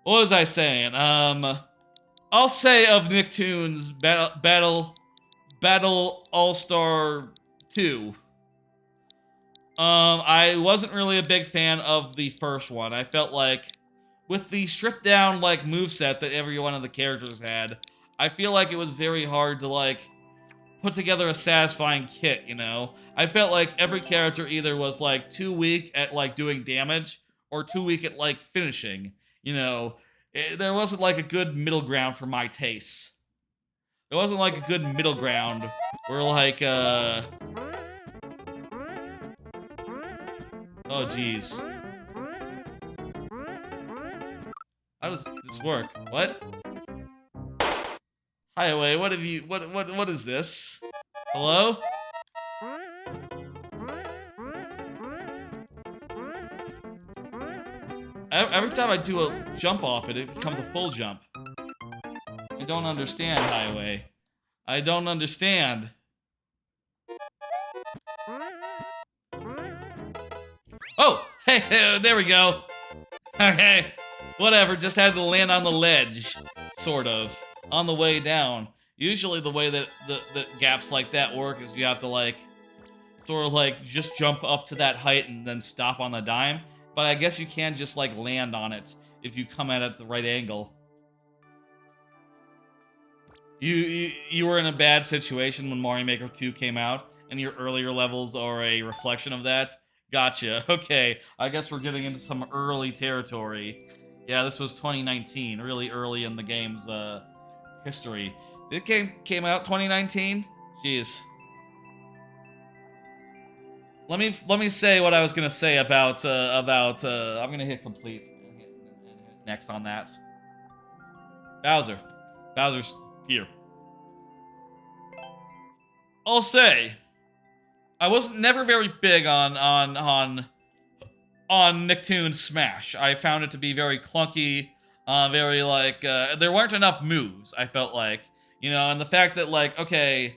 What was I saying? I'll say of Nicktoons Battle All-Star 2. I wasn't really a big fan of the first one. I felt like, with the stripped down, like, moveset that every one of the characters had, I feel like it was very hard to, like, put together a satisfying kit, you know? I felt like every character either was, like, too weak at, like, doing damage, or too weak at, like, finishing, you know? There wasn't, like, a good middle ground for my tastes. There wasn't, like, a good middle ground where, like, Oh, jeez. How does this work? What? Highway, what have you, what is this? Hello? Every time I do a jump off it, it becomes a full jump. I don't understand, Highway. I don't understand. Oh! Hey, there we go. Okay. Whatever, just had to land on the ledge. Sort of. On the way down. Usually the way that the gaps like that work is you have to, like, sort of, like, just jump up to that height and then stop on the dime. But I guess you can just, like, land on it if you come at it at the right angle. You were in a bad situation when Mario Maker 2 came out, and your earlier levels are a reflection of that? Gotcha. Okay, I guess we're getting into some early territory. Yeah, this was 2019, really early in the game's history. It came out 2019? Jeez. Let me say what I was gonna say about I'm gonna hit complete and hit next on that. Bowser's here. I'll say I was never very big on Nicktoons Smash. I found it to be very clunky, very like there weren't enough moves. I felt like, you know, and the fact that like okay,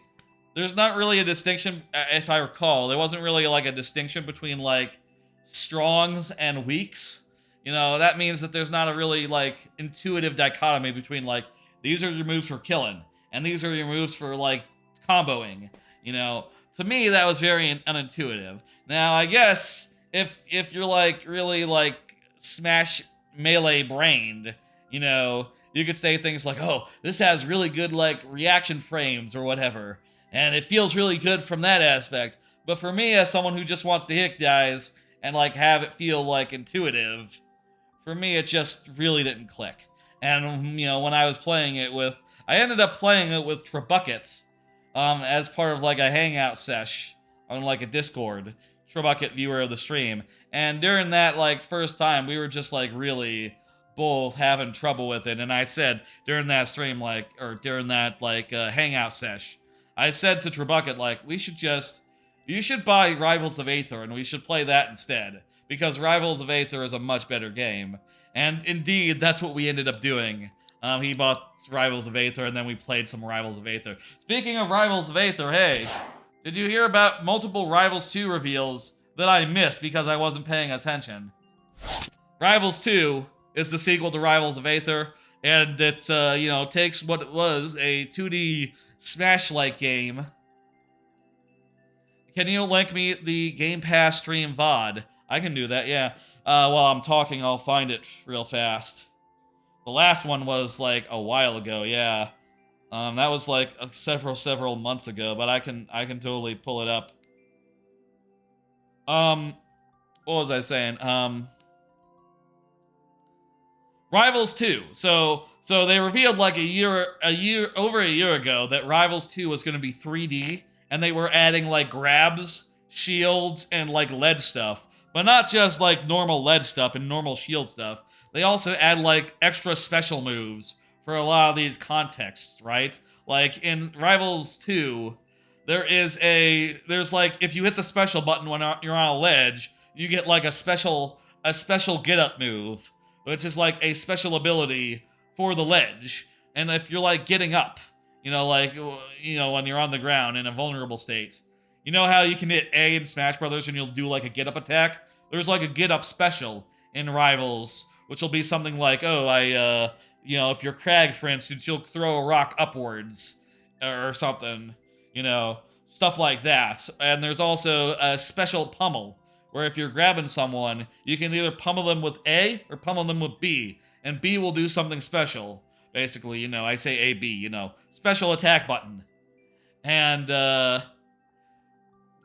there's not really a distinction, if I recall. There wasn't really like a distinction between like strongs and weaks. You know, that means that there's not a really like intuitive dichotomy between like these are your moves for killing and these are your moves for like comboing. You know, to me that was very unintuitive. Now I guess if you're like really like Smash melee brained, you know, you could say things like, oh, this has really good like reaction frames or whatever. And it feels really good from that aspect. But for me, as someone who just wants to hit guys and like have it feel like intuitive, for me it just really didn't click. And you know, when I was playing it with, I ended up playing it with Trebucket, as part of like a hangout sesh on like a Discord, Trebucket viewer of the stream. And during that like first time, we were just like really both having trouble with it. And I said during that stream, like, or during that like hangout sesh, I said to Trebucket, like, you should buy Rivals of Aether and we should play that instead. Because Rivals of Aether is a much better game. And indeed, that's what we ended up doing. He bought Rivals of Aether and then we played some Rivals of Aether. Speaking of Rivals of Aether, hey, did you hear about multiple Rivals 2 reveals that I missed because I wasn't paying attention? Rivals 2 is the sequel to Rivals of Aether, and it, you know, takes what was a 2D Smash-like game. Can you link me the Game Pass stream VOD? I can do that, yeah. While I'm talking, I'll find it real fast. The last one was, like, a while ago, yeah. That was, like, several months ago, but I can totally pull it up. What was I saying? Rivals 2. So they revealed like over a year ago that Rivals 2 was going to be 3D, and they were adding like grabs, shields, and like ledge stuff. But not just like normal ledge stuff and normal shield stuff. They also add like extra special moves for a lot of these contexts, right? Like in Rivals 2, there's like if you hit the special button when you're on a ledge, you get like a special get up move, which is like a special ability for the ledge. And if you're like getting up, you know, like, you know, when you're on the ground in a vulnerable state, you know how you can hit A in Smash Brothers and you'll do like a get up attack? There's like a get up special in Rivals, which will be something like, oh, you know, if you're Crag, for instance, you'll throw a rock upwards or something, you know, stuff like that. And there's also a special pummel, where if you're grabbing someone, you can either pummel them with A or pummel them with B, and B will do something special. Basically, you know, I say A, B, you know, special attack button. And,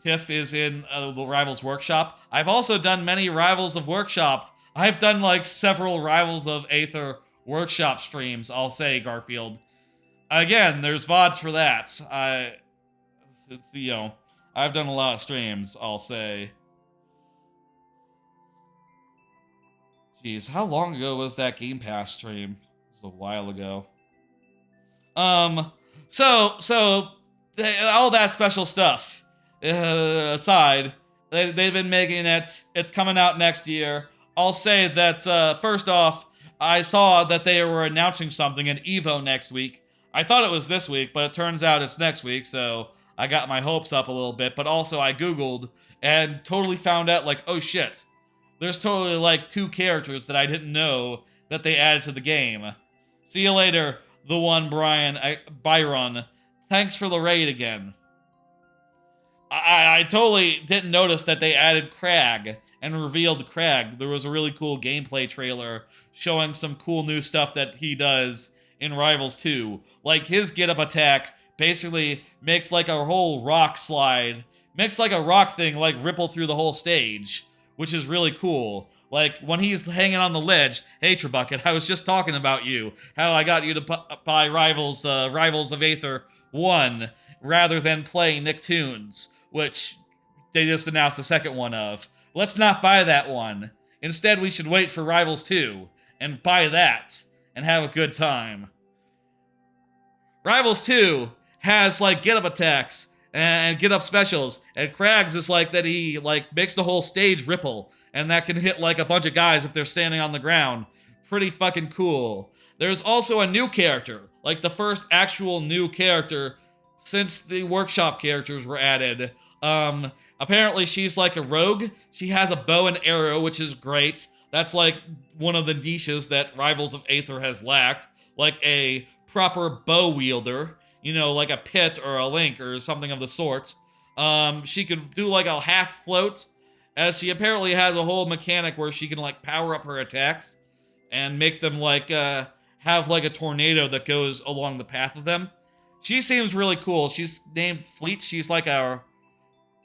Tiff is in the Rivals Workshop. I've also done many Rivals of Workshop. I've done, like, several Rivals of Aether Workshop streams, I'll say, Garfield. Again, there's VODs for that. You know, I've done a lot of streams, I'll say. Jeez, how long ago was that Game Pass stream? It was a while ago. So all that special stuff aside, they've been making it. It's coming out next year. I'll say that first off, I saw that they were announcing something in Evo next week. I thought it was this week, but it turns out it's next week, so I got my hopes up a little bit. But also, I Googled and totally found out, like, oh shit, there's totally like 2 characters that I didn't know that they added to the game. See you later, the one Byron. Thanks for the raid again. I totally didn't notice that they added Crag and revealed Crag. There was a really cool gameplay trailer showing some cool new stuff that he does in Rivals 2. Like, his get-up attack basically makes like a whole rock slide, makes like a rock thing like ripple through the whole stage, which is really cool. Like, when he's hanging on the ledge, hey, Trebucket, I was just talking about you, how I got you to buy Rivals of Aether 1 rather than playing Nicktoons, which they just announced the second one of. Let's not buy that one. Instead, we should wait for Rivals 2 and buy that and have a good time. Rivals 2 has, like, get-up attacks and get-up specials, and Crag's is like that he, like, makes the whole stage ripple, and that can hit, like, a bunch of guys if they're standing on the ground. Pretty fucking cool. There's also a new character, like the first actual new character since the workshop characters were added. Apparently she's like a rogue. She has a bow and arrow, which is great. That's like one of the niches that Rivals of Aether has lacked. Like a proper bow wielder, you know, like a Pit or a Link or something of the sort. She could do like a half float, as she apparently has a whole mechanic where she can like power up her attacks and make them like have like a tornado that goes along the path of them. She seems really cool. She's named Fleet. She's like a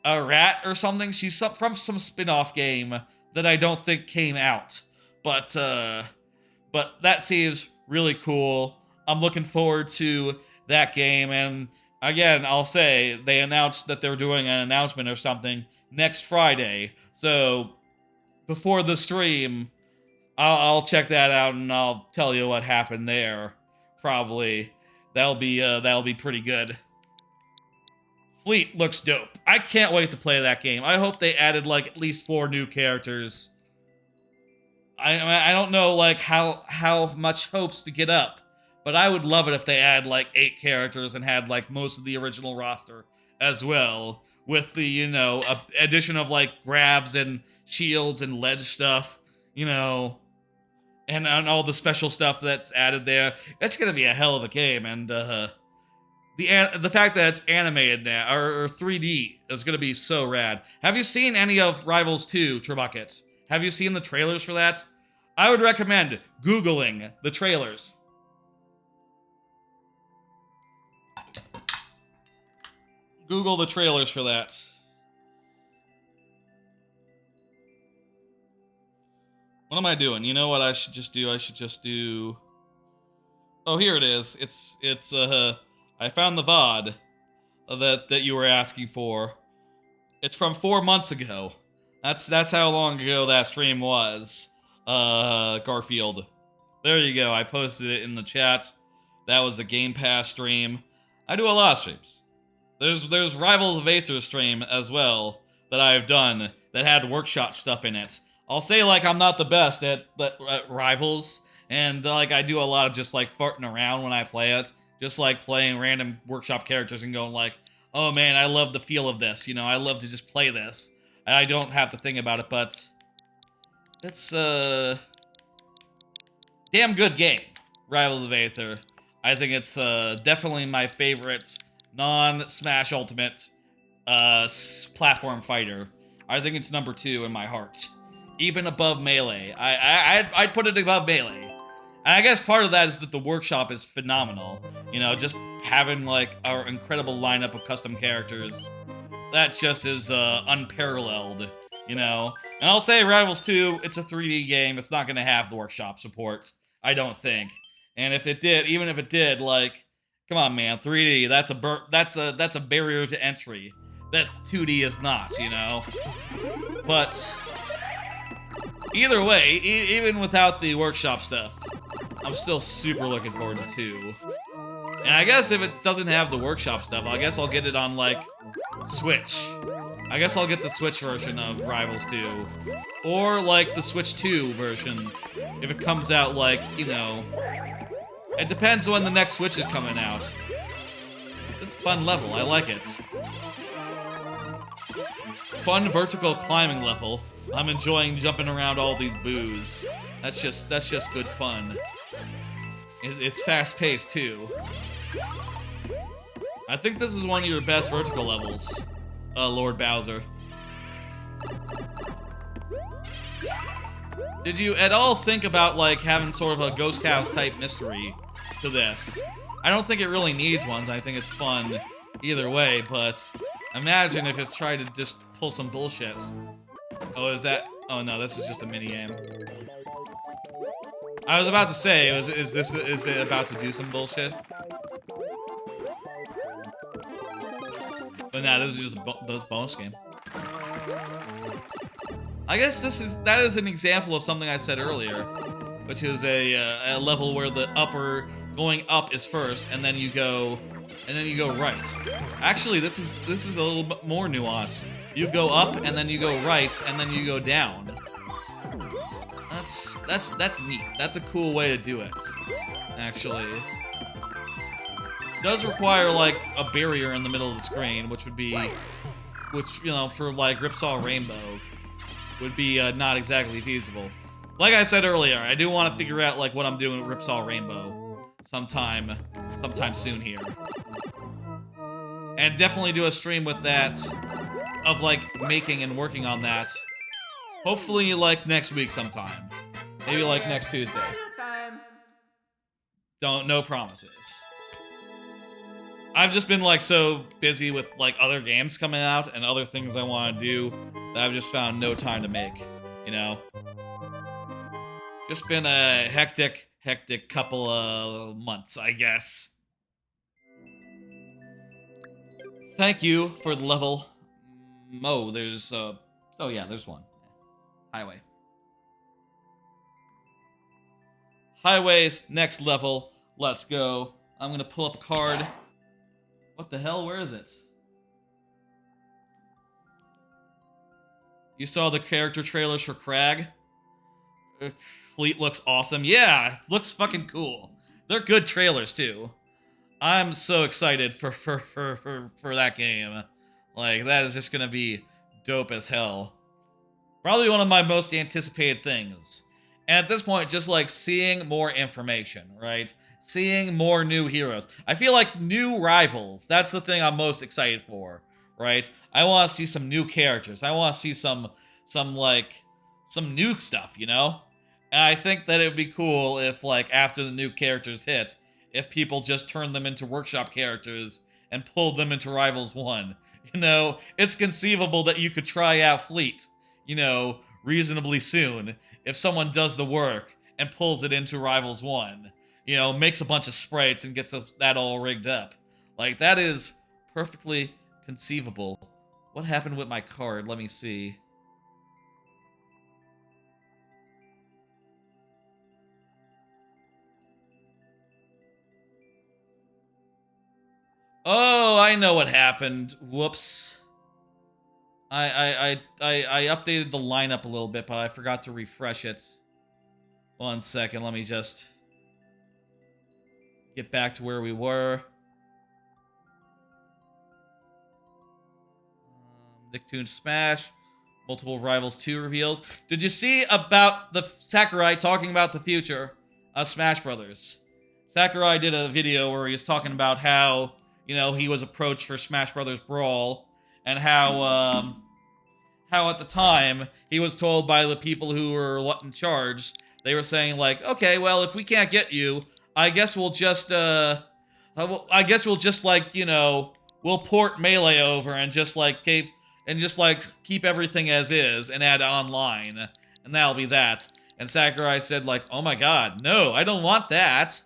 rat or something. She's from some spin-off game that I don't think came out. But that seems really cool. I'm looking forward to that game. And again, I'll say they announced that they're doing an announcement or something next Friday. So before the stream, I'll check that out and I'll tell you what happened there. Probably. That'll be pretty good. Fleet looks dope. I can't wait to play that game. I hope they added like at least 4 new characters. I don't know like how much hopes to get up, but I would love it if they add like 8 characters and had like most of the original roster as well, with the, you know, addition of like grabs and shields and ledge stuff, you know, and all the special stuff that's added there. It's gonna be a hell of a game, and the fact that it's animated now or 3D is gonna be so rad. Have you seen any of Rivals 2, Trebucket? Have you seen the trailers for that? I would recommend Googling the trailers. Google the trailers for that. What am I doing? You know what I should just do? I should just do... Oh, here it is. It's I found the VOD that you were asking for. It's from 4 months ago. That's how long ago that stream was. Garfield. There you go. I posted it in the chat. That was a Game Pass stream. I do a lot of streams. There's Rivals of Aether stream as well that I've done that had workshop stuff in it. I'll say like I'm not the best at Rivals, and like I do a lot of just like farting around when I play it, just like playing random workshop characters and going like, oh man, I love the feel of this, you know, I love to just play this. And I don't have to think about it, but it's a damn good game, Rivals of Aether. I think it's definitely my favorite non-Smash Ultimate platform fighter. I think it's number 2 in my heart. Even above Melee. I'd put it above Melee. And I guess part of that is that the workshop is phenomenal. You know, just having like our incredible lineup of custom characters. That just is unparalleled, you know? And I'll say Rivals 2, it's a 3D game. It's not going to have the workshop support, I don't think. And if it did, even if it did, like, come on, man, 3D, that's a barrier to entry that 2D is not, you know? But Either way, even without the workshop stuff, I'm still super looking forward to 2. And I guess if it doesn't have the workshop stuff, I guess I'll get it on, like, Switch. I guess I'll get the Switch version of Rivals 2. Or, like, the Switch 2 version, if it comes out, like, you know... It depends when the next Switch is coming out. This is a fun level, I like it. Fun vertical climbing level. I'm enjoying jumping around all these boos. That's just good fun. It's fast-paced, too. I think this is one of your best vertical levels, Lord Bowser. Did you at all think about, like, having sort of a ghost house type mystery to this? I don't think it really needs one. I think it's fun either way, but imagine if it's tried to just pull some bullshit. Oh, is that... Oh no, this is just a minigame. I was about to say, is it about to do some bullshit? But nah, this is just a bonus game. I guess that is an example of something I said earlier, which is a level where the going up is first, and then you go right. Actually, this is a little bit more nuanced. You go up, and then you go right, and then you go down. That's neat. That's a cool way to do it, actually. It does require, like, a barrier in the middle of the screen, which, you know, for, like, Ripsaw Rainbow, would be not exactly feasible. Like I said earlier, I do want to figure out, like, what I'm doing with Ripsaw Rainbow sometime soon here. And definitely do a stream with that, of, like, making and working on that. Hopefully, like, next week sometime. Maybe, like, next Tuesday. No promises. I've just been, like, so busy with, like, other games coming out and other things I want to do that I've just found no time to make, you know? Just been a hectic couple of months, I guess. Thank you for the level. Oh, there's, oh yeah, there's one. Highway. Highway's next level. Let's go. I'm gonna pull up a card. What the hell? Where is it? You saw the character trailers for Crag? Fleet looks awesome. Yeah, looks fucking cool. They're good trailers too. I'm so excited for that game. Like, that is just gonna be dope as hell. Probably one of my most anticipated things. And at this point, just like seeing more information, right? Seeing more new heroes. I feel like new rivals. That's the thing I'm most excited for, right? I want to see some new characters. I want to see some new stuff, you know? And I think that it would be cool if, like, after the new characters hit, if people just turned them into workshop characters and pulled them into Rivals 1. You know, it's conceivable that you could try out Fleet, you know, reasonably soon if someone does the work and pulls it into Rivals 1. You know, makes a bunch of sprites and gets that all rigged up. Like, that is perfectly conceivable. What happened with my card? Let me see. Oh, I know what happened. Whoops. I updated the lineup a little bit, but I forgot to refresh it. 1 second, let me just get back to where we were. Nicktoons Smash. Multiple Rivals 2 reveals. Did you see about the Sakurai talking about the future of Smash Brothers? Sakurai did a video where he was talking about how, you know, he was approached for Smash Brothers Brawl, and how at the time he was told by the people who were in charge, they were saying like, okay, well, if we can't get you, I guess we'll just like, you know, we'll port Melee over and just like keep everything as is and add online, and that'll be that. And Sakurai said like, oh my god, no, I don't want that.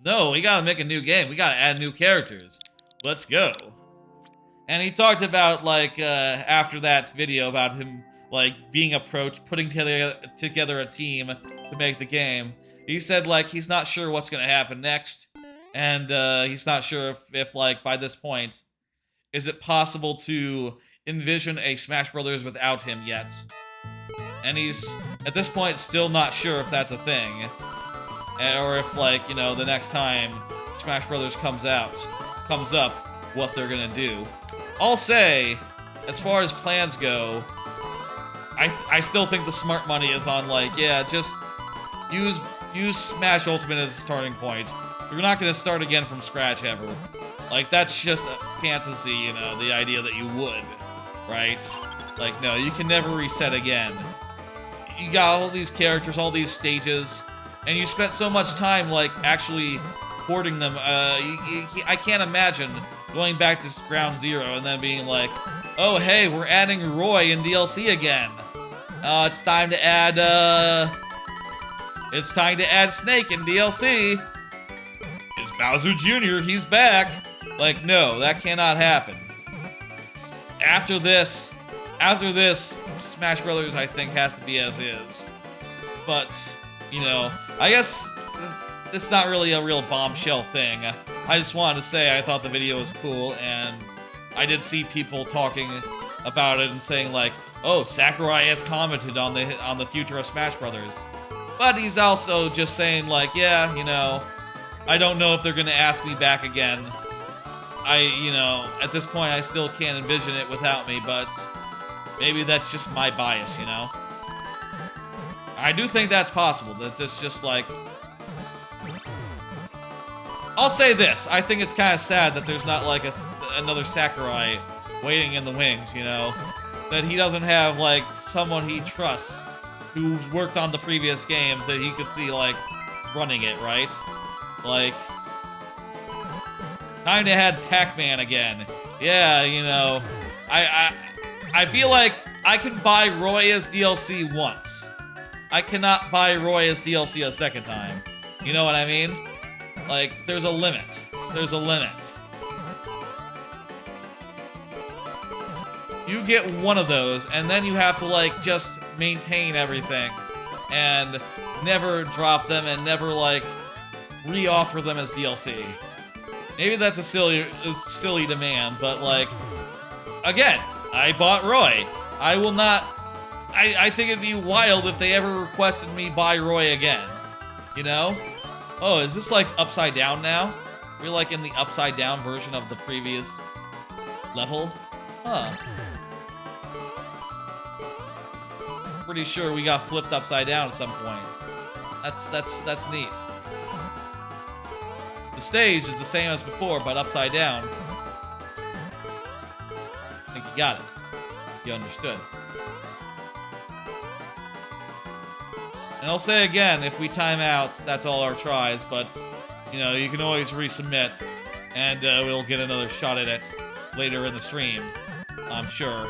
No, we gotta make a new game. We gotta add new characters. Let's go. And he talked about, like, after that video, about him like being approached, putting together a team to make the game. He said like he's not sure what's gonna happen next, and he's not sure if like by this point, is it possible to envision a Smash Brothers without him yet? And he's at this point still not sure if that's a thing, or if like, you know, the next time Smash Brothers comes up, what they're gonna do. I'll say, as far as plans go, I still think the smart money is on like, yeah, just use Smash Ultimate as a starting point. You're not gonna start again from scratch ever. Like, that's just a fantasy, you know, the idea that you would, right? Like, no, you can never reset again. You got all these characters, all these stages, and you spent so much time, like, actually porting them. I can't imagine going back to ground zero and then being like, oh, hey, we're adding Roy in DLC again. It's time to add Snake in DLC. It's Bowser Jr., he's back. Like, no, that cannot happen. After this, Smash Brothers, I think, has to be as is. But, you know, I guess it's not really a real bombshell thing. I just wanted to say I thought the video was cool, and I did see people talking about it and saying like, oh, Sakurai has commented on the future of Smash Brothers. But he's also just saying like, yeah, you know, I don't know if they're gonna ask me back again. You know, at this point I still can't envision it without me, but maybe that's just my bias, you know? I do think that's possible. That it's just like... I'll say this. I think it's kind of sad that there's not like another Sakurai waiting in the wings, you know? That he doesn't have like someone he trusts who's worked on the previous games that he could see like running it, right? Like... Time to add Pac-Man again. Yeah, you know, I feel like I can buy Roy as DLC once. I cannot buy Roy as DLC a second time. You know what I mean? Like, there's a limit. There's a limit. You get one of those, and then you have to, like, just maintain everything. And never drop them, and never, like, re-offer them as DLC. Maybe that's a silly demand, but, like, again, I bought Roy. I will not... I think it'd be wild if they ever requested me buy Roy again. You know? Oh, is this, like, upside down now? We're, like, in the upside down version of the previous level? Huh. Pretty sure we got flipped upside down at some point. That's neat. The stage is the same as before, but upside down. I think you got it. You understood. And I'll say again, if we time out, that's all our tries, but, you know, you can always resubmit, and we'll get another shot at it later in the stream, I'm sure.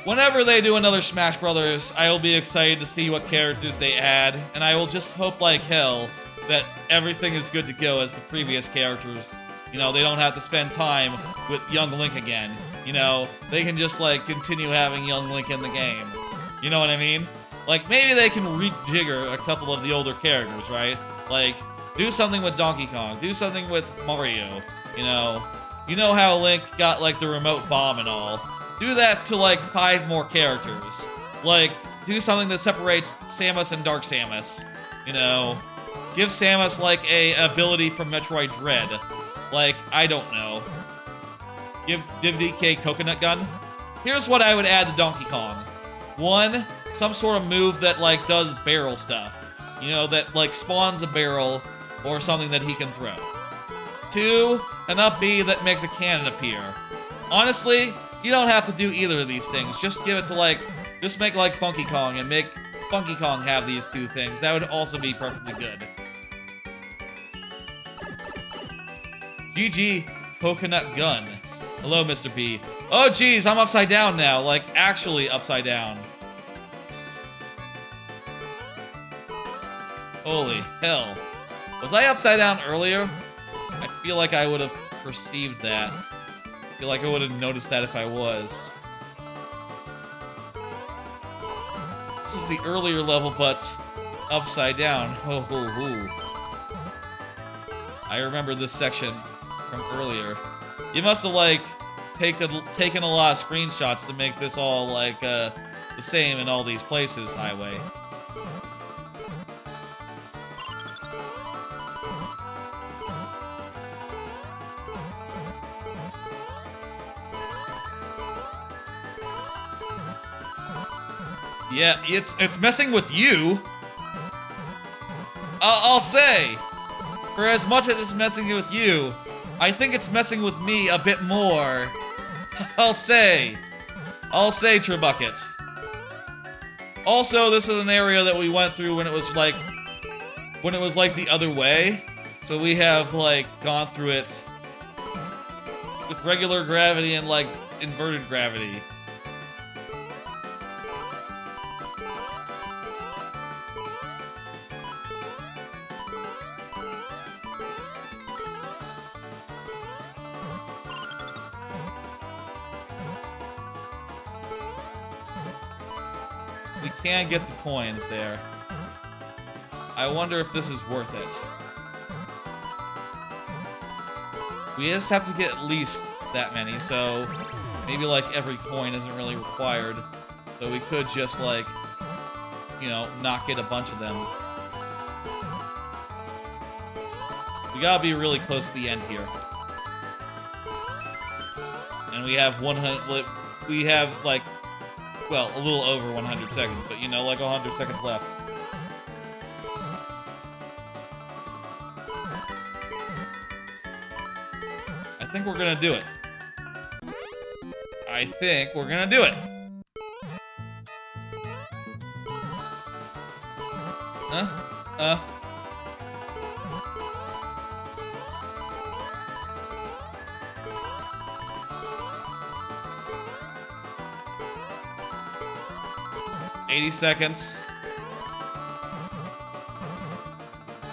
Whenever they do another Smash Brothers, I will be excited to see what characters they add, and I will just hope like hell that everything is good to go as the previous characters. You know, they don't have to spend time with young Link again. You know, they can just, like, continue having young Link in the game. You know what I mean? Like, maybe they can rejigger a couple of the older characters, right? Like, do something with Donkey Kong, do something with Mario, you know? You know how Link got, like, the remote bomb and all. Do that to, like, 5 more characters. Like, do something that separates Samus and Dark Samus. You know? Give Samus, like, a ability from Metroid Dread. Like, I don't know. Give DK Coconut Gun. Here's what I would add to Donkey Kong. 1, some sort of move that, like, does barrel stuff. You know, that, like, spawns a barrel or something that he can throw. 2, an up B that makes a cannon appear. Honestly, you don't have to do either of these things. Just give it to, like, just make, like, Funky Kong and make Funky Kong have these 2 things. That would also be perfectly good. GG Coconut Gun. Hello, Mr. B. Oh, geez, I'm upside down now. Like, actually upside down. Holy hell. Was I upside down earlier? I feel like I would have perceived that. feel like I would have noticed that if I was. This is the earlier level, but upside down. Ho ho ho. I remember this section from earlier. You must have, like, taken a lot of screenshots to make this all, like, the same in all these places, Highway. Yeah, it's messing with you. I'll say, for as much as it's messing with you, I think it's messing with me a bit more. I'll say, Tribucket. Also, this is an area that we went through when it was like the other way. So we have, like, gone through it with regular gravity and, like, inverted gravity. We can get the coins there. I wonder if this is worth it. We just have to get at least that many, so maybe, like, every coin isn't really required. So we could just, like, you know, not get a bunch of them. We gotta be really close to the end here. And we have 100, we have, like, well, a little over 100 seconds, but, you know, like 100 seconds left. I think we're gonna do it. I think we're gonna do it. Huh? 80 seconds.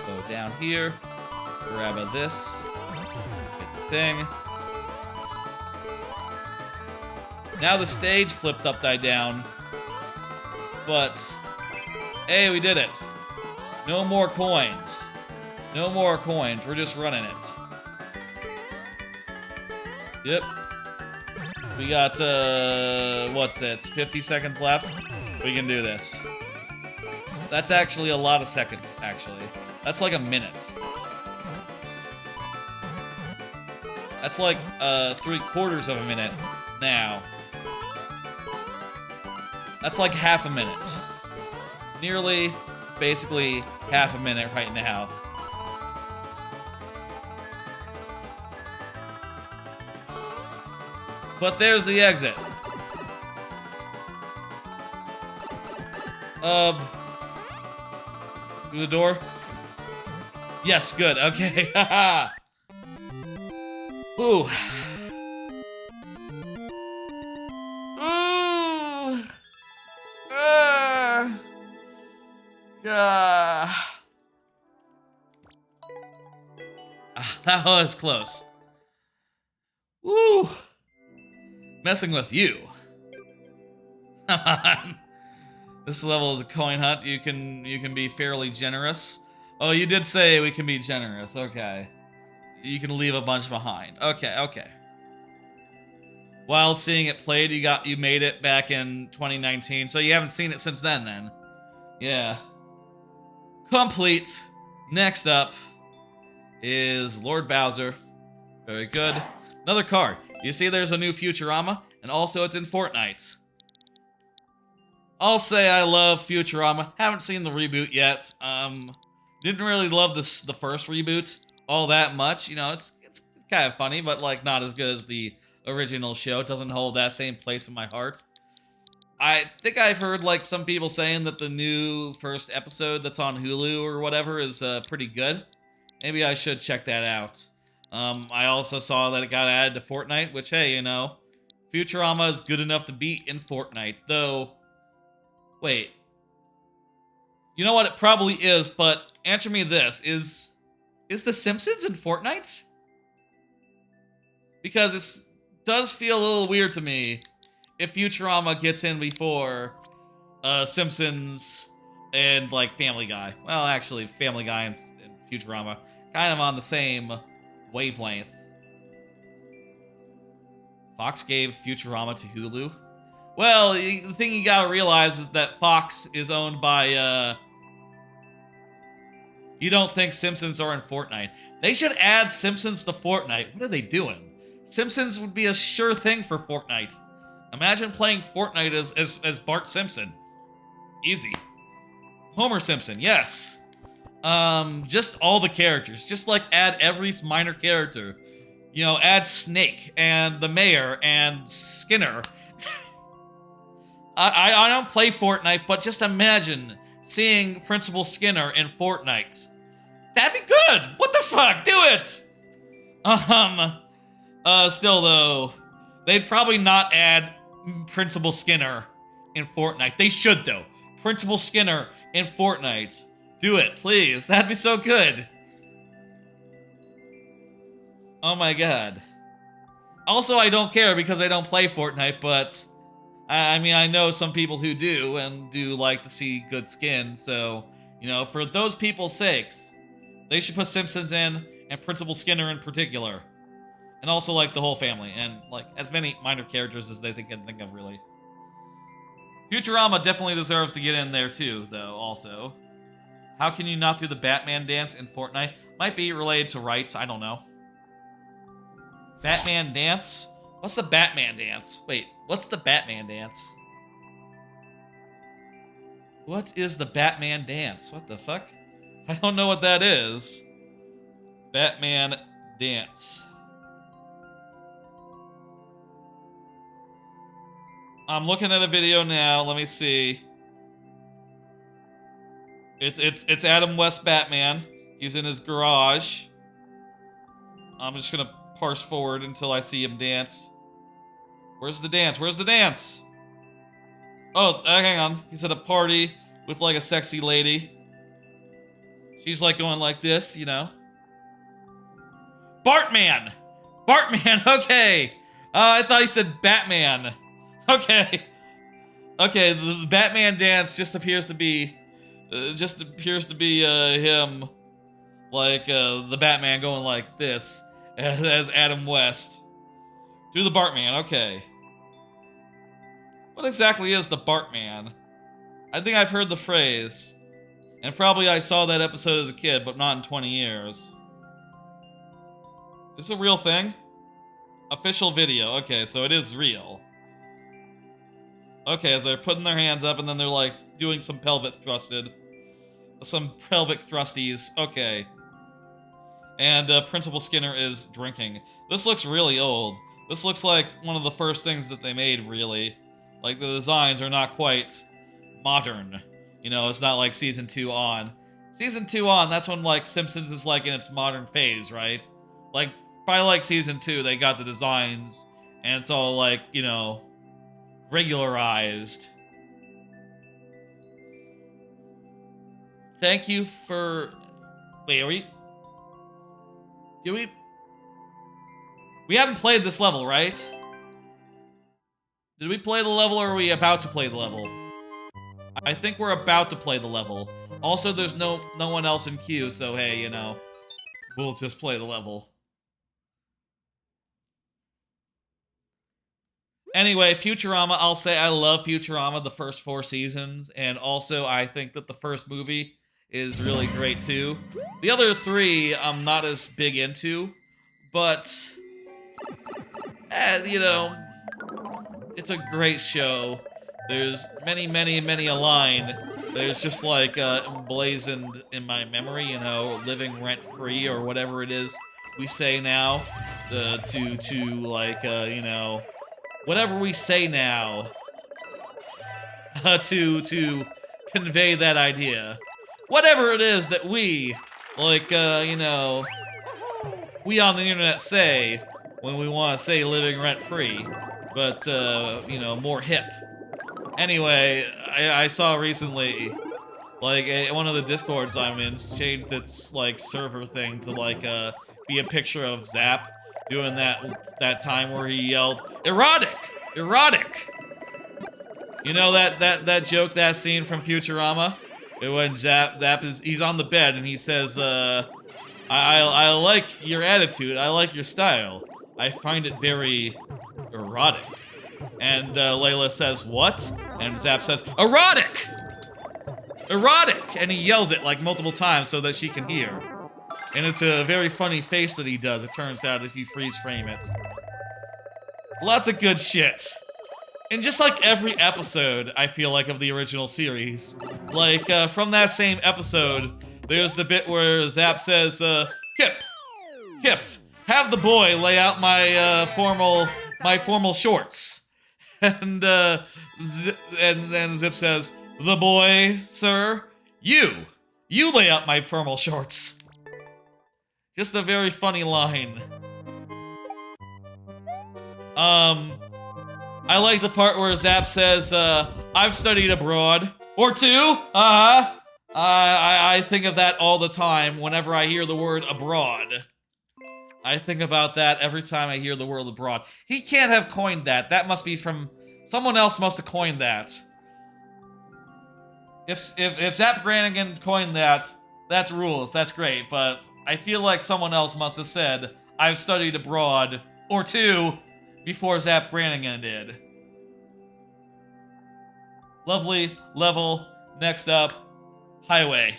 Go down here. Grab a this. Get the thing. Now the stage flips upside down. But, hey, we did it. No more coins. No more coins. We're just running it. Yep. We got, what's it? 50 seconds left. We can do this. That's actually a lot of seconds, actually. That's like a minute. That's like, 3/4 of a minute now. That's like half a minute. Nearly, basically, half a minute right now. But there's the exit. Through the door? Yes, good, okay, haha. Ooh. Ooh. That was close. Woo. Messing with you. Come on. This level is a coin hunt. You can be fairly generous. Oh, you did say we can be generous. Okay. You can leave a bunch behind. Okay. While seeing it played, you made it back in 2019, so you haven't seen it since then. Yeah. Complete. Next up is Lord Bowser. Very good. Another card. You see there's a new Futurama, and also it's in Fortnite. I'll say I love Futurama. Haven't seen the reboot yet. Didn't really love the first reboot all that much. You know, it's kind of funny, but, like, not as good as the original show. It doesn't hold that same place in my heart. I think I've heard, like, some people saying that the new first episode that's on Hulu or whatever is pretty good. Maybe I should check that out. I also saw that it got added to Fortnite, which, hey, you know, Futurama is good enough to beat in Fortnite, though. Wait. You know what? It probably is, but answer me this. Is The Simpsons in Fortnite? Because does feel a little weird to me if Futurama gets in before Simpsons and like Family Guy. Well, actually, Family Guy and Futurama kind of on the same wavelength. Fox gave Futurama to Hulu. Well, the thing you gotta realize is that Fox is owned by, you don't think Simpsons are in Fortnite. They should add Simpsons to Fortnite. What are they doing? Simpsons would be a sure thing for Fortnite. Imagine playing Fortnite as Bart Simpson. Easy. Homer Simpson, yes. Just all the characters. Just like add every minor character. You know, add Snake and the Mayor and Skinner. I don't play Fortnite, but just imagine seeing Principal Skinner in Fortnite. That'd be good! What the fuck? Do it! Still though, they'd probably not add Principal Skinner in Fortnite. They should though. Principal Skinner in Fortnite. Do it, please. That'd be so good. Oh my god. Also, I don't care because I don't play Fortnite, but I mean, I know some people who do and do like to see good skin, so, you know, for those people's sakes, they should put Simpsons in and Principal Skinner in particular. And also, like, the whole family, and, like, as many minor characters as they can think of, really. Futurama definitely deserves to get in there, too, though, also. How can you not do the Batman dance in Fortnite? Might be related to rights, I don't know. Batman dance? What's the Batman dance? Wait, what's the Batman dance? What is the Batman dance? What the fuck? I don't know what that is. Batman dance. I'm looking at a video now. Let me see. It's Adam West Batman. He's in his garage. I'm just gonna parse forward until I see him dance. Where's the dance? Where's the dance? Oh, hang on. He's at a party with like a sexy lady. She's like going like this, you know. Bartman! Bartman, okay. I thought he said Batman. Okay. Okay, the Batman dance just appears to be him, like the Batman going like this as Adam West. Do the Bartman, okay. What exactly is the Bartman? I think I've heard the phrase, and probably I saw that episode as a kid, but not in 20 years. Is this a real thing? Official video, okay, so it is real. Okay, they're putting their hands up and then they're like doing some pelvic thrusted. Some pelvic thrusties, okay. And Principal Skinner is drinking. This looks really old. This looks like one of the first things that they made, really. Like, the designs are not quite modern. You know, it's not like Season 2 on. Season 2 on, that's when, like, Simpsons is, like, in its modern phase, right? Like, by, like, Season 2, they got the designs, and it's all, like, you know, regularized. Thank you for... Wait, are we... Do we... We haven't played this level, right? Did we play the level or are we about to play the level? I think we're about to play the level. Also, there's no one else in queue, so hey, you know, we'll just play the level. Anyway, Futurama, I'll say I love Futurama, the first 4 seasons, and also I think that the first movie is really great too. The other 3 I'm not as big into, but, you know, it's a great show. There's many a line. There's just like emblazoned in my memory, you know, living rent-free or whatever it is we say now, to like, you know, whatever we say now, to convey that idea. Whatever it is that we, like, you know, we on the internet say when we want to say living rent-free, but, you know, more hip. Anyway, I saw recently, like, one of the Discords I'm in changed its, like, server thing to, like, be a picture of Zap, doing that time where he yelled, "Erotic! Erotic!" You know that joke, that scene from Futurama? When Zap he's on the bed and he says, I like your attitude, I like your style. I find it very erotic. And Layla says, what? And Zap says, erotic! Erotic! And he yells it like multiple times so that she can hear. And it's a very funny face that he does, it turns out, if you freeze frame it. Lots of good shit. And just like every episode, I feel like, of the original series. Like, from that same episode, there's the bit where Zap says, Hif, have the boy lay out my formal shorts. And then Zip says, the boy, sir, you lay out my formal shorts. Just a very funny line. I like the part where Zap says, I've studied abroad. Or two, I think of that all the time whenever I hear the word abroad. I think about that every time I hear the word abroad. He can't have coined that. That must be from... Someone else must have coined that. If Zap Brannigan coined that, that's rules, that's great. But I feel like someone else must have said, I've studied abroad, or two, before Zap Brannigan did. Lovely, level, next up, highway.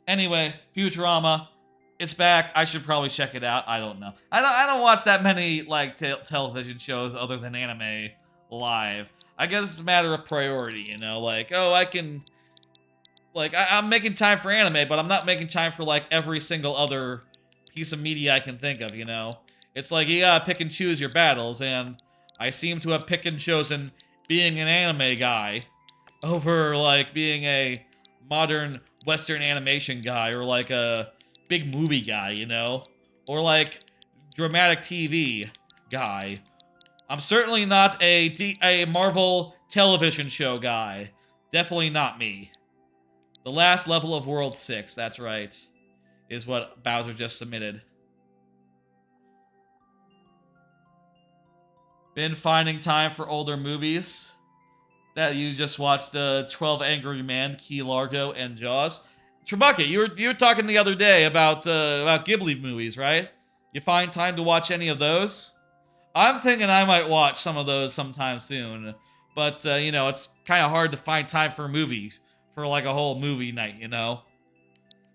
Anyway, Futurama, it's back. I should probably check it out. I don't know. I don't watch that many like television shows other than anime live. I guess it's a matter of priority, you know. Like, oh, I can. Like, I'm making time for anime, but I'm not making time for like every single other piece of media I can think of, you know? It's like you gotta pick and choose your battles, and I seem to have picked and chosen being an anime guy over, like, being a modern Western animation guy, or like a big movie guy, you know? Or like dramatic TV guy. I'm certainly not a Marvel television show guy. Definitely not me. The last level of World 6, that's right, is what Bowser just submitted. Been finding time for older movies. That you just watched 12 Angry Men, Key Largo, and Jaws. Trebucket, you were talking the other day about Ghibli movies, right? You find time to watch any of those? I'm thinking I might watch some of those sometime soon. But, you know, it's kind of hard to find time for movies. For like a whole movie night, you know?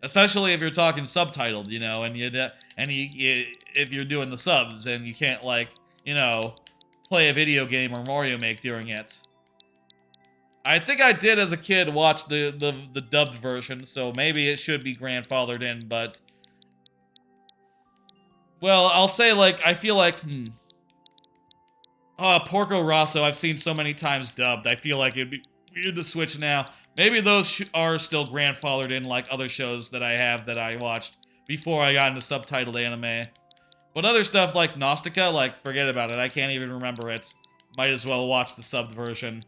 Especially if you're talking subtitled, you know, and if you're doing the subs and you can't, like, you know, play a video game or Mario Make during it. I think I did as a kid watch the dubbed version, so maybe it should be grandfathered in, but... Well, I'll say, like, I feel like, Porco Rosso, I've seen so many times dubbed, I feel like it'd be weird to switch now. Maybe those are still grandfathered in like other shows that I have that I watched before I got into subtitled anime. But other stuff like Nausicaa, like, forget about it. I can't even remember it. Might as well watch the subbed version.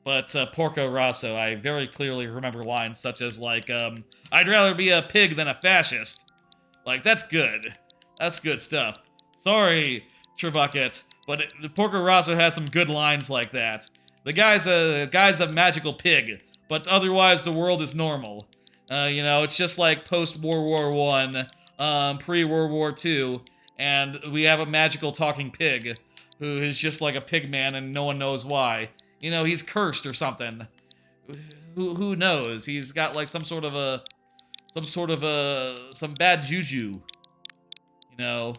But Porco Rosso, I very clearly remember lines such as, like, I'd rather be a pig than a fascist. Like, that's good. That's good stuff. Sorry, Trebucket, but Porco Rosso has some good lines like that. The guy's a magical pig, but otherwise the world is normal. You know, it's just like post-World War I, pre-World War II, and we have a magical talking pig who is just like a pig man and no one knows why. You know, he's cursed or something. Who knows? He's got like some bad juju. You know.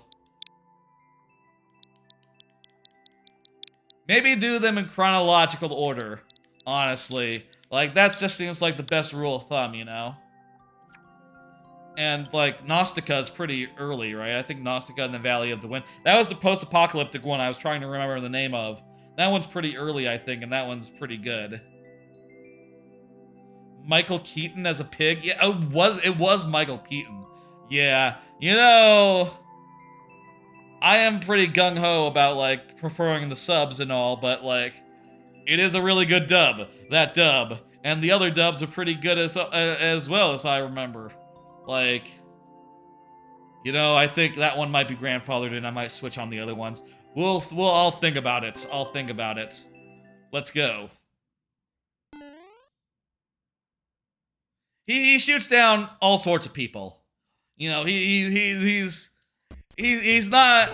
Maybe do them in chronological order, honestly. Like, that just seems like the best rule of thumb, you know? And, like, Nausicaa is pretty early, right? I think Nausicaa and the Valley of the Wind. That was the post-apocalyptic one I was trying to remember the name of. That one's pretty early, I think, and that one's pretty good. Michael Keaton as a pig? Yeah, it was Michael Keaton. Yeah, you know... I am pretty gung-ho about, like, preferring the subs and all, but, like, it is a really good dub, that dub. And the other dubs are pretty good as well, as I remember. Like, you know, I think that one might be grandfathered in. I might switch on the other ones. I'll think about it. I'll think about it. Let's go. He shoots down all sorts of people. You know, he's not.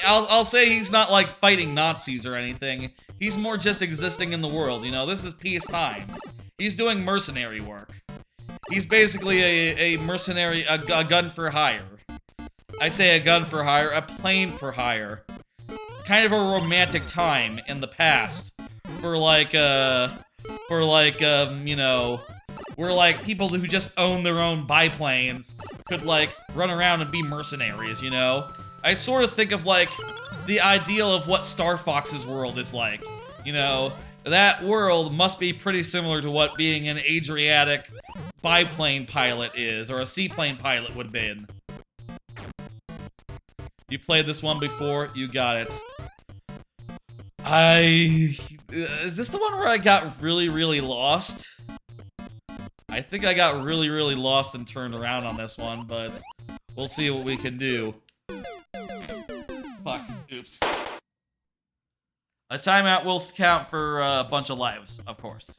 I'll say he's not like fighting Nazis or anything. He's more just existing in the world. You know, this is peace times. He's doing mercenary work. He's basically a mercenary, a gun for hire. I say a gun for hire, a plane for hire. Kind of a romantic time in the past for like, you know, where like people who just own their own biplanes could like run around and be mercenaries, you know? I sort of think of like the ideal of what Star Fox's world is like, you know? That world must be pretty similar to what being an Adriatic biplane pilot is, or a seaplane pilot would have been. You played this one before, you got it. Is this the one where I got really, really lost? I think I got really, really lost and turned around on this one, but we'll see what we can do. Fuck, oops. A timeout will count for a bunch of lives, of course.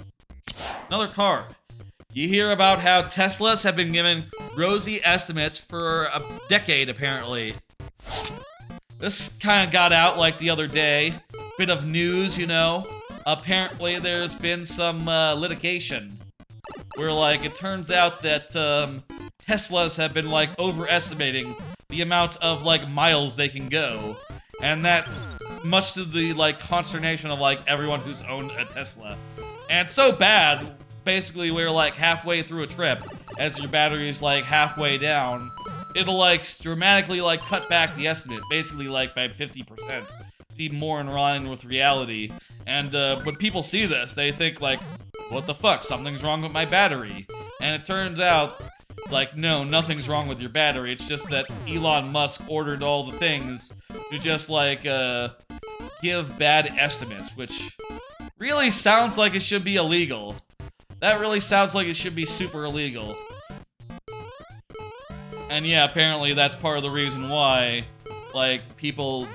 Another card. You hear about how Teslas have been given rosy estimates for a decade, apparently. This kind of got out like the other day. Bit of news, you know. Apparently there's been some litigation where, like, it turns out that Teslas have been, like, overestimating the amount of, like, miles they can go. And that's much to the, like, consternation of, like, everyone who's owned a Tesla. And it's so bad, basically, we're, like, halfway through a trip, as your battery's, like, halfway down, it'll, like, dramatically, like, cut back the estimate, basically, like, by 50%. Be more in line with reality. And, when people see this, they think, like, what the fuck, something's wrong with my battery. And it turns out, like, no, nothing's wrong with your battery. It's just that Elon Musk ordered all the things to just, like, give bad estimates, which really sounds like it should be illegal. That really sounds like it should be super illegal. And yeah, apparently that's part of the reason why, like, people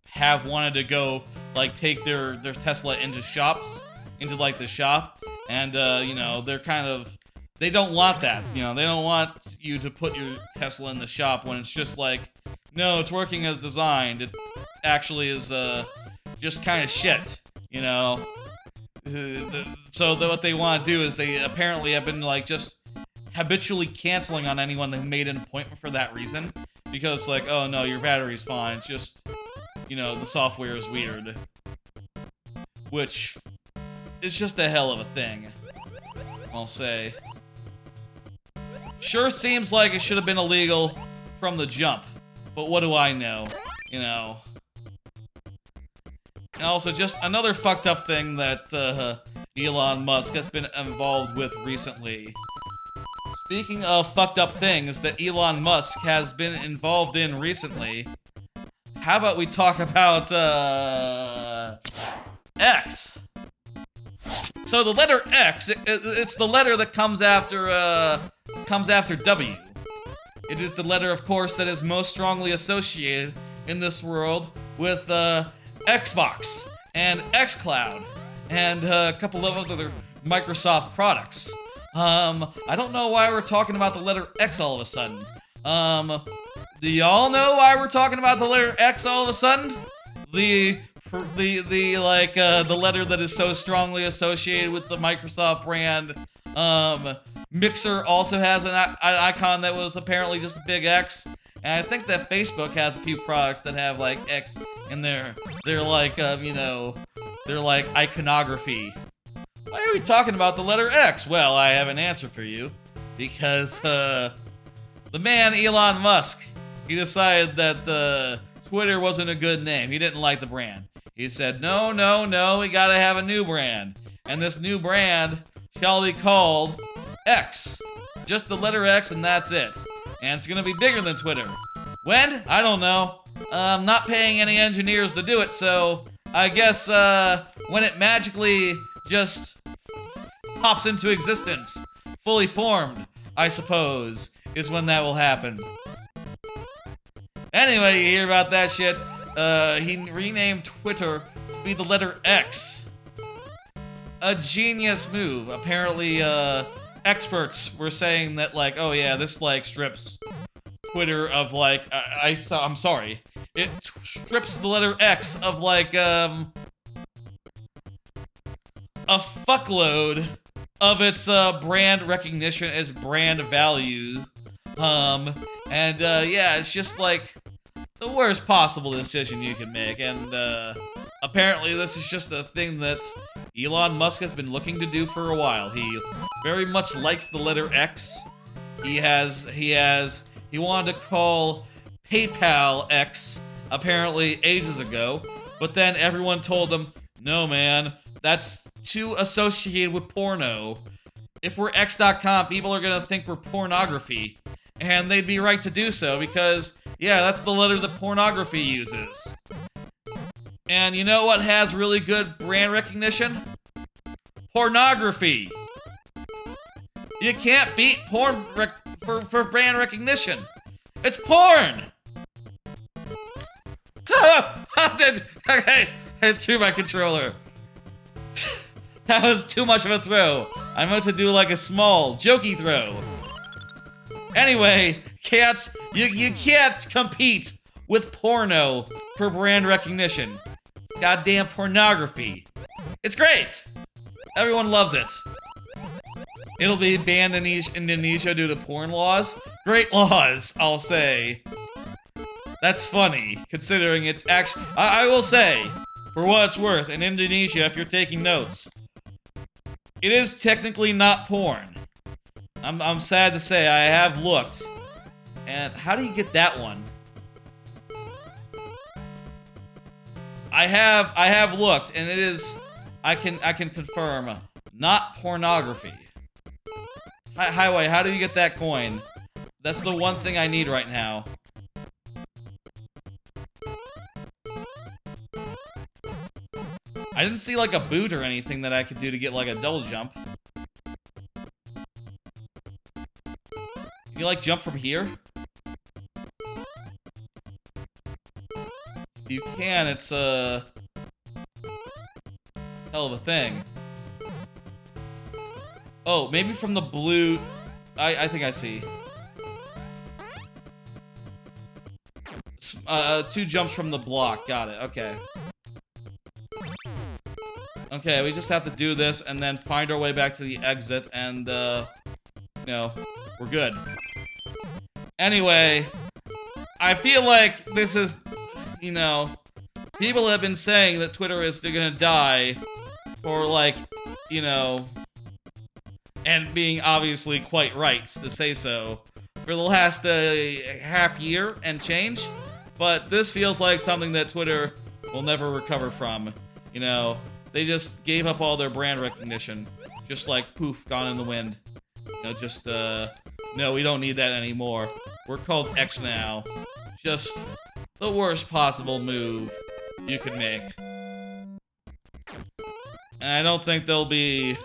have wanted to go, like, take their Tesla into shops, into, like, the shop, and, you know, they're kind of, they don't want that, you know, they don't want you to put your Tesla in the shop when it's just like, no, it's working as designed, it actually is, just kind of shit, you know? So what they want to do is they apparently have been, like, just habitually canceling on anyone that made an appointment for that reason, because, like, oh no, your battery's fine, it's just, you know, the software is weird. Which is just a hell of a thing, I'll say. Sure seems like it should have been illegal from the jump, but what do I know, you know? And also, just another fucked up thing that Elon Musk has been involved with recently. Speaking of fucked up things that Elon Musk has been involved in recently, how about we talk about, X? So the letter X, it's the letter that comes after W. It is the letter, of course, that is most strongly associated in this world with, Xbox and xCloud and a couple of other Microsoft products. I don't know why we're talking about the letter X all of a sudden. Do y'all know why we're talking about the letter X all of a sudden? The letter that is so strongly associated with the Microsoft brand. Mixer also has an icon that was apparently just a big X. And I think that Facebook has a few products that have, like, X in their like, you know, their, like, iconography. Why are we talking about the letter X? Well, I have an answer for you. Because, the man, Elon Musk, he decided that, Twitter wasn't a good name. He didn't like the brand. He said, no, we gotta have a new brand. And this new brand shall be called X. Just the letter X and that's it. And it's gonna be bigger than Twitter. When? I don't know. I'm not paying any engineers to do it, so I guess, when it magically just pops into existence, fully formed, I suppose, is when that will happen. Anyway, you hear about that shit? He renamed Twitter to be the letter X. A genius move. Apparently, experts were saying that, like, oh yeah, this, like, strips Twitter of, like, I'm sorry. It strips the letter X of, like, a fuckload of its, brand recognition as brand value. Yeah, it's just, like, the worst possible decision you can make, and, apparently this is just a thing that Elon Musk has been looking to do for a while. He very much likes the letter X. He wanted to call PayPal X, apparently ages ago, but then everyone told him, no man, that's too associated with porno. If we're X.com, people are gonna think we're pornography. And they'd be right to do so, because, yeah, that's the letter that pornography uses. And you know what has really good brand recognition? Pornography! You can't beat porn for brand recognition. It's porn! Okay, I threw my controller. That was too much of a throw. I meant to do like a small, jokey throw. Anyway, you can't compete with porno for brand recognition. Goddamn pornography. It's great. Everyone loves it. It'll be banned in Indonesia due to porn laws. Great laws, I'll say. That's funny, considering it's actually... I will say, for what it's worth, in Indonesia, if you're taking notes, it is technically not porn. I'm sad to say, I have looked. And how do you get that one? I have looked, and it is... I can confirm, not pornography. Highway, how do you get that coin? That's the one thing I need right now. I didn't see like a boot or anything that I could do to get like a double jump. Can you like jump from here? If you can, it's a hell of a thing. Oh, maybe from the blue... I think I see. 2 jumps from the block. Got it. Okay. Okay, we just have to do this and then find our way back to the exit and, you know, we're good. Anyway, I feel like this is, you know, people have been saying that Twitter is gonna die for, like, you know... And being obviously quite right to say so, for the last half year and change. But this feels like something that Twitter will never recover from. You know, they just gave up all their brand recognition. Just like, poof, gone in the wind. You know, just, no, we don't need that anymore. We're called X now. Just the worst possible move you could make. And I don't think they'll be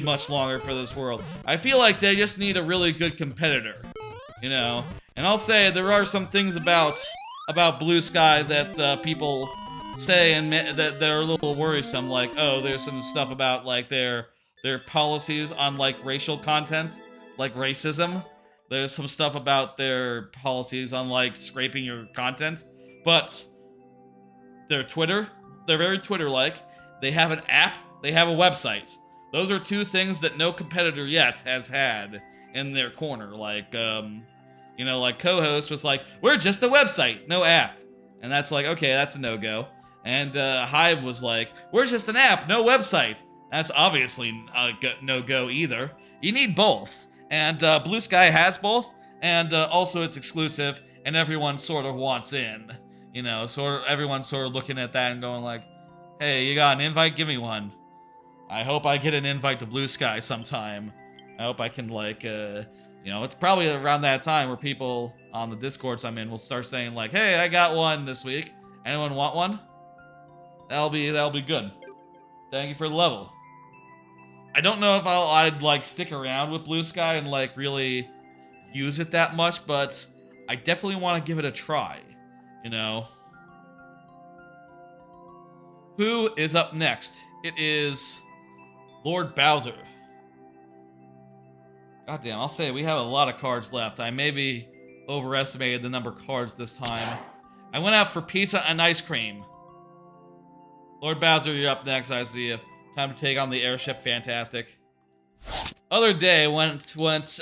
much longer for this world. I feel like they just need a really good competitor, you know? And I'll say there are some things about Blue Sky that people say and that are a little worrisome, like, oh, there's some stuff about, like, their policies on, like, racial content, like racism. There's some stuff about their policies on, like, scraping your content. But their Twitter, they're very Twitter-like. They have an app, they have a website. Those are 2 things that no competitor yet has had in their corner. Like, you know, like co-host was like, we're just a website, no app. And that's like, okay, that's a no-go. And Hive was like, we're just an app, no website. That's obviously a no-go either. You need both. And Blue Sky has both, and also it's exclusive, and everyone sort of wants in. You know, everyone's sort of looking at that and going like, hey, you got an invite? Give me one. I hope I get an invite to Blue Sky sometime. I hope I can, like, you know, it's probably around that time where people on the Discords I'm in will start saying, like, hey, I got one this week. Anyone want one? That'll be good. Thank you for the level. I don't know if I'd like stick around with Blue Sky and like really use it that much, but I definitely want to give it a try. You know. Who is up next? It is Lord Bowser. Goddamn, I'll say we have a lot of cards left. I maybe overestimated the number of cards this time. I went out for pizza and ice cream. Lord Bowser, you're up next. I see you. Time to take on the airship. Fantastic. Other day, was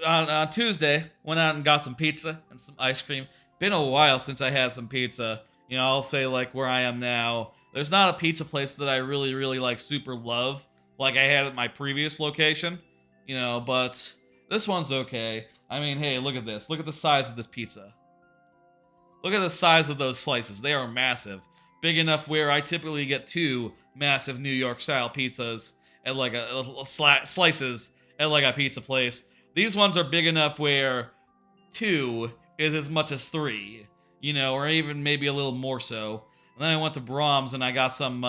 on Tuesday. Went out and got some pizza and some ice cream. Been a while since I had some pizza. You know, I'll say like where I am now. There's not a pizza place that I really like super love like I had at my previous location. You know, but this one's okay. I mean, hey, look at this. Look at the size of this pizza. Look at the size of those slices. They are massive. Big enough where I typically get 2 massive New York style pizzas at like slices at like a pizza place. These ones are big enough where 2 is as much as 3, you know, or even maybe a little more so. And then I went to Brahms and I got some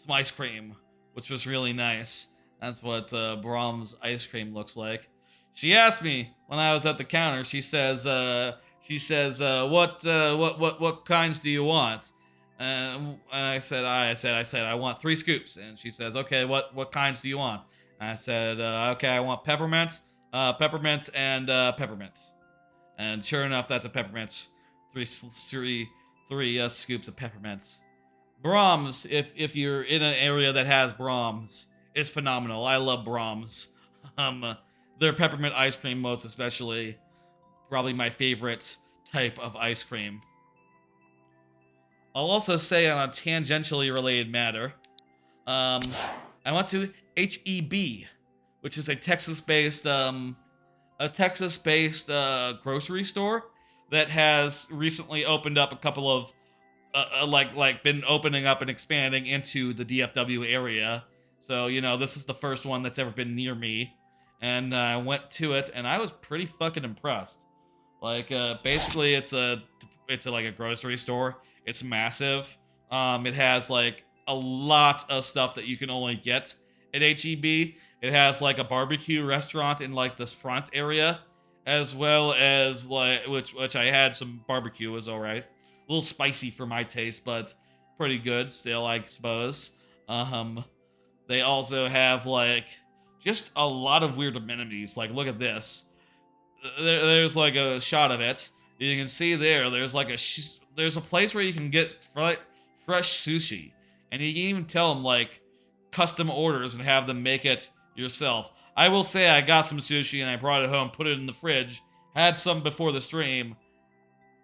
ice cream, which was really nice. That's what Brahms ice cream looks like. She asked me when I was at the counter. She says, what kinds do you want? And I said, I want 3 scoops. And she says, okay, what kinds do you want? And I said, okay, I want peppermint, and peppermint. And sure enough, that's a peppermint. Three scoops of peppermint. Brahms, if you're in an area that has Brahms, is phenomenal. I love Brahms. Their peppermint ice cream, most especially, probably my favorite type of ice cream. I'll also say on a tangentially related matter, I went to HEB, which is a Texas-based grocery store that has recently opened up a couple of been opening up and expanding into the DFW area. So, you know, this is the first one that's ever been near me, and I went to it and I was pretty fucking impressed. Like, basically it's like a grocery store. It's massive. It has like a lot of stuff that you can only get at HEB. It has like a barbecue restaurant in like this front area, as well as like which I had some barbecue. It was all right. A little spicy for my taste, but pretty good still, I suppose. They also have like just a lot of weird amenities. Like, look at this. There's like a shot of it. You can see there's like there's a place where you can get fresh sushi, and you can even tell them like custom orders and have them make it yourself. I will say I got some sushi and I brought it home, put it in the fridge, had some before the stream.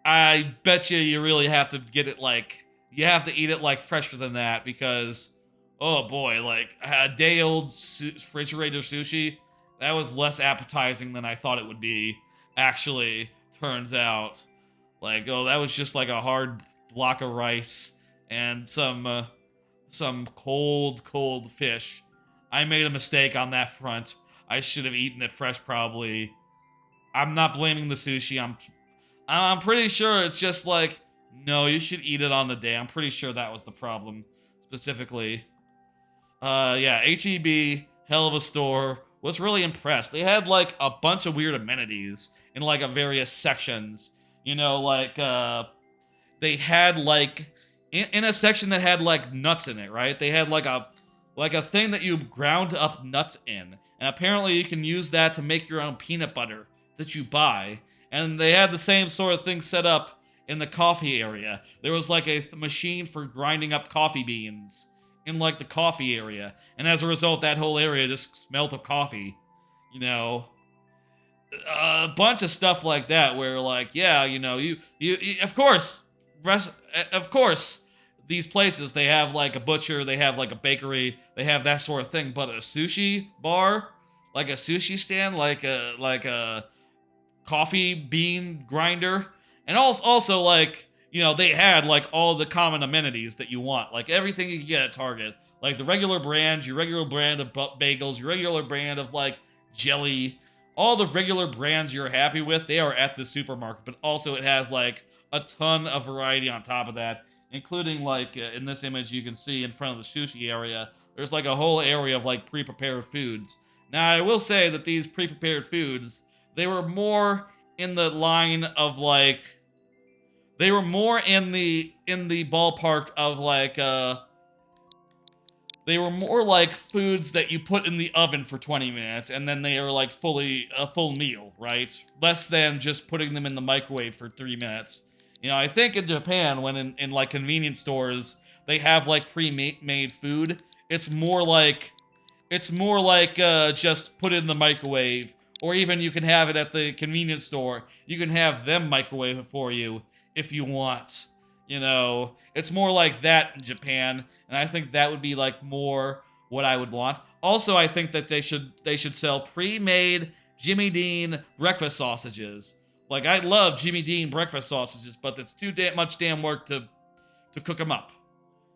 I bet you really have to get it like, you have to eat it like fresher than that, because oh boy, like a day old refrigerator sushi, that was less appetizing than I thought it would be. Actually, turns out, like, oh, that was just like a hard block of rice and some cold fish. I made a mistake on that front. I should have eaten it fresh, probably. I'm not blaming the sushi. I'm pretty sure it's just like, no, you should eat it on the day. I'm pretty sure that was the problem, specifically. Yeah, HEB, hell of a store. Was really impressed. They had like a bunch of weird amenities in like a various sections. You know, like they had like in a section that had like nuts in it, right? They had like a thing that you ground up nuts in, and apparently you can use that to make your own peanut butter that you buy. And they had the same sort of thing set up in the coffee area. There was like a machine for grinding up coffee beans in like the coffee area, and as a result, that whole area just smelled of coffee. You know, a bunch of stuff like that, where like, yeah, you know, you of course, these places, they have like a butcher, they have like a bakery, they have that sort of thing, but a sushi bar, like a sushi stand, like a coffee bean grinder, and also like, you know, they had like all the common amenities that you want, like everything you can get at Target, like the regular brand, your regular brand of bagels, your regular brand of like jelly, all the regular brands you're happy with, they are at the supermarket. But also it has like a ton of variety on top of that, including like in this image you can see in front of the sushi area, There's like a whole area of like pre-prepared foods. Now, I will say that these pre-prepared foods, they were more in the line of like, they were more in the ballpark of like they were more like foods that you put in the oven for 20 minutes and then they are like fully a full meal, right? Less than just putting them in the microwave for 3 minutes. You know, I think in Japan, when in like convenience stores, they have like pre-made food, it's more like just put it in the microwave, or even you can have it at the convenience store. You can have them microwave it for you if you want. You know, it's more like that in Japan, and I think that would be like more what I would want. Also, I think that they should sell pre-made Jimmy Dean breakfast sausages. Like, I love Jimmy Dean breakfast sausages, but it's too much damn work to cook them up.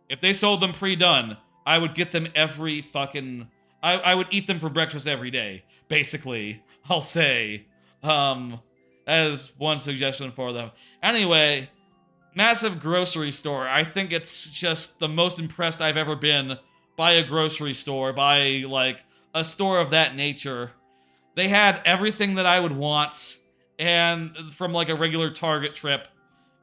If they sold them pre-done, I would get them every fucking... I would eat them for breakfast every day, basically, I'll say. As one suggestion for them. Anyway, massive grocery store. I think it's just the most impressed I've ever been by a grocery store, by, like, a store of that nature. They had everything that I would want, and from, like, a regular Target trip,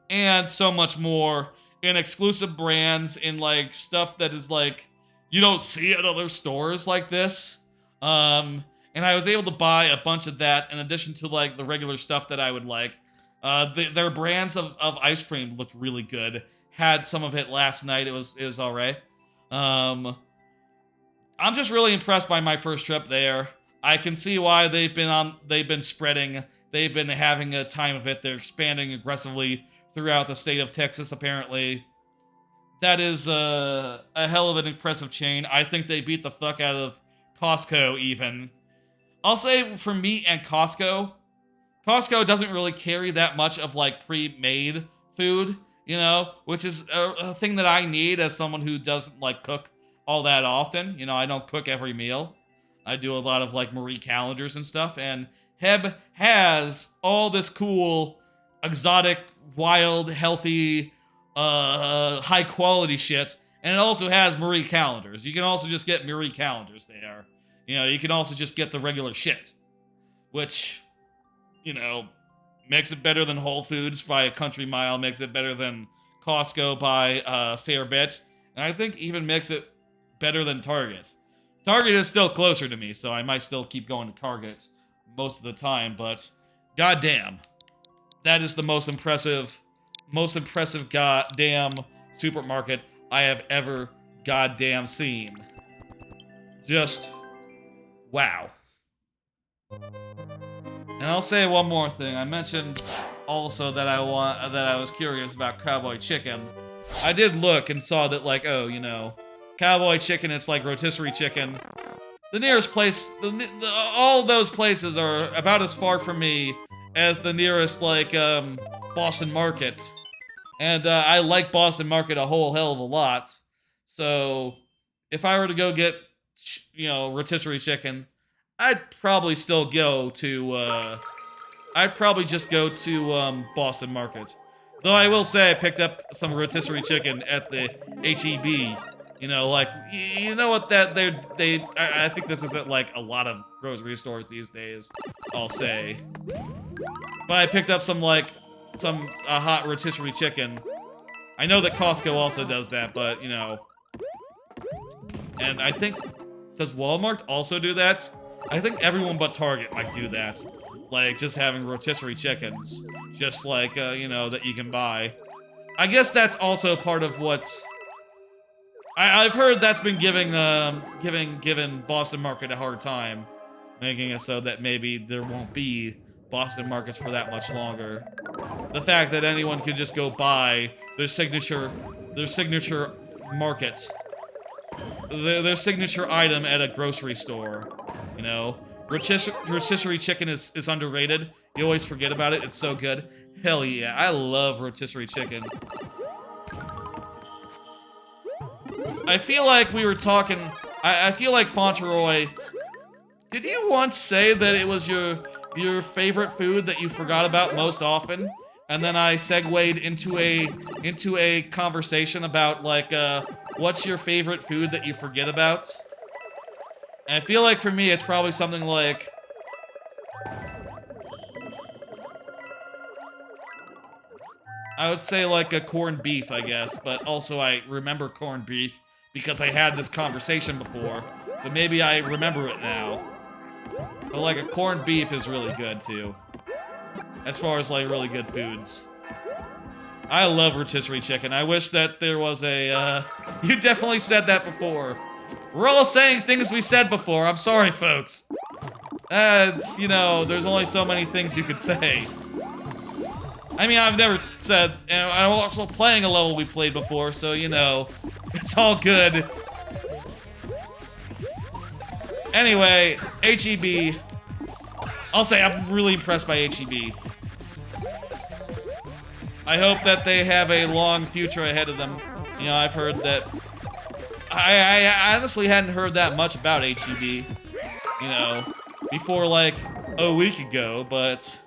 and so much more, in exclusive brands, in, like, stuff that is, like, you don't see at other stores like this. And I was able to buy a bunch of that in addition to like the regular stuff that I would like. Their brands of ice cream looked really good. Had some of it last night. It was all right. I'm just really impressed by my first trip there. I can see why they've been spreading. They've been having a time of it. They're expanding aggressively throughout the state of Texas, apparently. That is a hell of an impressive chain. I think they beat the fuck out of Costco, even. I'll say for me and Costco doesn't really carry that much of, like, pre-made food, you know? Which is a thing that I need as someone who doesn't, like, cook all that often. You know, I don't cook every meal. I do a lot of, like, Marie calendars and stuff. And Heb has all this cool, exotic, wild, healthy... high quality shit, and it also has Marie calendars. You can also just get Marie calendars there. You know, you can also just get the regular shit, which, you know, makes it better than Whole Foods by a country mile, makes it better than Costco by a fair bit, and I think even makes it better than Target. Target is still closer to me, so I might still keep going to Target most of the time, but goddamn, that is the most impressive goddamn supermarket I have ever goddamn seen. Just wow. And I'll say one more thing. I mentioned also that I was curious about Cowboy Chicken. I did look and saw that, like, oh, you know, Cowboy Chicken, it's like rotisserie chicken. The nearest place, all those places are about as far from me as the nearest, like, Boston Market. And I like Boston Market a whole hell of a lot. So if I were to go get, you know, rotisserie chicken, I'd probably still go to, I'd probably just go to Boston Market. Though I will say I picked up some rotisserie chicken at the H-E-B. You know, like, you know what, that I think this is at, like, a lot of grocery stores these days, I'll say. But I picked up some, like, a hot rotisserie chicken. I know that Costco also does that, but, you know. And I think, does Walmart also do that? I think everyone but Target might do that. Like, just having rotisserie chickens. Just like, you know, that you can buy. I guess that's also part of what's... I've heard that's been giving Boston Market a hard time. Making it so that maybe there won't be Boston Markets for that much longer. The fact that anyone can just go buy their signature market, their signature item at a grocery store, you know? Rotisserie chicken is underrated. You always forget about it. It's so good. Hell yeah, I love rotisserie chicken. I feel like we were talking... I feel like Fauntleroy... Did you once say that it was your favorite food that you forgot about most often? And then I segued into a conversation about, like, what's your favorite food that you forget about? And I feel like for me, it's probably something like... I would say like a corned beef, I guess, but also I remember corned beef because I had this conversation before, so maybe I remember it now. But like a corned beef is really good too, as far as like really good foods. I love rotisserie chicken. I wish that there was a, you definitely said that before. We're all saying things we said before. I'm sorry, folks. You know, there's only so many things you could say. I mean, I've never said, and I'm also playing a level we played before, so, you know, it's all good. Anyway, HEB. I'll say I'm really impressed by HEB. I hope that they have a long future ahead of them. You know, I've heard that... I honestly hadn't heard that much about HEB, you know, before like a week ago, but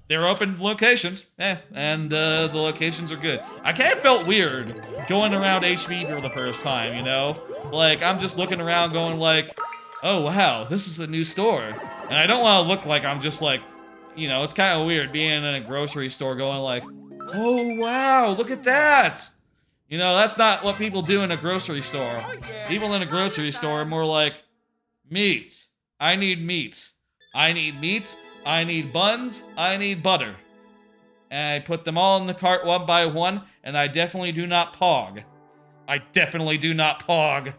they're open locations, and the locations are good. I kind of felt weird going around HEB for the first time, you know? Like, I'm just looking around going like, oh wow, this is a new store. And I don't want to look like I'm just like, you know, it's kind of weird being in a grocery store going like, oh wow, look at that! You know, that's not what people do in a grocery store. Oh, yeah. People in a grocery store are more like, meat. I need meat. I need meat. I need buns. I need butter. And I put them all in the cart one by one, and I definitely do not pog. I definitely do not pog.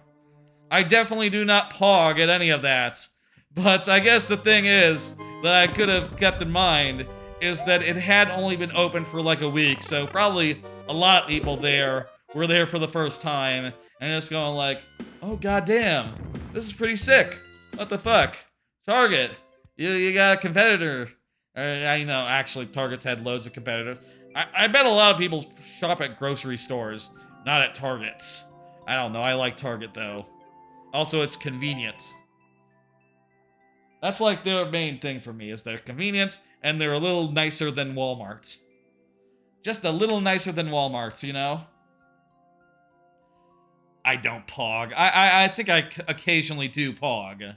I definitely do not pog at any of that. But I guess the thing is, that I could have kept in mind, is that it had only been open for like a week, so probably a lot of people there were there for the first time, and just going like, oh goddamn, this is pretty sick. What the fuck? Target, you got a competitor. You know, actually, Target's had loads of competitors. I bet a lot of people shop at grocery stores, not at Targets. I don't know, I like Target though. Also, it's convenient. That's like their main thing for me, is they're convenient, and they're a little nicer than Walmart. Just a little nicer than Walmart, you know? I don't pog. I think I occasionally do pog.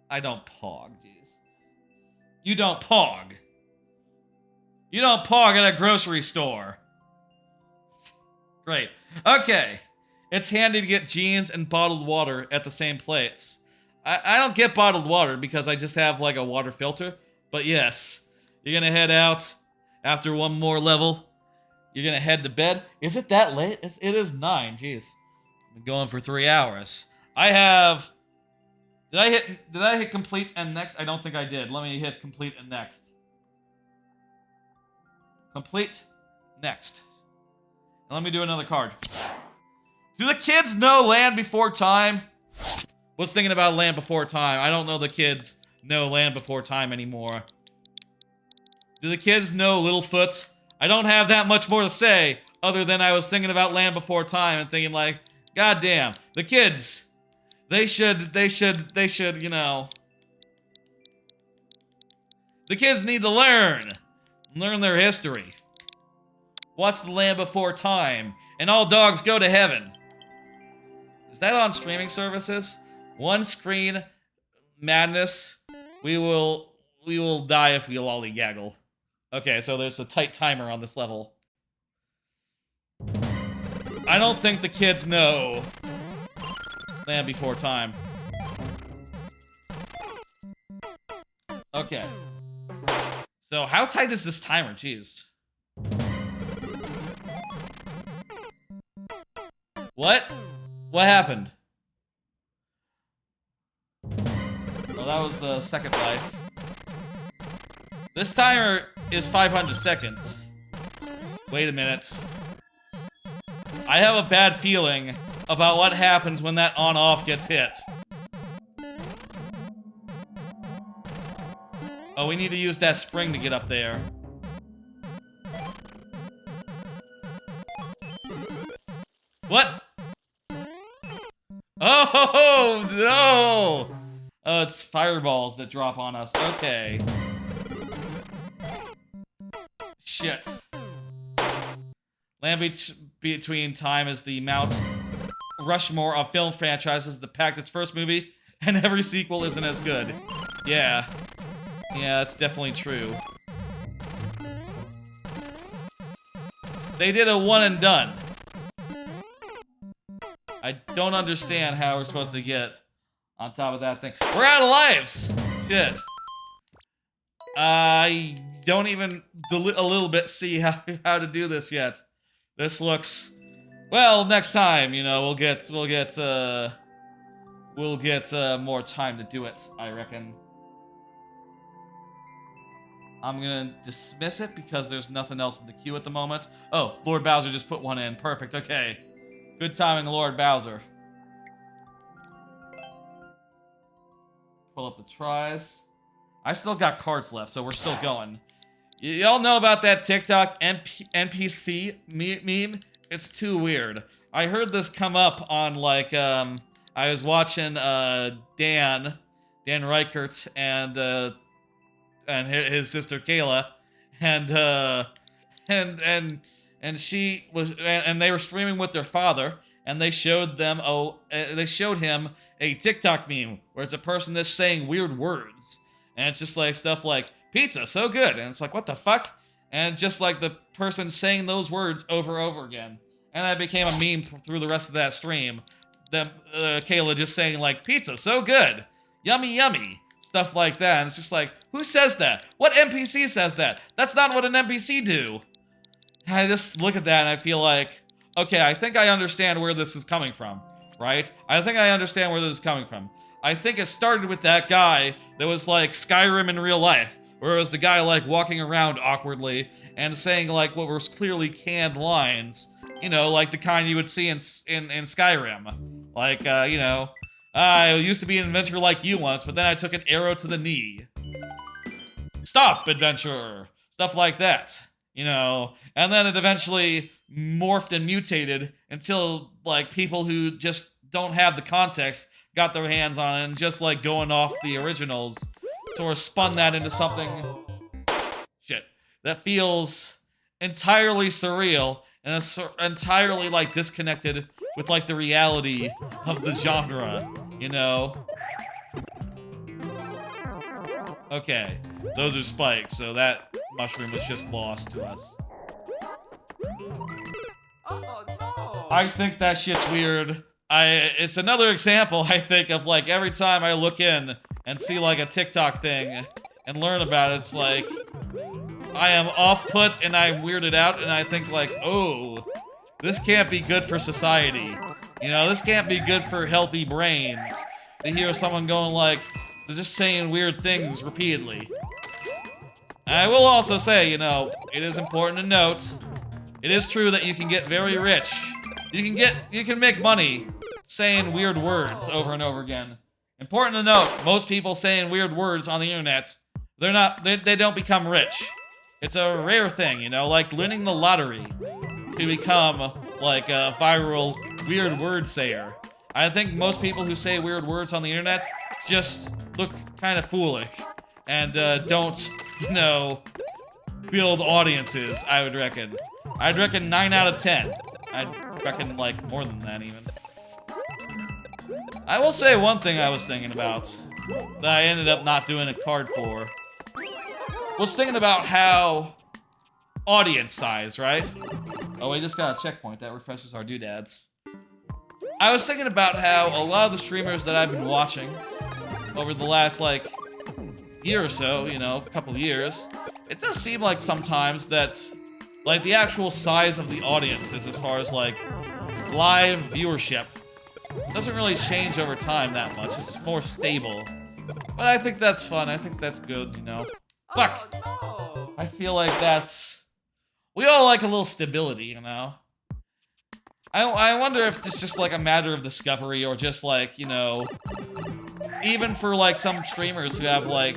I don't pog, jeez. You don't pog. You don't pog at a grocery store. Great. Okay. It's handy to get jeans and bottled water at the same place. I don't get bottled water because I just have like a water filter. But yes, you're gonna head out after one more level. You're gonna head to bed. Is it that late? It is 9. Jeez, been going for 3 hours. I have. Did I hit complete and next? I don't think I did. Let me hit complete and next. Complete, next. And let me do another card. Do the kids know Land Before Time? Was thinking about Land Before Time. I don't know the kids know Land Before Time anymore. Do the kids know Littlefoot? I don't have that much more to say, other than I was thinking about Land Before Time and thinking like, God damn, the kids, they should, you know. The kids need to learn their history. Watch the Land Before Time, and all dogs go to heaven. Is that on streaming services? One screen madness. We will die if we lollygaggle. Okay, so there's a tight timer on this level. I don't think the kids know Land Before Time. Okay. So how tight is this timer? Jeez. What? What happened? Well, that was the second life. This timer is 500 seconds. Wait a minute. I have a bad feeling about what happens when that on-off gets hit. Oh, we need to use that spring to get up there. What? Oh, no! Oh, it's fireballs that drop on us. Okay. Shit. Between time is the Mount Rushmore of film franchises that packed its first movie, and every sequel isn't as good. Yeah. Yeah, that's definitely true. They did a one and done. I don't understand how we're supposed to get on top of that thing. We're out of lives! Shit. I don't even a little bit see how to do this yet. This looks... Well, next time, you know, we'll get more time to do it, I reckon. I'm gonna dismiss it because there's nothing else in the queue at the moment. Oh, Lord Bowser just put one in. Perfect, okay. Good timing, Lord Bowser. Pull up the tries. I still got cards left, so we're still going. Y'all know about that TikTok NPC meme? It's too weird. I heard this come up on, like, I was watching, Dan Reichert and his sister Kayla, and she was, and they were streaming with their father, and they showed him a TikTok meme where it's a person that's saying weird words, and it's just like stuff like pizza so good, and it's like what the fuck, and just like the person saying those words over and over again, and that became a meme through the rest of that stream. Kayla just saying like pizza so good, yummy yummy. Stuff like that, and it's just like, who says that? What NPC says that? That's not what an NPC do. And I just look at that and I feel like, okay, I think I understand where this is coming from, right? I think I understand where this is coming from. I think it started with that guy that was like Skyrim in real life, where it was the guy like walking around awkwardly and saying like what were clearly canned lines, you know, like the kind you would see in Skyrim. Like, you know, I used to be an adventurer like you once, but then I took an arrow to the knee. Stop, adventurer! Stuff like that, you know? And then it eventually morphed and mutated until, like, people who just don't have the context got their hands on it and just, like, going off the originals sort of spun that into something... shit. That feels entirely surreal and it's entirely, like, disconnected with, like, the reality of the genre, you know? Okay, those are spikes, so that mushroom was just lost to us. Oh, no. I think that shit's weird. It's another example, I think, of, like, every time I look in and see, like, a TikTok thing and learn about it, it's like, I am off-put and I'm weirded out, and I think, like, oh... this can't be good for society. You know, this can't be good for healthy brains. To hear someone going like, just saying weird things repeatedly. I will also say, you know, it is important to note, it is true that you can get very rich. You can make money saying weird words over and over again. Important to note, most people saying weird words on the internet, they don't become rich. It's a rare thing, you know, like winning the lottery to become, like, a viral weird word sayer. I think most people who say weird words on the internet just look kind of foolish and don't, you know, build audiences, I would reckon. I'd reckon 9 out of 10. I'd reckon, like, more than that, even. I will say one thing I was thinking about that I ended up not doing a card for. Was thinking about how audience size, right? Oh, we just got a checkpoint that refreshes our doodads. I was thinking about how a lot of the streamers that I've been watching over the last, like, year or so, you know, a couple of years, it does seem like sometimes that, like, the actual size of the audiences as far as, like, live viewership doesn't really change over time that much. It's more stable. But I think that's fun. I think that's good, you know. Fuck! Oh, no. I feel like that's... we all like a little stability, you know? I wonder if it's just, like, a matter of discovery or just, like, you know... even for, like, some streamers who have, like,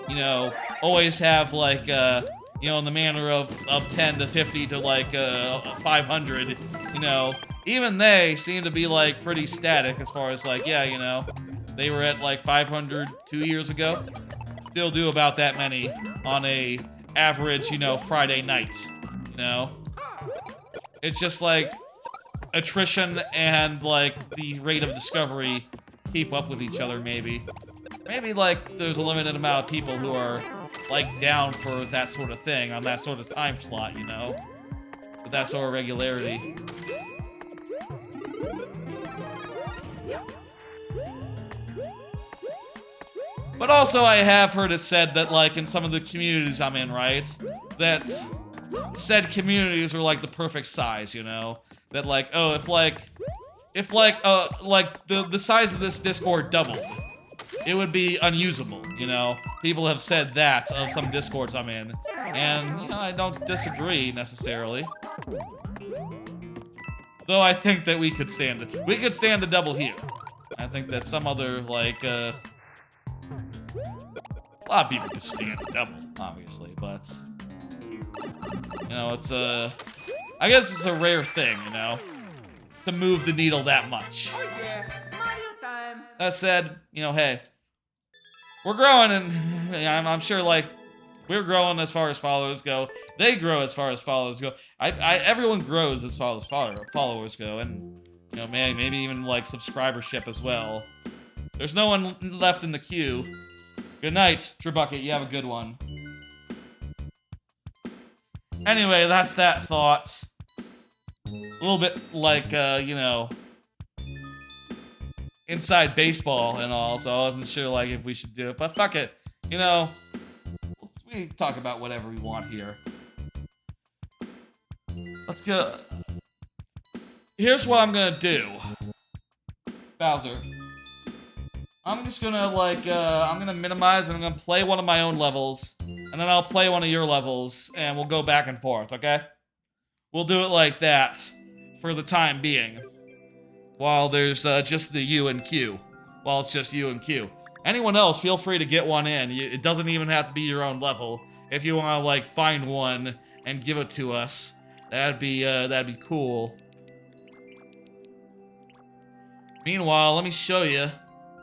you know, always have, like, you know, in the manner of 10 to 50 to, like, 500, you know... even they seem to be, like, pretty static as far as, like, yeah, you know... they were at, like, 500 2 years ago. Still do about that many on a average, you know, Friday night, you know? It's just like attrition and like the rate of discovery keep up with each other, maybe. Maybe like there's a limited amount of people who are like down for that sort of thing on that sort of time slot, you know? With that sort of regularity. But also I have heard it said that like in some of the communities I'm in, right? That said communities are like the perfect size, you know? That like, oh, if the size of this Discord doubled, it would be unusable, you know? People have said that of some Discords I'm in. And, you know, I don't disagree necessarily. Though I think that we could stand it. We could stand the double here. I think that some other, like, a lot of people could stand the double, obviously, but you know, it's I guess it's a rare thing, you know, to move the needle that much. Oh yeah, Mario time. That said, you know, hey, we're growing, and I'm sure, like, we're growing as far as followers go. They grow as far as followers go. Everyone grows as far as followers go, and you know, maybe even like subscribership as well. There's no one left in the queue. Good night, Trebucket. You have a good one. Anyway, that's that thought. A little bit like, you know, inside baseball and all, so I wasn't sure, like, if we should do it. But fuck it. You know, we can talk about whatever we want here. Let's go. Here's what I'm gonna do. Bowser. I'm just gonna, like, I'm gonna minimize and I'm gonna play one of my own levels. And then I'll play one of your levels, and we'll go back and forth, okay? We'll do it like that for the time being. While there's just the U and Q. While it's just U and Q. Anyone else, feel free to get one in. It doesn't even have to be your own level. If you want to, like, find one and give it to us, that'd be cool. Meanwhile, let me show you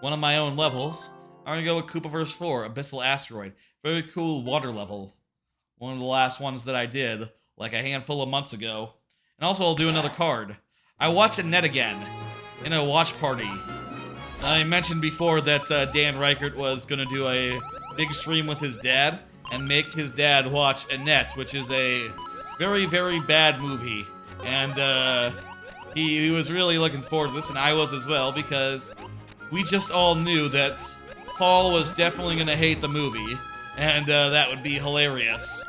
one of my own levels. I'm gonna go with Koopaverse 4, Abyssal Asteroid. Very cool water level. One of the last ones that I did, like a handful of months ago. And also, I'll do another card. I watched it net again, in a watch party. I mentioned before that Dan Reichert was gonna do a big stream with his dad, and make his dad watch Annette, which is a very, very bad movie. And he was really looking forward to this, and I was as well, because we just all knew that Paul was definitely gonna hate the movie, and that would be hilarious.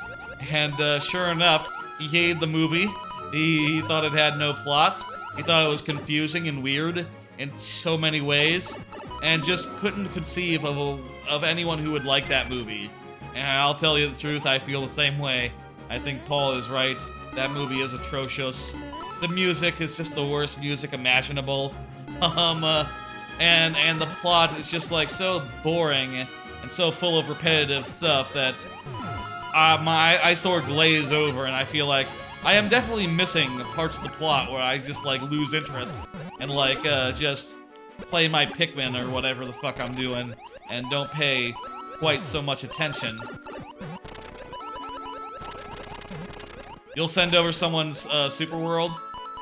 And sure enough, he hated the movie. He thought it had no plots. He thought it was confusing and weird in so many ways, and just couldn't conceive of anyone who would like that movie. And I'll tell you the truth, I feel the same way. I think Paul is right. That movie is atrocious. The music is just the worst music imaginable. And the plot is just like so boring and so full of repetitive stuff that my eyes sort of glaze over, and I feel like I am definitely missing parts of the plot where I just like lose interest and like just play my Pikmin or whatever the fuck I'm doing and don't pay quite so much attention. You'll send over someone's Super World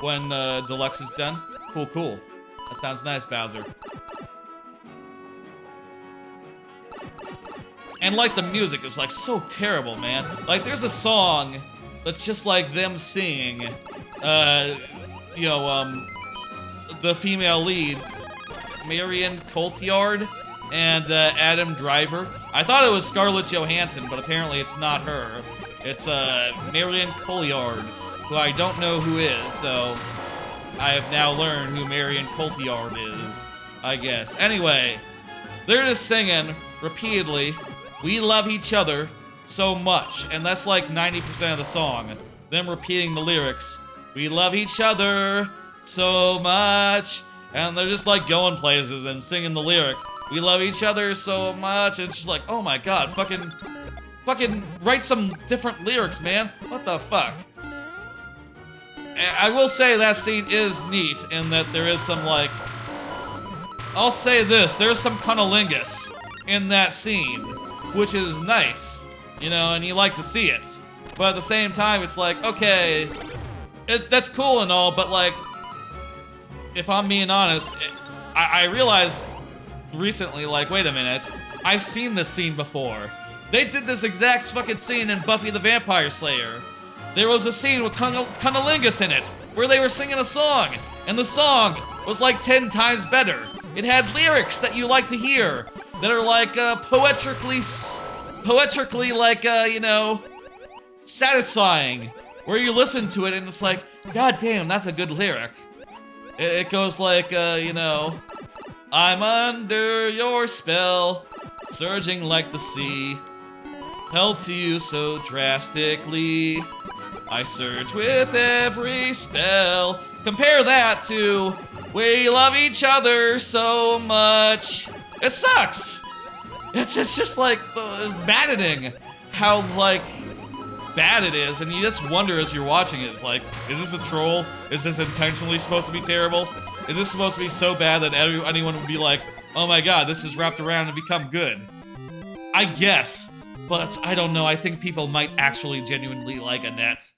when Deluxe is done? Cool, cool. That sounds nice, Bowser. And like the music is like so terrible, man. Like there's a song that's just like them singing, you know, the female lead, Marion Cotillard and Adam Driver. I thought it was Scarlett Johansson, but apparently it's not her. It's Marion Cotillard, who I don't know who is, so I have now learned who Marion Cotillard is, I guess. Anyway, they're just singing repeatedly, "We love each other so much," and that's like 90% of the song. Them repeating the lyrics, "We love each other so much," and they're just like going places and singing the lyric, "We love each other so much." It's just like, oh my god, fucking write some different lyrics, man. What the fuck? I will say that scene is neat in that there is some, like, I'll say this, there's some cunnilingus in that scene, which is nice, you know, and you like to see it. But at the same time, it's like, okay, that's cool and all, but like, if I'm being honest, I realized recently, like, wait a minute, I've seen this scene before. They did this exact fucking scene in Buffy the Vampire Slayer. There was a scene with Cunnilingus in it, where they were singing a song, and the song was like 10 times better. It had lyrics that you like to hear, that are like, poetically like, you know, satisfying, where you listen to it and it's like, god damn, that's a good lyric. It goes like, you know, I'm under your spell, surging like the sea, held to you so drastically, I surge with every spell. Compare that to, we love each other so much. It sucks! It's just like, maddening how, like, bad it is, and you just wonder as you're watching it, it's like, is this a troll? Is this intentionally supposed to be terrible? Is this supposed to be so bad that anyone would be like, oh my god, this is wrapped around and become good? I guess, but I don't know, I think people might actually genuinely like Annette.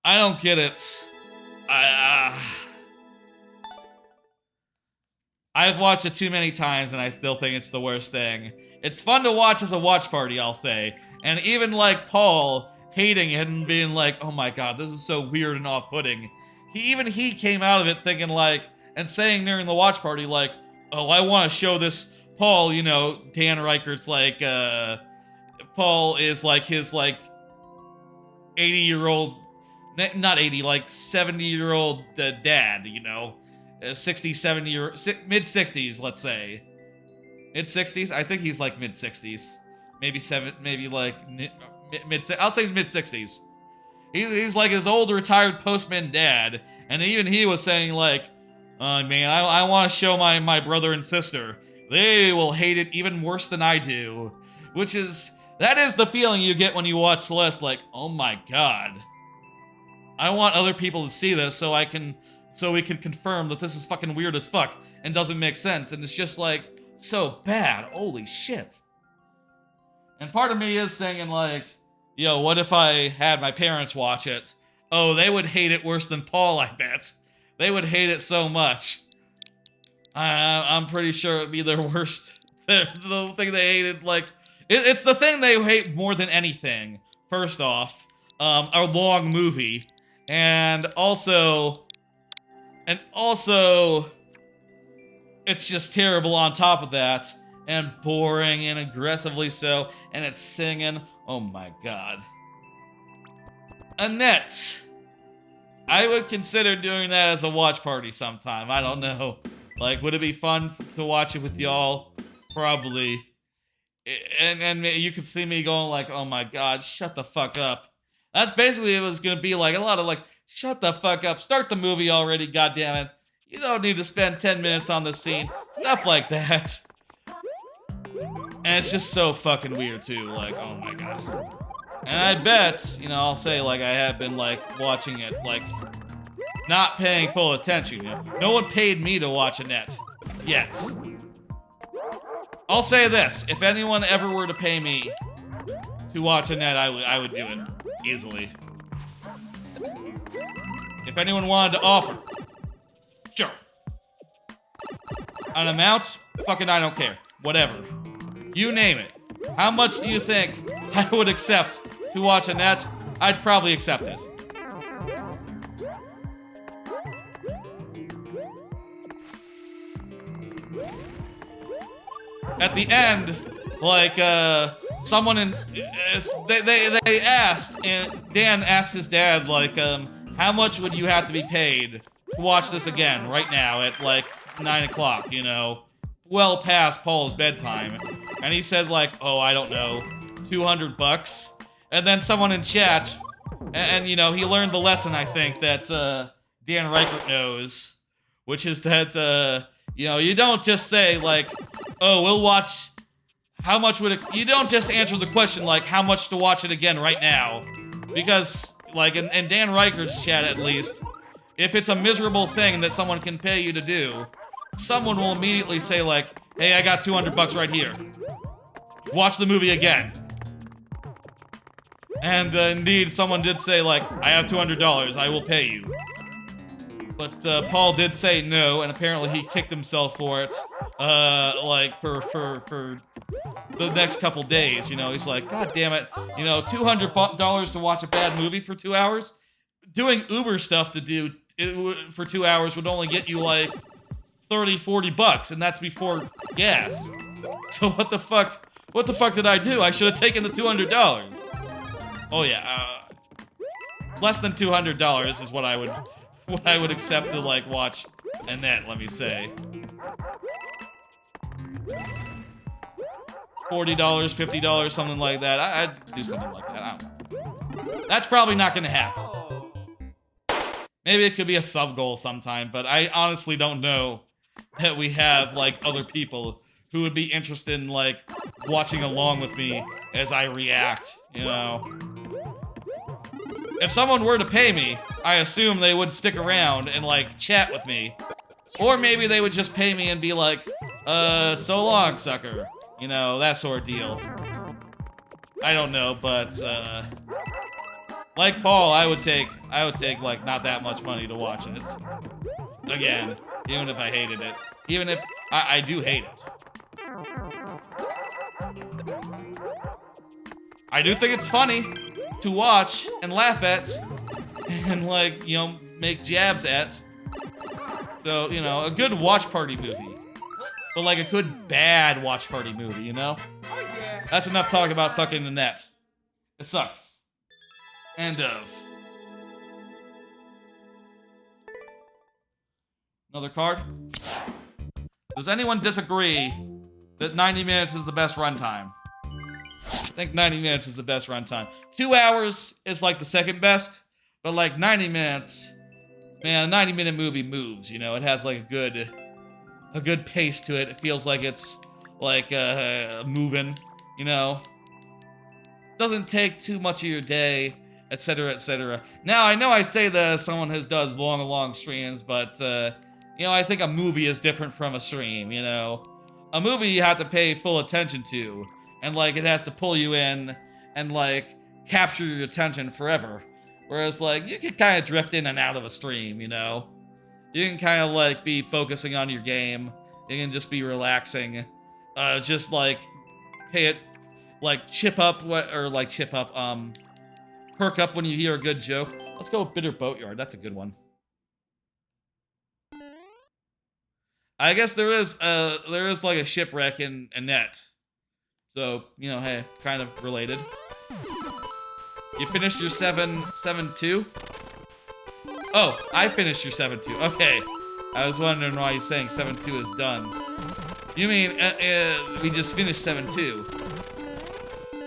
I don't get it. I've watched it too many times and I still think it's the worst thing. It's fun to watch as a watch party, I'll say. And even like Paul hating it and being like, oh my god, this is so weird and off-putting. Even he came out of it thinking like, and saying during the watch party like, oh, I want to show this Paul, you know, Dan Reichert's like, Paul is like his like 80-year-old, not 80, like 70-year-old dad, you know? 60, 70, mid-60s, let's say. Mid-60s? I think he's like mid-60s. Maybe like mid, I'll say he's mid-60s. He's like his old retired postman dad, and even he was saying like, oh man, I want to show my brother and sister. They will hate it even worse than I do. That is the feeling you get when you watch Celeste, like, oh my god. I want other people to see this so we can confirm that this is fucking weird as fuck and doesn't make sense, and it's just like, so bad, holy shit. And part of me is thinking like, yo, what if I had my parents watch it? Oh, they would hate it worse than Paul, I bet. They would hate it so much. I'm pretty sure it'd be their worst. The thing they hated, like, it's the thing they hate more than anything. First off, a long movie. And also, it's just terrible on top of that. And boring and aggressively so. And it's singing. Oh my god. Annette. I would consider doing that as a watch party sometime. I don't know. Like, would it be fun to watch it with y'all? Probably. And you could see me going like, oh my god, shut the fuck up. That's basically it was gonna be like, a lot of like, shut the fuck up, start the movie already, goddammit. You don't need to spend 10 minutes on this scene. Stuff like that. And it's just so fucking weird too, like, oh my god. And I bet, you know, I'll say like I have been like watching it, like, not paying full attention, you know? No one paid me to watch Annette. Yet. I'll say this, if anyone ever were to pay me to watch Annette, I would do it. Easily. If anyone wanted to offer. Sure. An amount? Fucking I don't care. Whatever. You name it. How much do you think I would accept to watch Annette? I'd probably accept it. At the end, like, someone in, they asked, and Dan asked his dad, like, how much would you have to be paid to watch this again right now at, like, 9 o'clock, you know, well past Paul's bedtime? And he said, like, oh, I don't know, $200? And then someone in chat, and you know, he learned the lesson, I think, that, Dan Reichert knows, which is that, you know, you don't just say, like, oh, we'll watch, how much would it, you don't just answer the question, like, how much to watch it again right now. Because, like, in Dan Reichert's chat at least, if it's a miserable thing that someone can pay you to do, someone will immediately say, like, hey, I got $200 right here. Watch the movie again. And indeed, someone did say, like, I have $200, I will pay you. But Paul did say no, and apparently he kicked himself for it, like, for the next couple days, you know. He's like, God damn it, you know, $200 to watch a bad movie for 2 hours? Doing Uber stuff to do for 2 hours would only get you, like, 30, 40 bucks, and that's before gas. So what the fuck did I do? I should have taken the $200. Oh yeah, less than $200 is what I would accept to, like, watch Annette, let me say. $40, $50, something like that. I'd do something like that, I don't know. That's probably not gonna happen. Maybe it could be a sub-goal sometime, but I honestly don't know that we have, like, other people who would be interested in, like, watching along with me as I react, you know? If someone were to pay me, I assume they would stick around and, like, chat with me. Or maybe they would just pay me and be like, so long, sucker. You know, that sort of deal. I don't know, but, like Paul, I would take, like, not that much money to watch it. Again, even if I hated it. Even if, I do hate it. I do think it's funny to watch and laugh at and, like, you know, make jabs at. So, you know, a good watch party movie. But, like, a good bad watch party movie, you know? Oh yeah. That's enough talk about fucking Annette. It sucks. End of. Another card? Does anyone disagree that 90 minutes is the best runtime? I think 90 minutes is the best runtime. 2 hours is, like, the second best, but, like, 90 minutes, man, a 90-minute movie moves, you know? It has, like, a good pace to it. It feels like it's, like, moving, you know? Doesn't take too much of your day, etc., etc. Now, I know I say that someone does long streams, but, you know, I think a movie is different from a stream, you know? A movie you have to pay full attention to, and, like, it has to pull you in and, like, capture your attention forever. Whereas, like, you can kind of drift in and out of a stream, you know? You can kind of, like, be focusing on your game. You can just be relaxing. Just, like, pay it, like, perk up when you hear a good joke. Let's go with Bitter Boatyard. That's a good one. I guess there is like a shipwreck in Annette. So, you know, hey, kind of related. You finished your 7-2? Oh, I finished your 7-2. Okay. I was wondering why you're saying 7-2 is done. You mean, we just finished 7-2.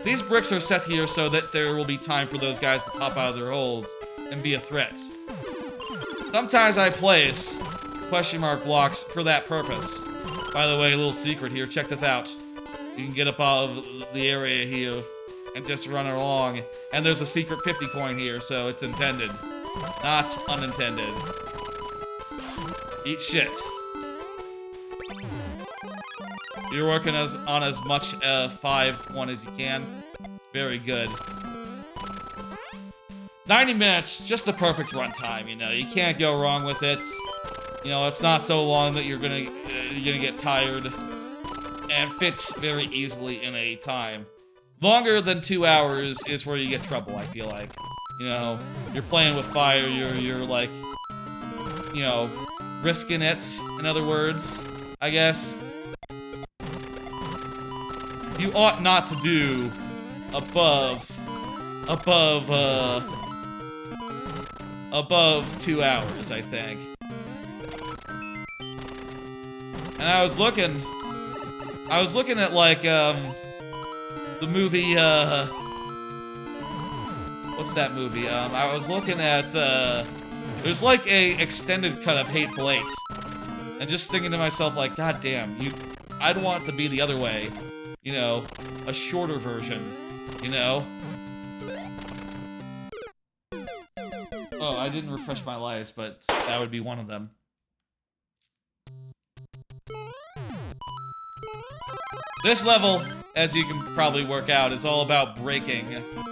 These bricks are set here so that there will be time for those guys to pop out of their holes and be a threat. Sometimes I place question mark blocks for that purpose. By the way, a little secret here, check this out. You can get up out of the area here and just run along. And there's a secret 50 coin here, so it's intended. Not unintended. Eat shit. You're working on as much 5-1 as you can. Very good. 90 minutes, just the perfect runtime, you know. You can't go wrong with it. You know, it's not so long that you're gonna get tired. And fits very easily in a time. Longer than 2 hours is where you get trouble, I feel like. You know, you're playing with fire, you're like, you know, risking it, in other words, I guess. You ought not to do above 2 hours, I think. And I was looking at, like, the movie, what's that movie? I was looking at, there's like a extended cut of Hateful Eight. And just thinking to myself, like, God damn, I'd want it to be the other way. You know, a shorter version, you know? Oh, I didn't refresh my lives, but that would be one of them. This level, as you can probably work out, is all about breaking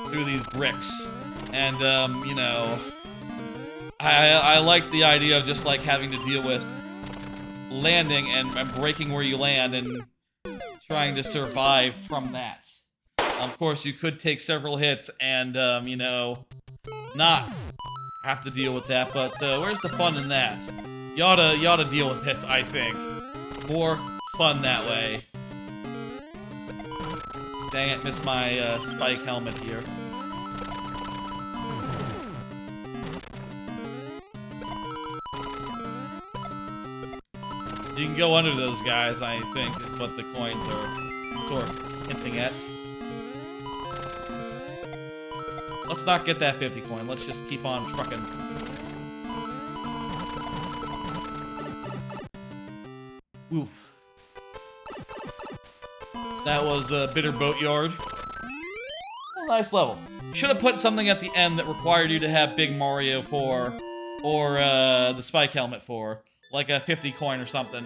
through these bricks. And, you know, I like the idea of just, like, having to deal with landing and breaking where you land and trying to survive from that. Of course, you could take several hits and, you know, not have to deal with that, but where's the fun in that? You ought to deal with it, I think. More fun that way. Dang it, missed my spike helmet here. You can go under those guys, I think, is what the coins are sort of hinting at. Let's not get that 50 coin. Let's just keep on trucking. Ooh. That was Bitter Boatyard. Well, nice level. Should have put something at the end that required you to have Big Mario for, or the Spike Helmet for. Like a 50 coin or something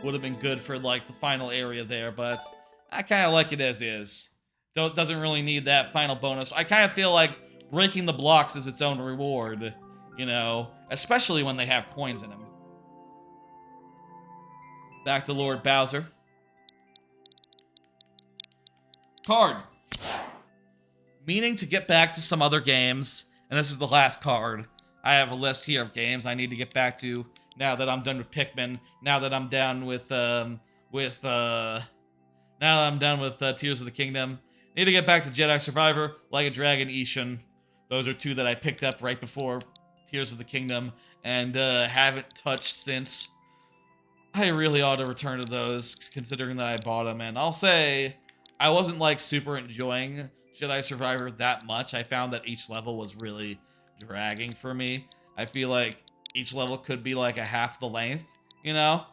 would have been good for, like, the final area there, but I kind of like it as is. Doesn't really need that final bonus. I kind of feel like breaking the blocks is its own reward, you know, especially when they have coins in them. Back to Lord Bowser. Card. Meaning to get back to some other games, and this is the last card. I have a list here of games I need to get back to now that I'm done with Pikmin, now that I'm done with, now that I'm done with Tears of the Kingdom. Need to get back to Jedi Survivor, Like a Dragon, Ishin. Those are two that I picked up right before Tears of the Kingdom, and haven't touched since. I really ought to return to those, considering that I bought them, and I'll say I wasn't, like, super enjoying Jedi Survivor that much. I found that each level was really dragging for me. I feel like each level could be, like, a half the length, you know?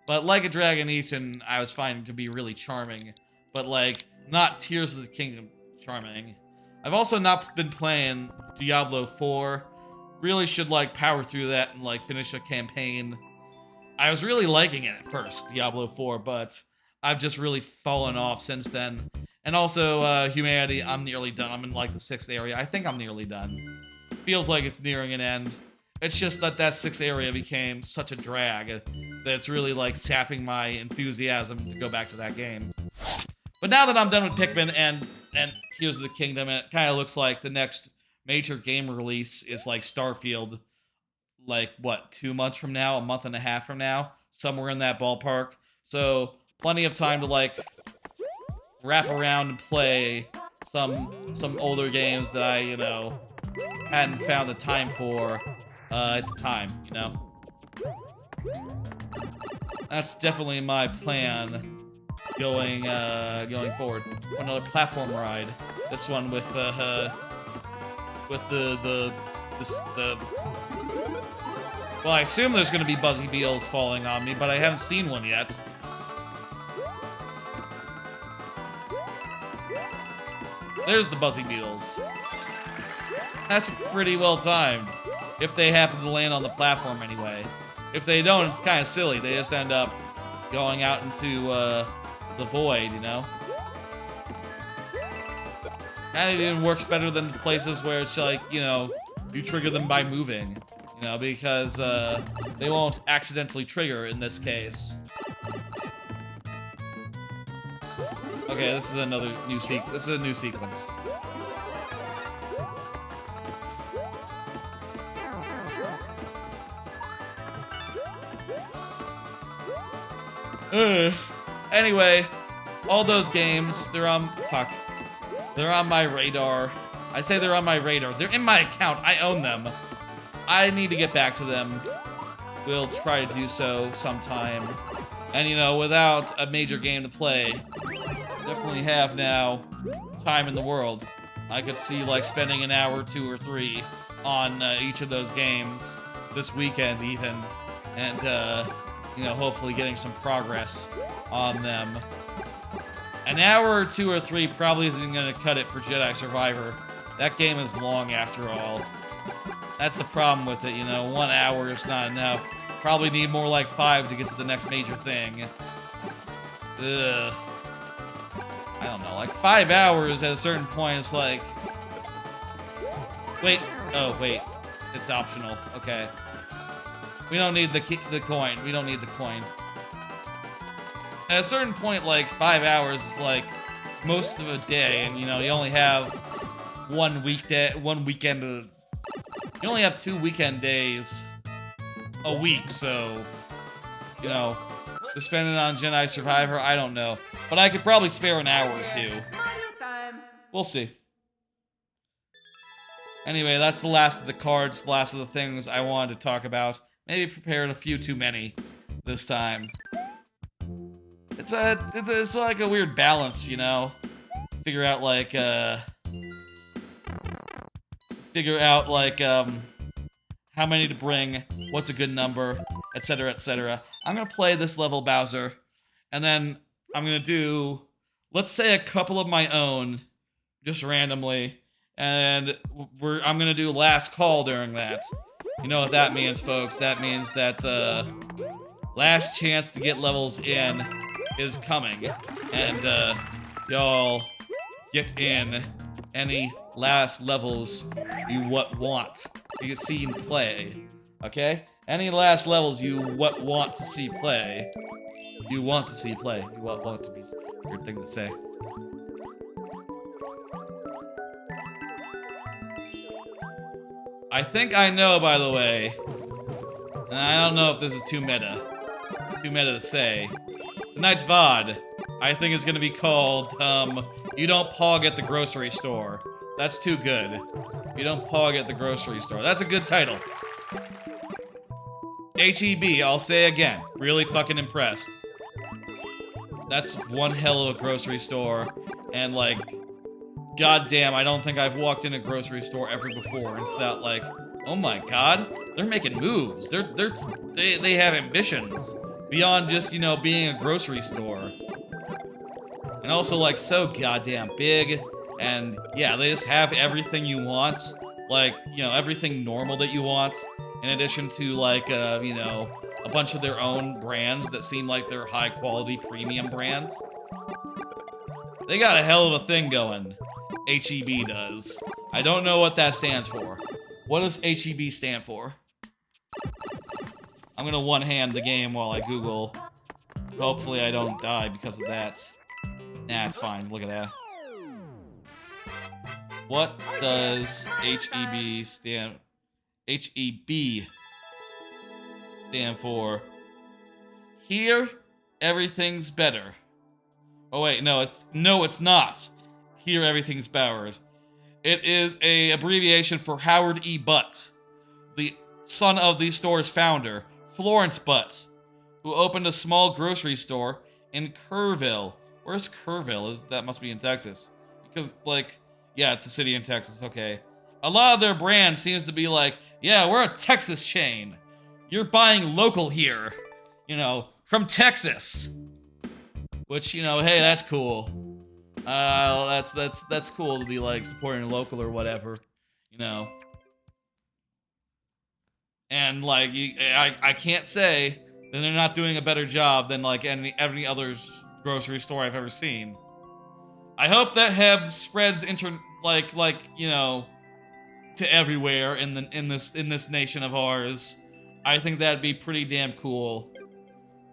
But Like a Dragon Ishin, I was finding to be really charming, but, like, not Tears of the Kingdom charming. I've also not been playing Diablo 4. Really should, like, power through that and, like, finish a campaign. I was really liking it at first, Diablo 4, but I've just really fallen off since then. And also, Humanity, I'm nearly done. I'm in, like, the 6th area. I think I'm nearly done. Feels like it's nearing an end. It's just that that 6th area became such a drag that it's really, like, sapping my enthusiasm to go back to that game. But now that I'm done with Pikmin and Tears of the Kingdom, and it kind of looks like the next major game release is, like, Starfield, like, what, 2 months from now, a month and a half from now? Somewhere in that ballpark. So, plenty of time to, like, wrap around and play some older games that I, you know, hadn't found the time for at the time, you know? That's definitely my plan going forward. Another platform ride. This one with the well, I assume there's gonna be Buzzy Beetles falling on me, but I haven't seen one yet. There's the Buzzy Beetles. That's pretty well timed. If they happen to land on the platform anyway. If they don't, it's kind of silly. They just end up going out into the void, you know? Kind of even works better than the places where it's like, you know, you trigger them by moving. You know, because they won't accidentally trigger in this case. Okay, this is another new sequence. This is a new sequence. Anyway, all those games, they're on my radar. I say they're on my radar. They're in my account. I own them. I need to get back to them. We'll try to do so sometime. And, you know, without a major game to play, definitely have now time in the world. I could see, like, spending an hour, 2 or 3 on each of those games this weekend even. And, you know, hopefully getting some progress on them. An hour or 2 or 3 probably isn't going to cut it for Jedi Survivor. That game is long after all. That's the problem with it, you know, 1 hour is not enough. Probably need more like 5 to get to the next major thing. Ugh. I don't know, like 5 hours at a certain point, it's like, wait, oh, wait, it's optional, okay. We don't need the coin, we don't need the coin. At a certain point, like 5 hours is like most of a day, and you know, you only have one weekend, you only have 2 weekend days a week, so, you know, to spend it on Jedi Survivor, I don't know. But I could probably spare an hour or two. Mario time. We'll see. Anyway, that's the last of the cards, the last of the things I wanted to talk about. Maybe prepared a few too many this time. It's like a weird balance, you know? Figure out like how many to bring, what's a good number, etc., etc. I'm gonna play this level Bowser, and then I'm gonna do, let's say, a couple of my own, just randomly, and I'm gonna do last call during that. You know what that means, folks? That means that last chance to get levels in is coming, and y'all get in any last levels you want to see play, okay? Any last levels you want to see play. You want to see play. You want to be a weird thing to say. I think I know, by the way, and I don't know if this is too meta to say. Tonight's VOD, I think, is gonna be called, You Don't Pog at the Grocery Store. That's too good. You Don't Pog at the Grocery Store. That's a good title. HEB, I'll say again. Really fucking impressed. That's one hell of a grocery store. And, like, goddamn, I don't think I've walked in a grocery store ever before. It's that, like, oh my god, they're making moves. They have ambitions beyond just, you know, being a grocery store. And also, like, so goddamn big. And, yeah, they just have everything you want. Like, you know, everything normal that you want. In addition to, like, you know, a bunch of their own brands that seem like they're high-quality premium brands. They got a hell of a thing going. HEB does. I don't know what that stands for. What does HEB stand for? I'm gonna one-hand the game while I Google. Hopefully I don't die because of that. Nah, it's fine. Look at that. What does HEB stand for? Here, everything's better. Oh wait, no, it's not. Here, everything's better. It is a abbreviation for Howard E. Butt, the son of the store's founder, Florence Butt, who opened a small grocery store in Kerrville. Where's Kerrville? That must be in Texas. Because, like, yeah, it's a city in Texas, okay. A lot of their brand seems to be like, yeah, we're a Texas chain. You're buying local here. You know, from Texas. Which, you know, hey, that's cool. That's cool to be, like, supporting local or whatever. You know. And, like, I can't say that they're not doing a better job than, like, any other grocery store I've ever seen. I hope that Heb spreads like you know, to everywhere in this nation of ours. I think that'd be pretty damn cool.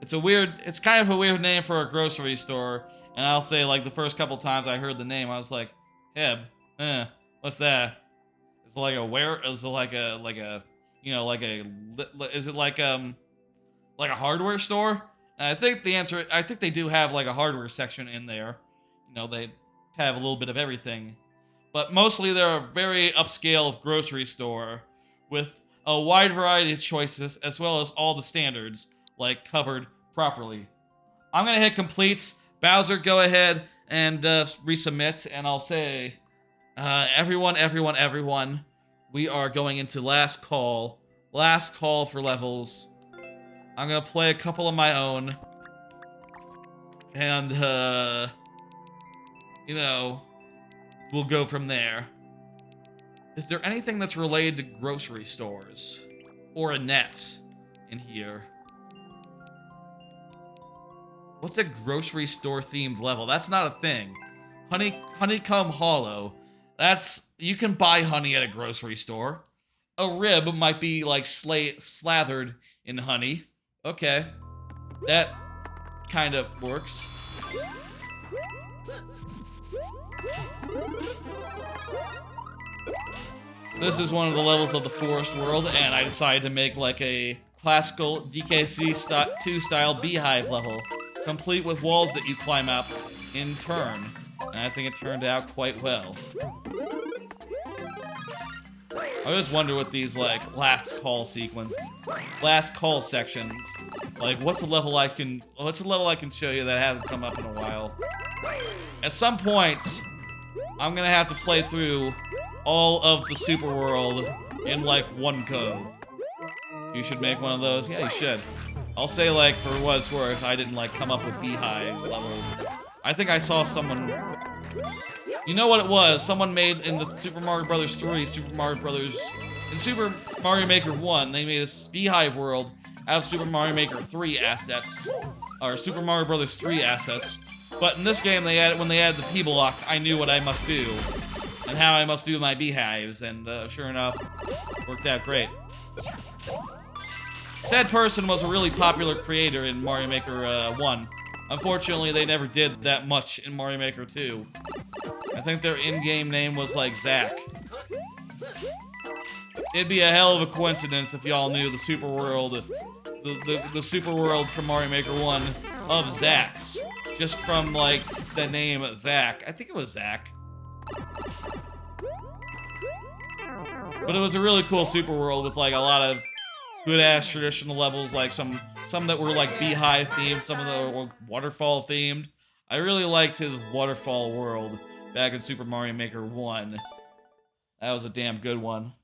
It's kind of a weird name for a grocery store, and I'll say, like, the first couple times I heard the name, I was like, Heb, what's that? Is it like a you know, is it like a hardware store? And I think I think they do have, like, a hardware section in there. You know, they have a little bit of everything. But mostly they're a very upscale grocery store with a wide variety of choices, as well as all the standards, like, covered properly. I'm gonna hit complete. Bowser, go ahead and resubmit, and I'll say, everyone, we are going into last call for levels. I'm gonna play a couple of my own, and, you know, we'll go from there. Is there anything that's related to grocery stores? Or a net in here? What's a grocery store themed level? That's not a thing. Honeycomb Hollow. You can buy honey at a grocery store. A rib might be like slathered in honey. Okay. That kind of works. This is one of the levels of the forest world, and I decided to make like a classical DKC2 style beehive level, complete with walls that you climb up in turn. And I think it turned out quite well. I always wonder what these like last call sections, like what's a level I can show you that hasn't come up in a while. At some point, I'm gonna have to play through all of the super world in like one go. You should make one of those. Yeah, you should. I'll say, like, for what it's worth, I didn't like come up with beehive level. I think I saw someone. You know what it was? Someone made in the Super Mario Brothers 3, in Super Mario Maker 1, they made a beehive world out of Super Mario Maker 3 assets, or Super Mario Brothers 3 assets. But in this game, when they added the P block, I knew what I must do and how I must do my beehives, and sure enough, worked out great. Said person was a really popular creator in Mario Maker 1. Unfortunately, they never did that much in Mario Maker 2. I think their in-game name was like Zach. It'd be a hell of a coincidence if y'all knew the super world, the super world from Mario Maker 1 of Zach's, just from like the name Zach. I think it was Zach. But it was a really cool super world with like a lot of good-ass traditional levels, like some that were like beehive themed, some of them were waterfall themed. I really liked his waterfall world back in Super Mario Maker 1. That was a damn good one.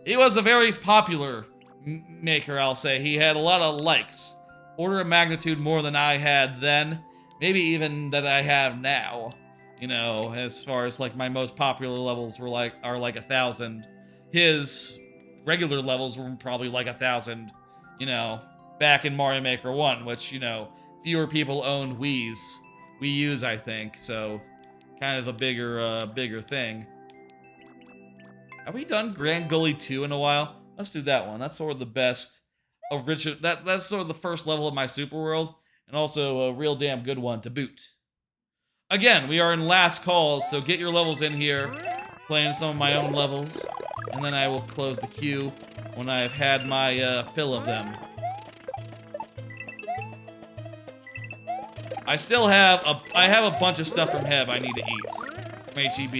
He was a very popular maker, I'll say. He had a lot of likes. Order of magnitude more than I had then. Maybe even that I have now. You know, as far as like my most popular levels are like 1,000. His regular levels were probably like 1,000, you know, back in Mario Maker 1, which, you know, fewer people owned Wii U's, I think, so kind of a bigger thing. Have we done Grand Gully 2 in a while? Let's do that one. That's sort of the best original. That's sort of the first level of my super world, and also a real damn good one to boot. Again, we are in last calls, so get your levels in here, playing some of my own levels, and then I will close the queue when I've had my fill of them. I have a bunch of stuff from Heb I need to eat from HEB,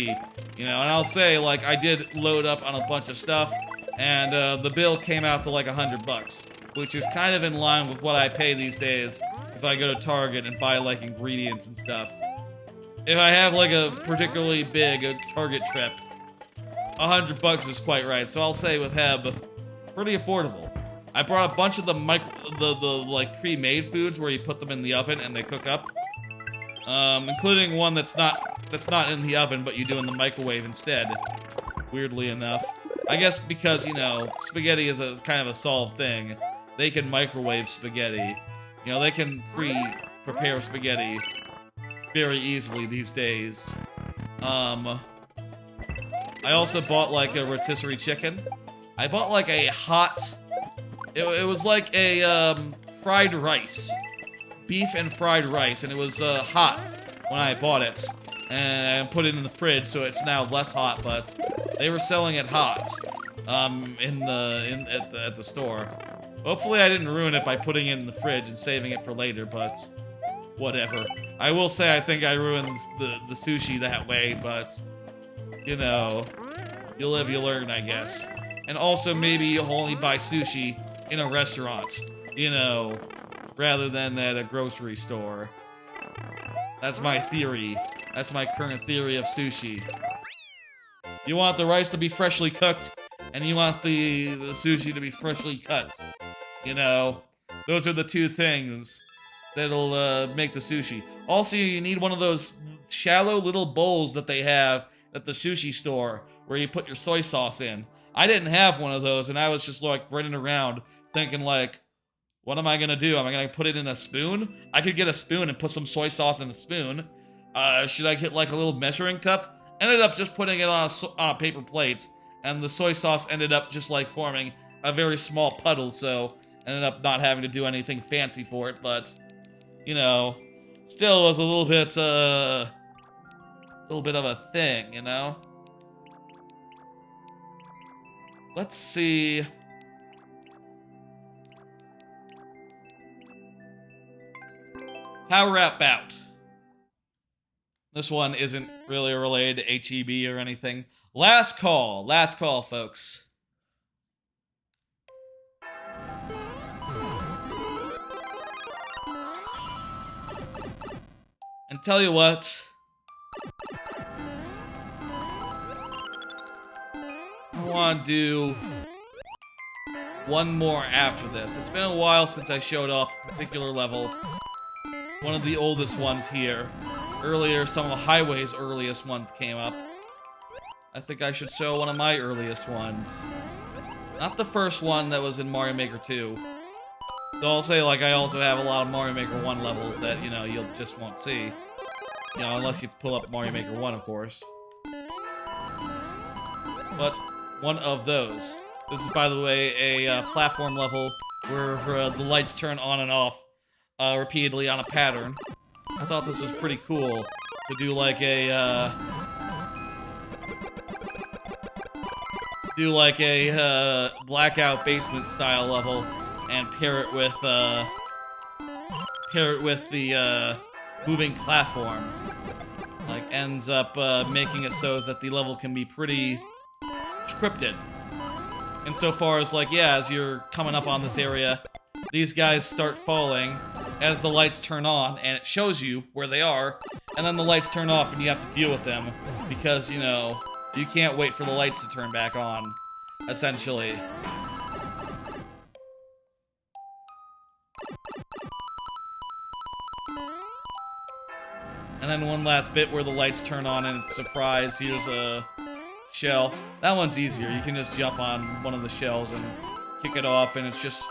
you know, and I'll say, like, I did load up on a bunch of stuff, and the bill came out to like $100, which is kind of in line with what I pay these days if I go to Target and buy like ingredients and stuff. If I have like a particularly big Target trip, $100 is quite right. So I'll say with Heb, pretty affordable. I brought a bunch of the like pre-made foods where you put them in the oven and they cook up, including one that's not in the oven but you do in the microwave instead. Weirdly enough, I guess because, you know, spaghetti is kind of a solved thing. They can microwave spaghetti. You know, they can prepare spaghetti very easily these days. I also bought like a rotisserie chicken. I bought like a hot, it was like a fried rice, beef and fried rice, and it was hot when I bought it, and I put it in the fridge, so it's now less hot. But they were selling it hot at the store. Hopefully I didn't ruin it by putting it in the fridge and saving it for later, but whatever. I will say I think I ruined the sushi that way, but, you know, you live, you learn, I guess. And also maybe you'll only buy sushi in a restaurant, you know, rather than at a grocery store. That's my theory. That's my current theory of sushi. You want the rice to be freshly cooked, and you want the sushi to be freshly cut. You know, those are the two things that'll make the sushi. Also, you need one of those shallow little bowls that they have at the sushi store where you put your soy sauce in. I didn't have one of those, and I was just like running around thinking like, what am I gonna do? Am I gonna put it in a spoon? I could get a spoon and put some soy sauce in a spoon. should I get like a little measuring cup? Ended up just putting it on a paper plate, and the soy sauce ended up just like forming a very small puddle, so ended up not having to do anything fancy for it, but, you know, still was a little bit of a thing, you know? Let's see. Power Up Bout. This one isn't really related to HEB or anything. Last call, folks. And tell you what, I want to do one more after this. It's been a while since I showed off a particular level. One of the oldest ones here. Earlier, some of the Highway's earliest ones came up. I think I should show one of my earliest ones. Not the first one that was in Mario Maker 2. So I'll say, like, I also have a lot of Mario Maker 1 levels that, you know, you'll just won't see. You know, unless you pull up Mario Maker 1, of course. But one of those. This is, by the way, a platform level where the lights turn on and off repeatedly on a pattern. I thought this was pretty cool to do like a blackout basement style level and pair it with the moving platform. Like ends up making it so that the level can be pretty scripted. Insofar as like, yeah, as you're coming up on this area, these guys start falling as the lights turn on, and it shows you where they are, and then the lights turn off and you have to deal with them, because, you know, you can't wait for the lights to turn back on, essentially. And then one last bit where the lights turn on and it's surprise, here's a shell. That one's easier, you can just jump on one of the shells and kick it off, and it's just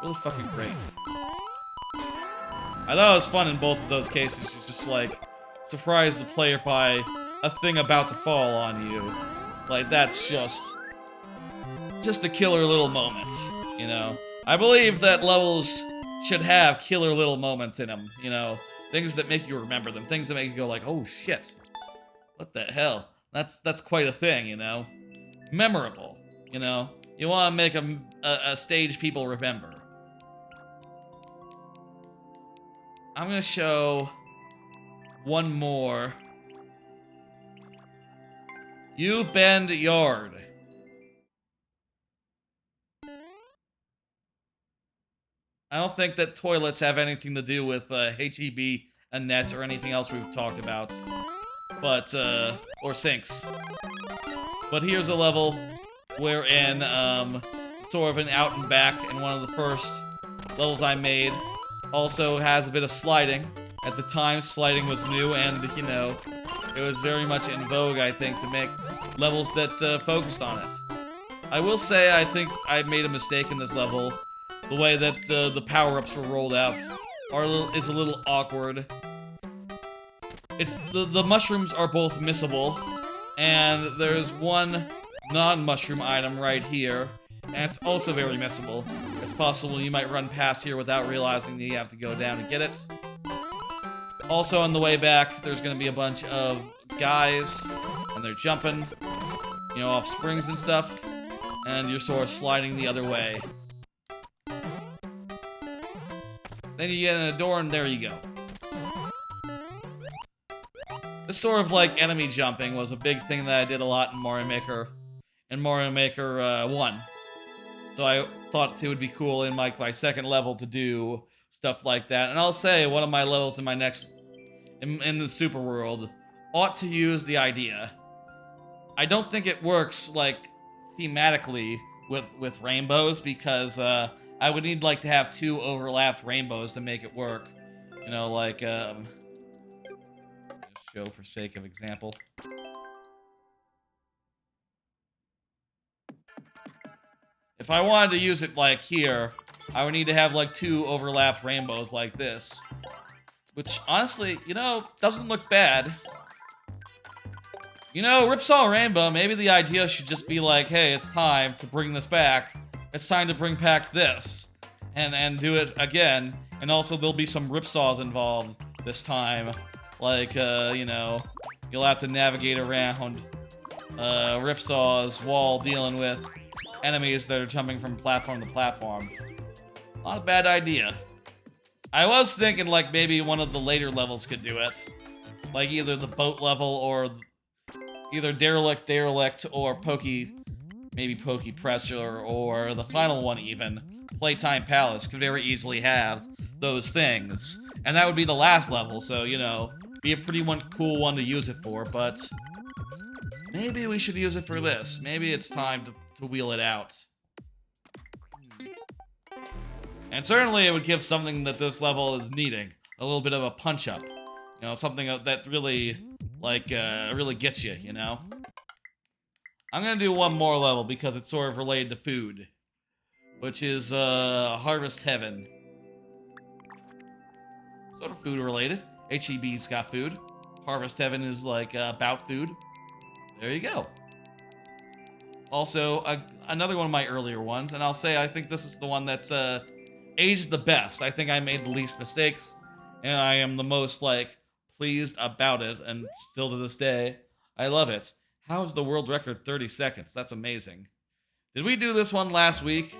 really fucking great. I thought it was fun in both of those cases. You just, like, surprise the player by a thing about to fall on you. Like, that's just the killer little moments, you know? I believe that levels should have killer little moments in them, you know? Things that make you remember them. Things that make you go like, oh shit. What the hell? That's quite a thing, you know? Memorable, you know? You want to make a stage people remember. I'm gonna show one more. You Bend Yard. I don't think that toilets have anything to do with HEB and nets or anything else we've talked about. But, or sinks. But here's a level wherein, sort of an out and back in one of the first levels I made. Also has a bit of sliding. At the time, sliding was new, and, you know, it was very much in vogue, I think, to make levels that focused on it. I will say I think I made a mistake in this level. The way that the power-ups were rolled out is a little awkward. The mushrooms are both missable, and there's one non-mushroom item right here, and it's also very missable. It's possible you might run past here without realizing that you have to go down and get it. Also, on the way back, there's going to be a bunch of guys, and they're jumping, you know, off springs and stuff, and you're sort of sliding the other way. Then you get in a door, and there you go. This sort of, like, enemy jumping was a big thing that I did a lot in Mario Maker 1. So I thought it would be cool in my second level to do stuff like that. And I'll say one of my levels in my next, in the Super World, ought to use the idea. I don't think it works, like, thematically with rainbows, because I would need, like, to have 2 overlapped rainbows to make it work. You know, like, just show for sake of example. If I wanted to use it, like, here, I would need to have, like, 2 overlapped rainbows like this. Which, honestly, you know, doesn't look bad. You know, Ripsaw Rainbow, maybe the idea should just be like, hey, it's time to bring this back. It's time to bring back this. And do it again. And also, there'll be some Ripsaws involved this time. Like, you know, you'll have to navigate around Ripsaw's while dealing with enemies that are jumping from platform to platform. Not a bad idea. I was thinking, like, maybe one of the later levels could do it. Like, either the boat level or either Derelict, or maybe Pokey Pressure, or the final one even, Playtime Palace, could very easily have those things. And that would be the last level, so, you know, be a pretty cool one to use it for, but maybe we should use it for this. Maybe it's time to wheel it out. And certainly it would give something that this level is needing. A little bit of a punch-up. You know, something that really, like, really gets you, you know? I'm gonna do one more level because it's sort of related to food. Which is, Harvest Heaven. Sort of food related. HEB's got food. Harvest Heaven is, like, about food. There you go. Also, another one of my earlier ones, and I'll say I think this is the one that's, aged the best. I think I made the least mistakes, and I am the most, like, pleased about it, and still to this day, I love it. How is the world record 30 seconds? That's amazing. Did we do this one last week?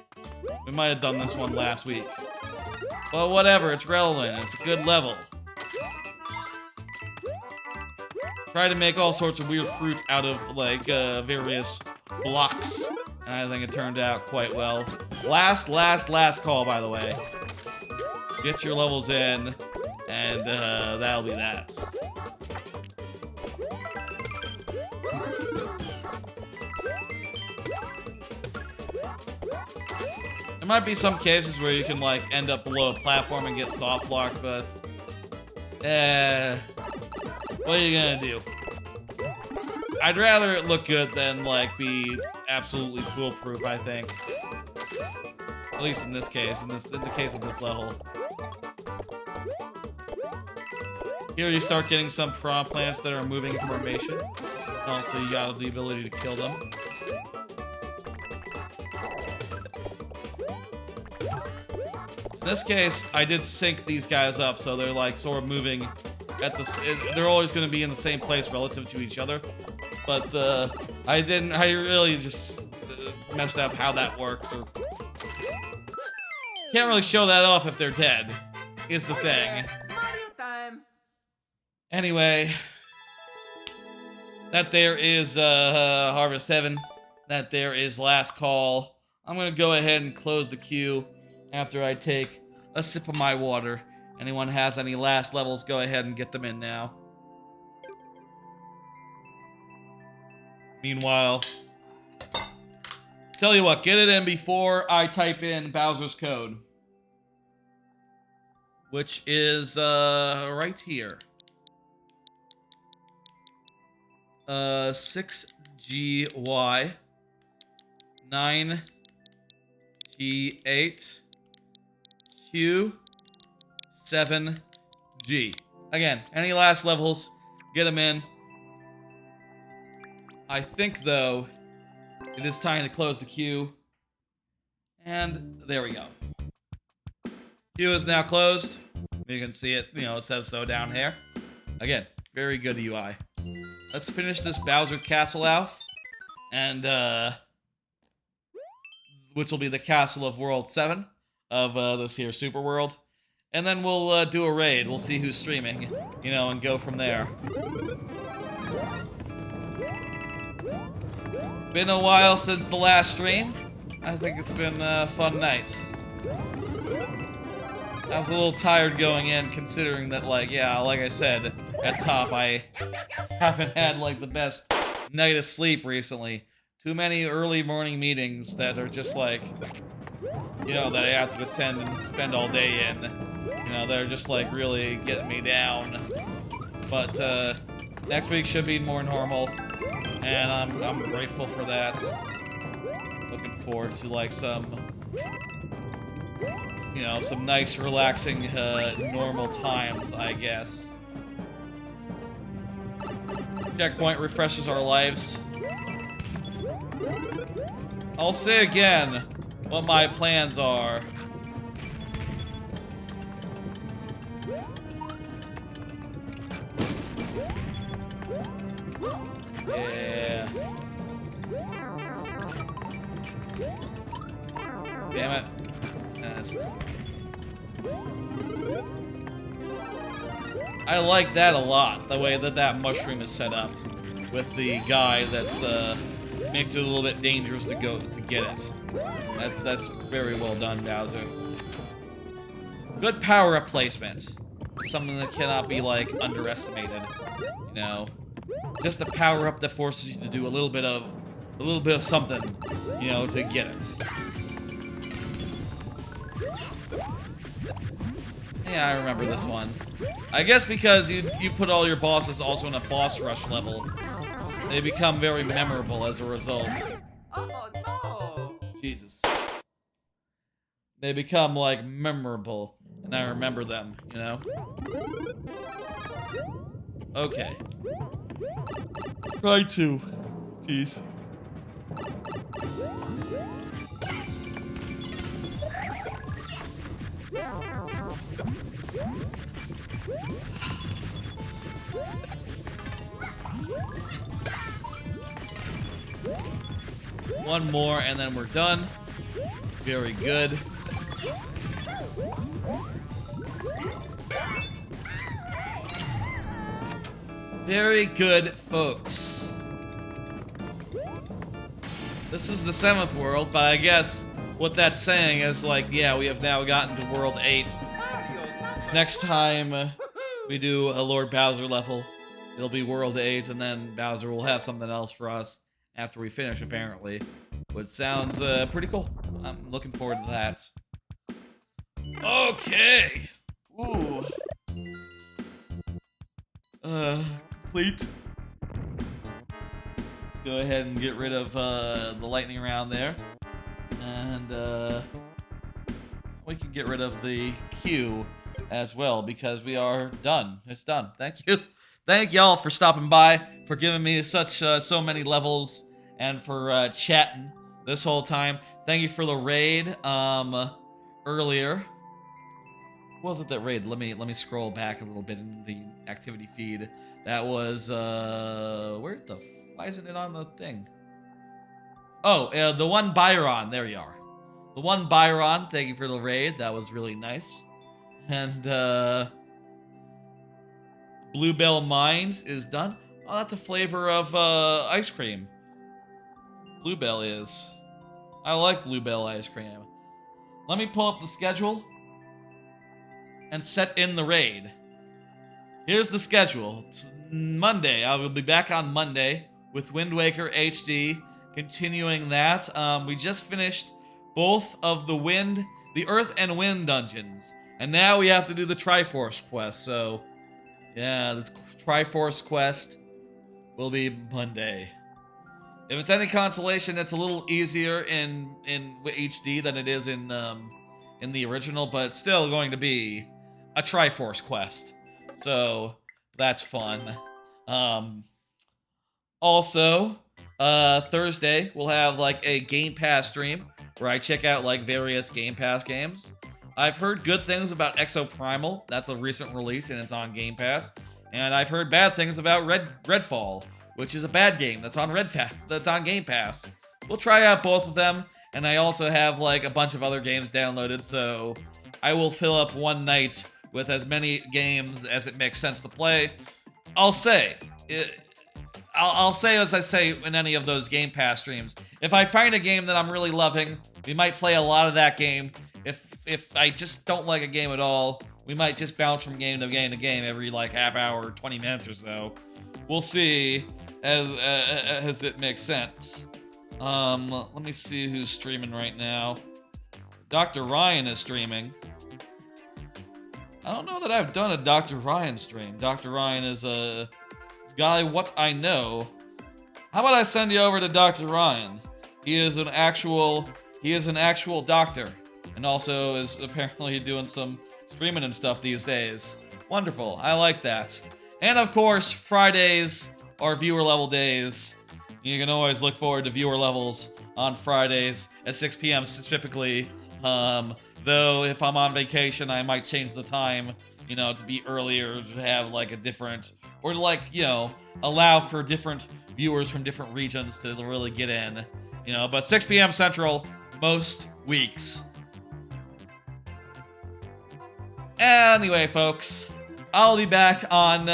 We might have done this one last week. But whatever, it's relevant. It's a good level. Try to make all sorts of weird fruit out of, like, various blocks. And I think it turned out quite well. Last call, by the way. Get your levels in, and that'll be that. There might be some cases where you can, like, end up below a platform and get soft locked, but what are you gonna do? I'd rather it look good than, like, be absolutely foolproof, I think. At least in this case, in the case of this level. Here you start getting some prawn plants that are moving in formation. Also, you got the ability to kill them. In this case, I did sync these guys up, so they're, like, sort of moving at they're always going to be in the same place relative to each other. But, I really just messed up how that works, or can't really show that off if they're dead, is the thing. Mario time. Anyway, that there is, Harvest Heaven. That there is Last Call. I'm gonna go ahead and close the queue after I take a sip of my water. Anyone has any last levels, go ahead and get them in now. Meanwhile, tell you what, get it in before I type in Bowser's code. Which is, right here. 6GY 9T8 Q7G. Again, any last levels, get them in. I think, though, it is time to close the queue. And there we go. Queue is now closed. You can see it, you know, it says so down here. Again, very good UI. Let's finish this Bowser Castle out. And, which will be the Castle of World 7 of this here Super World. And then we'll do a raid. We'll see who's streaming, you know, and go from there. Been a while since the last stream. I think it's been a fun night. I was a little tired going in, considering that, like, yeah, like I said at top, I haven't had, like, the best night of sleep recently. Too many early morning meetings that are just, like, you know, that I have to attend and spend all day in. You know, they're just, like, really getting me down. But, next week should be more normal. And I'm grateful for that. Looking forward to, like, some, you know, some nice, relaxing, normal times, I guess. Checkpoint refreshes our lives. I'll say again what my plans are. Yeah. Damn it. I like that a lot, the way that that mushroom is set up with the guy that's makes it a little bit dangerous to get it. That's very well done, Bowser. Good power-up placement. Something that cannot be like underestimated. You know, just a power-up that forces you to do a little bit of something, you know, to get it. Yeah, I remember this one. I guess because you put all your bosses also in a boss rush level, they become very memorable as a result. Oh no! Jesus. They become, like, memorable, and I remember them, you know? Okay. Try to. Jeez. One more, and then we're done. Very good. Very good, folks. This is the 7th world, but I guess what that's saying is, like, yeah, we have now gotten to World 8. Next time we do a Lord Bowser level, it'll be World 8, and then Bowser will have something else for us after we finish, apparently. Which sounds pretty cool. I'm looking forward to that. Okay. Ooh. Complete. Let's go ahead and get rid of the lightning round there. And we can get rid of the queue as well because we are done. It's done. Thank you. Thank y'all for stopping by, for giving me such so many levels, and for chatting this whole time. Thank you for the raid earlier. What was it that raid? Let me scroll back a little bit in the activity feed. That was why isn't it on the thing? Oh, the one Byron. There you are. The one Byron. Thank you for the raid. That was really nice. And Bluebell Mines is done. Oh, that's a flavor of ice cream. Bluebell is. I like Bluebell ice cream. Let me pull up the schedule and set in the raid. Here's the schedule. It's Monday. I will be back on Monday with Wind Waker HD. Continuing that, we just finished both of the Earth and Wind dungeons, and now we have to do the Triforce quest. So, yeah, the Triforce quest will be Monday. If it's any consolation, it's a little easier in HD than it is in the original, but it's still going to be a Triforce quest. So that's fun. Also, Thursday we'll have like a Game Pass stream where I check out like various Game Pass games. I've heard good things about Exo Primal. That's a recent release and it's on Game Pass. And I've heard bad things about Redfall, which is a bad game that's on Game Pass. We'll try out both of them, and I also have like a bunch of other games downloaded, so I will fill up one night with as many games as it makes sense to play. I'll say as I say in any of those Game Pass streams, if I find a game that I'm really loving, we might play a lot of that game. If I just don't like a game at all, we might just bounce from game to game to game every like half hour, 20 minutes or so. We'll see as it makes sense. Let me see who's streaming right now. Dr. Ryan is streaming. I don't know that I've done a Dr. Ryan stream. Dr. Ryan is a guy what I know. How about I send you over to Dr. Ryan? He is an actual doctor. and also is apparently doing some streaming and stuff these days. Wonderful. I like that. And of course, Fridays are viewer level days. You can always look forward to viewer levels on Fridays at 6 p.m. typically. Though if I'm on vacation, I might change the time, to be earlier, to have like a different, or to like, allow for different viewers from different regions to really get in, but 6 p.m. Central most weeks. Anyway, folks, I'll be back on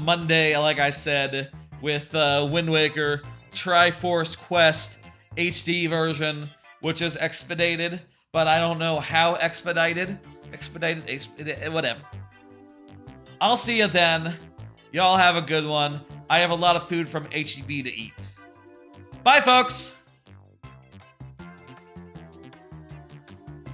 Monday, like I said, with Wind Waker Triforce Quest HD version, which is expedited, but I don't know how expedited. Whatever. I'll see you then. Y'all have a good one. I have a lot of food from HEB to eat. Bye, folks!